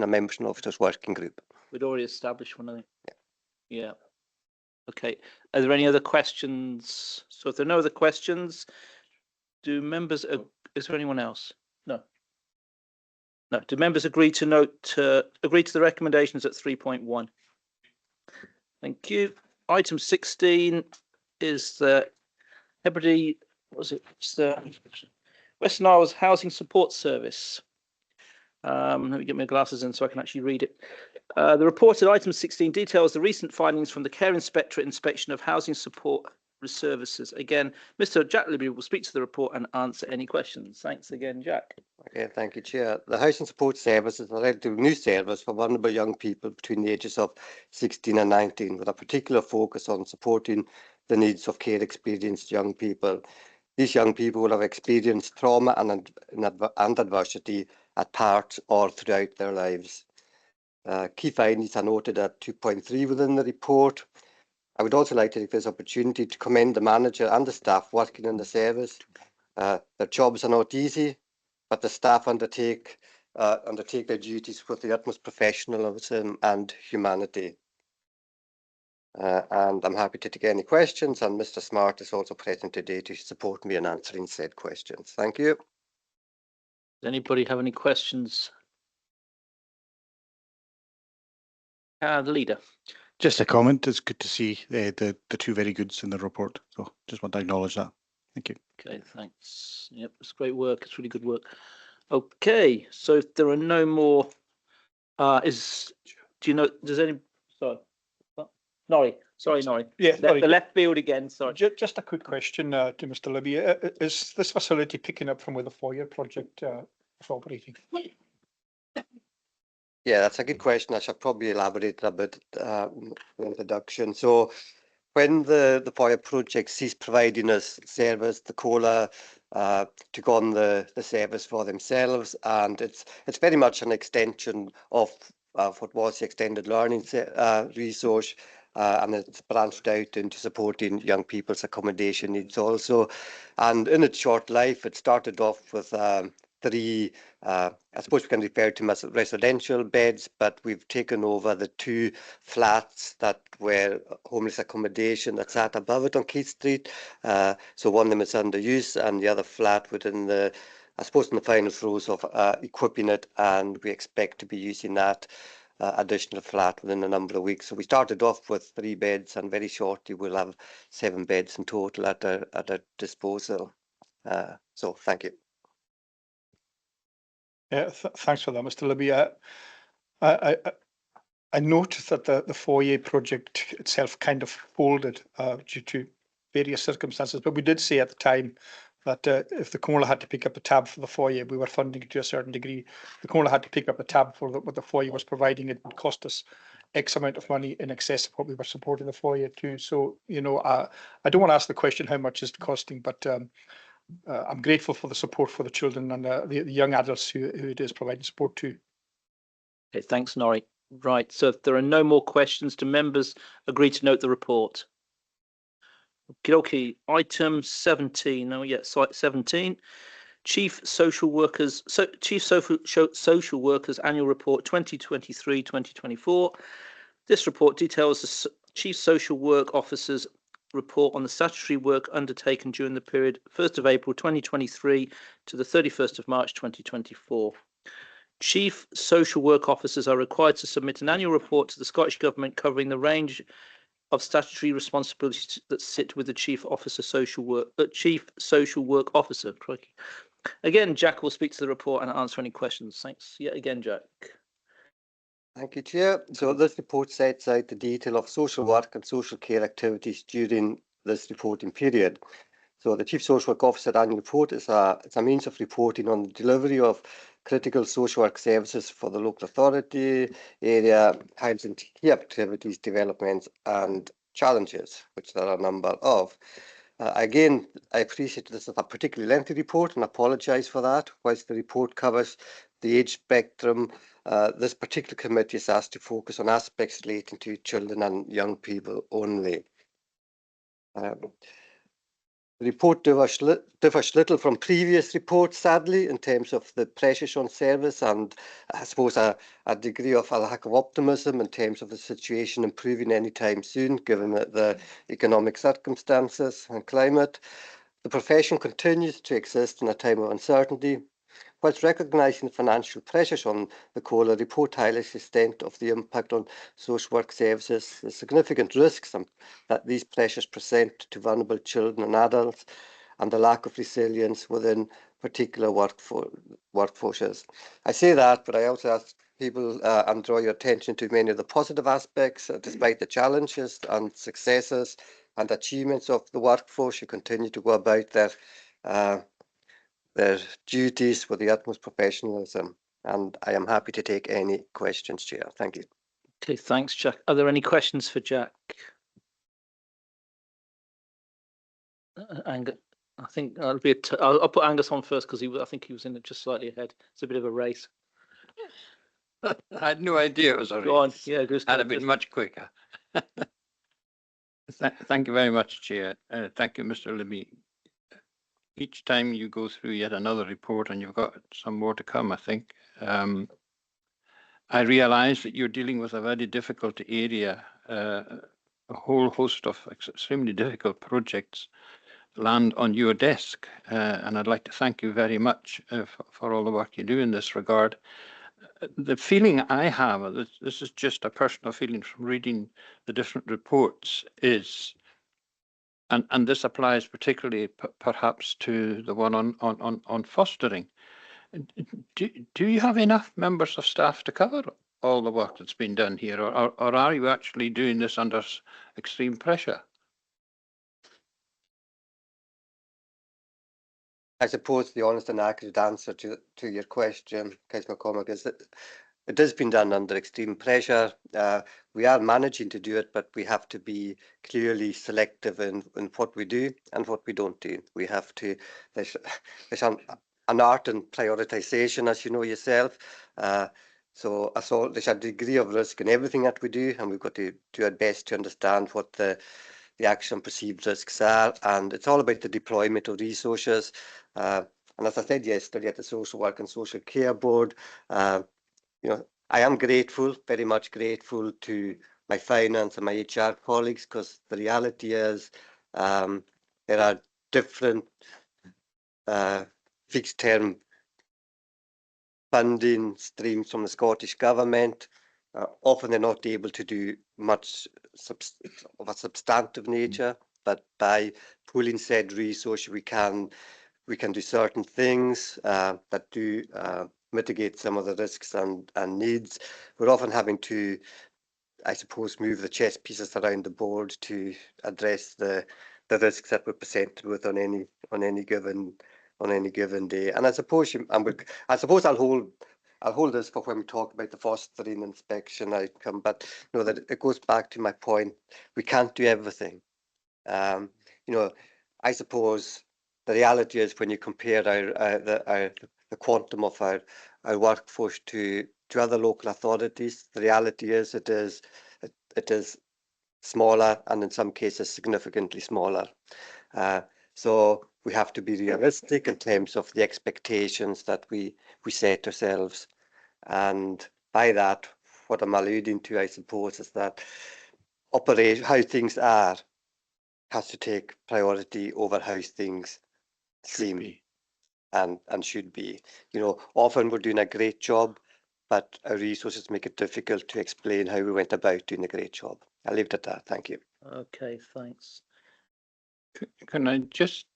a members and officers working group. We'd already established one, I think. Yeah. Okay. Are there any other questions? So if there are no other questions, do members, is there anyone else? No. No. Do members agree to the recommendations at 3.1? Thank you. Item 16 is the Hebrides, it's the Western Isles Housing Support Service. Let me get my glasses in so I can actually read it. The report at item 16 details the recent findings from the Care Inspectorate inspection of housing support services. Again, Mr. Jack Libby will speak to the report and answer any questions. Thanks again, Jack. Okay, thank you, Chair. The Housing Support Service is a relatively new service for vulnerable young people between the ages of 16 and 19, with a particular focus on supporting the needs of care-experienced young people. These young people will have experienced trauma and adversity at parts or throughout their lives. Key findings are noted at 2.3 within the report. I would also like to take this opportunity to commend the manager and the staff working in the service. Their jobs are not easy, but the staff undertake their duties with the utmost professionalism and humanity. And I'm happy to take any questions, and Mr. Smart is also present today to support me in answering said questions. Thank you. Does anybody have any questions? The leader. Just a comment. It's good to see the two very goods in the report. So just want to acknowledge that. Thank you. Okay, thanks. Yep, it's great work. It's really good work. Okay, so if there are no more, does any, sorry, Norrie, sorry, Norrie. Yeah, the left field again, sorry. Just a quick question to Mr. Libby. Is this facility picking up from where the foyer project is operating? Yeah, that's a good question. I should probably elaborate a bit in the introduction. So when the foyer project ceased providing us service, the COLA took on the service for themselves, and it's very much an extension of what was the extended learning resource, and it's branched out into supporting young people's accommodation needs also. And in its short life, it started off with 3, I suppose we can refer to them as residential beds, but we've taken over the 2 flats that were homeless accommodation that sat above it on Keith Street. So one of them is under use, and the other flat within the, I suppose, in the final throes of equipping it, and we expect to be using that additional flat within a number of weeks. So we started off with 3 beds, and very shortly we'll have 7 beds in total at our disposal. So thank you. Yeah, thanks for that, Mr. Libby. I noticed that the foyer project itself kind of folded due to various circumstances, but we did say at the time that if the Comhairle had to pick up the tab for the foyer, we were funding it to a certain degree. The Comhairle had to pick up the tab for what the foyer was providing. It would cost us X amount of money in excess of what we were supporting the foyer to. So, you know, I don't want to ask the question how much is it costing, but I'm grateful for the support for the children and the young adults who it is providing support to. Okay, thanks, Norrie. Right, so if there are no more questions, do members agree to note the report? Okay, item 17. Oh, yeah, site 17. Chief Social Workers Annual Report 2023-2024. This report details the Chief Social Work Officer's report on the statutory work undertaken during the period 1st of April 2023 to the 31st of March 2024. Chief Social Work Officers are required to submit an annual report to the Scottish Government covering the range of statutory responsibilities that sit with the Chief Social Work Officer. Crikey. Again, Jack will speak to the report and answer any questions. Thanks yet again, Jack. Thank you, Chair. So this report sets out the detail of social work and social care activities during this reporting period. So the Chief Social Work Officer annual report is it's a means of reporting on the delivery of critical social work services for the local authority, area, highlights and key activities, developments and challenges, which there are a number of. Again, I appreciate this is a particularly lengthy report and apologise for that. Whilst the report covers the age spectrum, this particular committee is asked to focus on aspects relating to children and young people only. The report differs little from previous reports, sadly, in terms of the pressures on service and I suppose a degree of a lack of optimism in terms of the situation improving anytime soon, given the economic circumstances and climate. The profession continues to exist in a time of uncertainty. Whilst recognising the financial pressures on the COLA, report highlights the extent of the impact on social work services, the significant risks that these pressures present to vulnerable children and adults, and the lack of resilience within particular workforces. I say that, but I also ask people and draw your attention to many of the positive aspects, despite the challenges and successes and achievements of the workforce. You continue to go about their duties with the utmost professionalism, and I am happy to take any questions, Chair. Thank you. Okay, thanks, Jack. Are there any questions for Jack? Angus, I think I'll put Angus on first because I think he was in it just slightly ahead. It's a bit of a race. I had no idea it was a race. Go on. Yeah, just I'd have been much quicker. Thank you very much, Chair. Thank you, Mr. Libby. Each time you go through yet another report, and you've got some more to come, I think. I realise that you're dealing with a very difficult area. A whole host of extremely difficult projects land on your desk, and I'd like to thank you very much for all the work you do in this regard. The feeling I have, this is just a personal feeling from reading the different reports, is and this applies particularly perhaps to the one on fostering. Do you have enough members of staff to cover all the work that's been done here, or are you actually doing this under extreme pressure? I suppose the honest and accurate answer to your question, Councillor McCormick, is that it has been done under extreme pressure. We are managing to do it, but we have to be clearly selective in what we do and what we don't do. We have to, there's an art in prioritisation, as you know yourself. So there's a degree of risk in everything that we do, and we've got to do our best to understand what the actual perceived risks are. And it's all about the deployment of resources. And as I said yesterday at the Social Work and Social Care Board, you know, I am grateful, very much grateful to my finance and my HR colleagues, because the reality is there are different fixed term funding streams from the Scottish Government. Often they're not able to do much of a substantive nature, but by pooling said resource we can do certain things that do mitigate some of the risks and needs. We're often having to, I suppose, move the chess pieces around the board to address the risks that we're presented with on any given day. And I suppose I'll hold this for when we talk about the fostering inspection outcome, but you know that it goes back to my point. We can't do everything. You know, I suppose the reality is when you compare the quantum of our workforce to other local authorities, the reality is it is smaller, and in some cases significantly smaller. So we have to be realistic in terms of the expectations that we set ourselves. And by that, what I'm alluding to, I suppose, is that how things are has to take priority over how things seem and should be. You know, often we're doing a great job, but our resources make it difficult to explain how we went about doing a great job. I'll leave it at that. Thank you. Okay, thanks. Can I just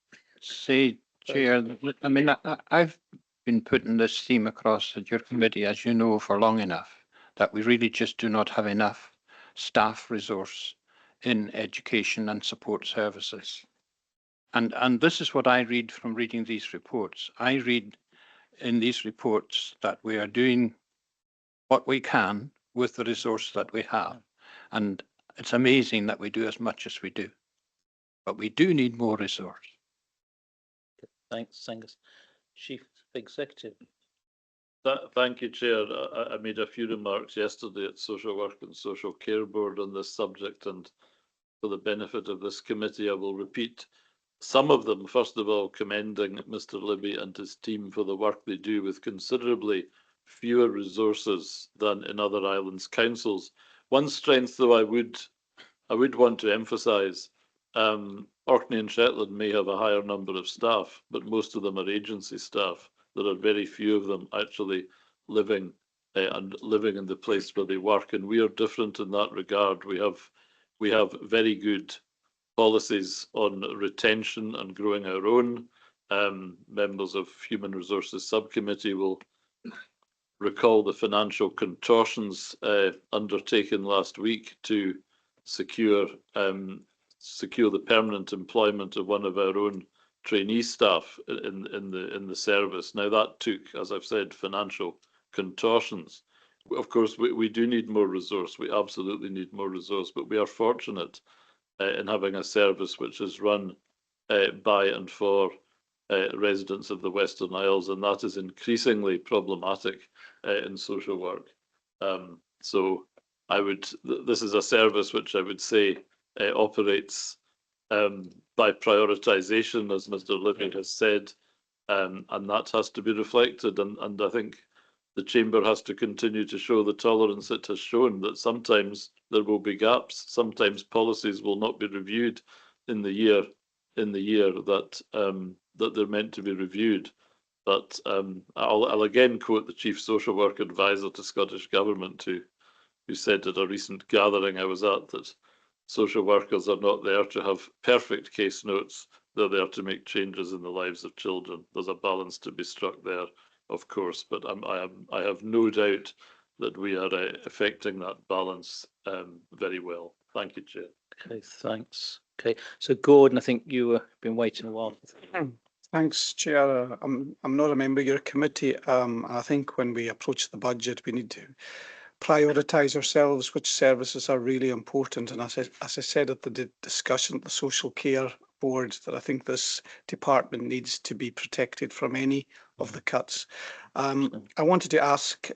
say, Chair, that, I mean, I've been putting this theme across at your committee, as you know, for long enough, that we really just do not have enough staff resource in education and support services. And this is what I read from reading these reports. I read in these reports that we are doing what we can with the resource that we have. And it's amazing that we do as much as we do. But we do need more resource. Thanks, Angus. Chief Executive. Thank you, Chair. I made a few remarks yesterday at Social Work and Social Care Board on this subject, and for the benefit of this committee, I will repeat some of them. First of all, commending Mr. Libby and his team for the work they do with considerably fewer resources than in other islands councils. One strength, though, I would want to emphasise. Orkney and Shetland may have a higher number of staff, but most of them are agency staff. There are very few of them actually living in the place where they work, and we are different in that regard. We have very good policies on retention and growing our own. Members of Human Resources Subcommittee will recall the financial contortions undertaken last week to secure the permanent employment of one of our own trainee staff in the service. Now that took, as I've said, financial contortions. Of course, we do need more resource. We absolutely need more resource, but we are fortunate in having a service which is run by and for residents of the Western Isles, and that is increasingly problematic in social work. So this is a service which I would say operates by prioritisation, as Mr. Libby has said, and that has to be reflected. And I think the Chamber has to continue to show the tolerance it has shown, that sometimes there will be gaps, sometimes policies will not be reviewed in the year that they're meant to be reviewed. But I'll again quote the Chief Social Work Advisor to Scottish Government, who said at a recent gathering I was at that social workers are not there to have perfect case notes, they're there to make changes in the lives of children. There's a balance to be struck there, of course, but I have no doubt that we are affecting that balance very well. Thank you, Chair. Okay, thanks. Okay, so Gordon, I think you have been waiting a while. Thanks, Chair. I'm not a member of your committee. I think when we approach the budget, we need to prioritise ourselves which services are really important. And as I said at the discussion at the Social Care Board, that I think this department needs to be protected from any of the cuts. I wanted to ask,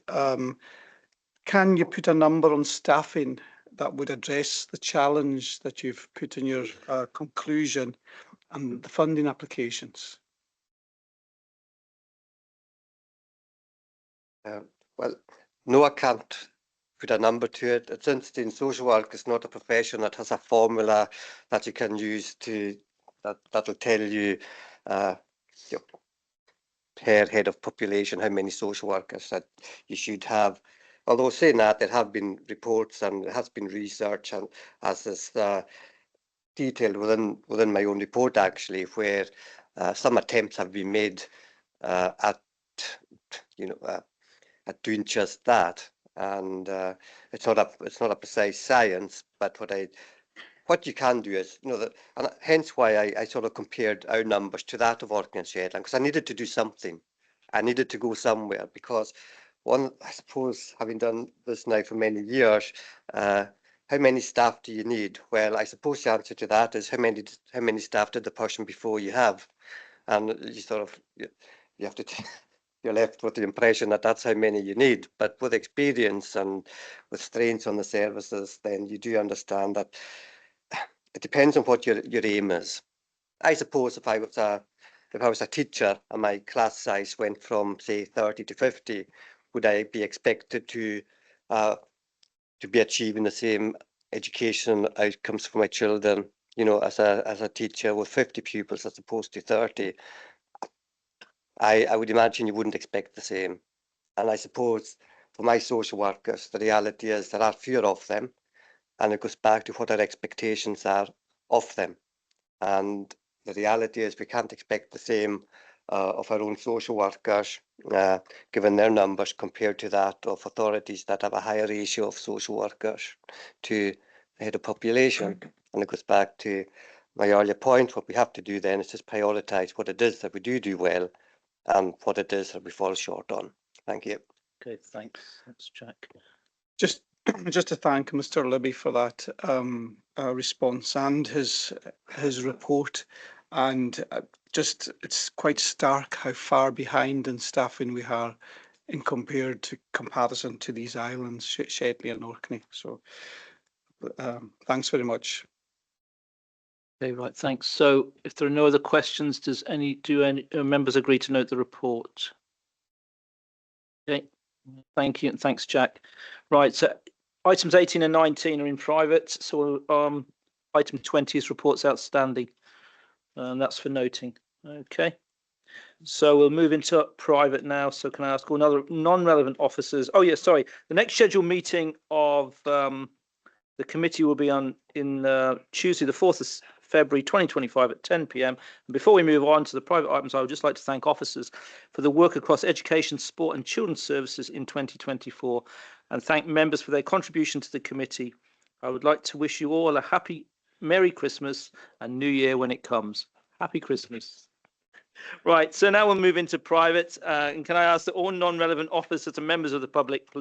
can you put a number on staffing that would address the challenge that you've put in your conclusion and the funding applications? Well, no, I can't put a number to it. It's interesting, social work is not a profession that has a formula that you can use that'll tell you per head of population how many social workers that you should have. Although saying that, there have been reports and there has been research, and as is detailed within my own report actually, where some attempts have been made at doing just that. And it's not a precise science, but what you can do is, that, and hence why I sort of compared our numbers to that of Orkney and Shetland, because I needed to do something. I needed to go somewhere, because I suppose, having done this now for many years, how many staff do you need? Well, I suppose the answer to that is how many staff did the person before you have? And you sort of, you have to you're left with the impression that that's how many you need. But with experience and with strains on the services, then you do understand that it depends on what your aim is. I suppose if I was a teacher and my class size went from, say, 30 to 50, would I be expected to be achieving the same education outcomes for my children, as a teacher with 50 pupils as opposed to 30? I would imagine you wouldn't expect the same. And I suppose for my social workers, the reality is there are fewer of them, and it goes back to what our expectations are of them. And the reality is we can't expect the same of our own social workers, given their numbers compared to that of authorities that have a higher ratio of social workers to the head of population. And it goes back to my earlier point. What we have to do then is just prioritise what it is that we do well and what it is that we fall short on. Thank you. Okay, thanks. That's Jack. Just to thank Mr. Libby for that response and his report, and just it's quite stark how far behind in staffing we are in comparison to these islands, Shettley and Orkney. So thanks very much. Okay, right, thanks. So if there are no other questions, do any members agree to note the report? Okay, thank you, and thanks, Jack. Right, so items 18 and 19 are in private. So item 20 is reports outstanding, and that's for noting. Okay, so we'll move into private now. So can I ask all other non-relevant officers? Oh yeah, sorry. The next scheduled meeting of the committee will be on Tuesday, the 4th of February 2025 at 10 p.m. And before we move on to the private items, I would just like to thank officers for the work across education, sport and children's services in 2024 and thank members for their contribution to the committee. I would like to wish you all a happy, Merry Christmas and New Year when it comes. Happy Christmas. Right, so now we'll move into private. And can I ask that all non-relevant officers and members of the public, please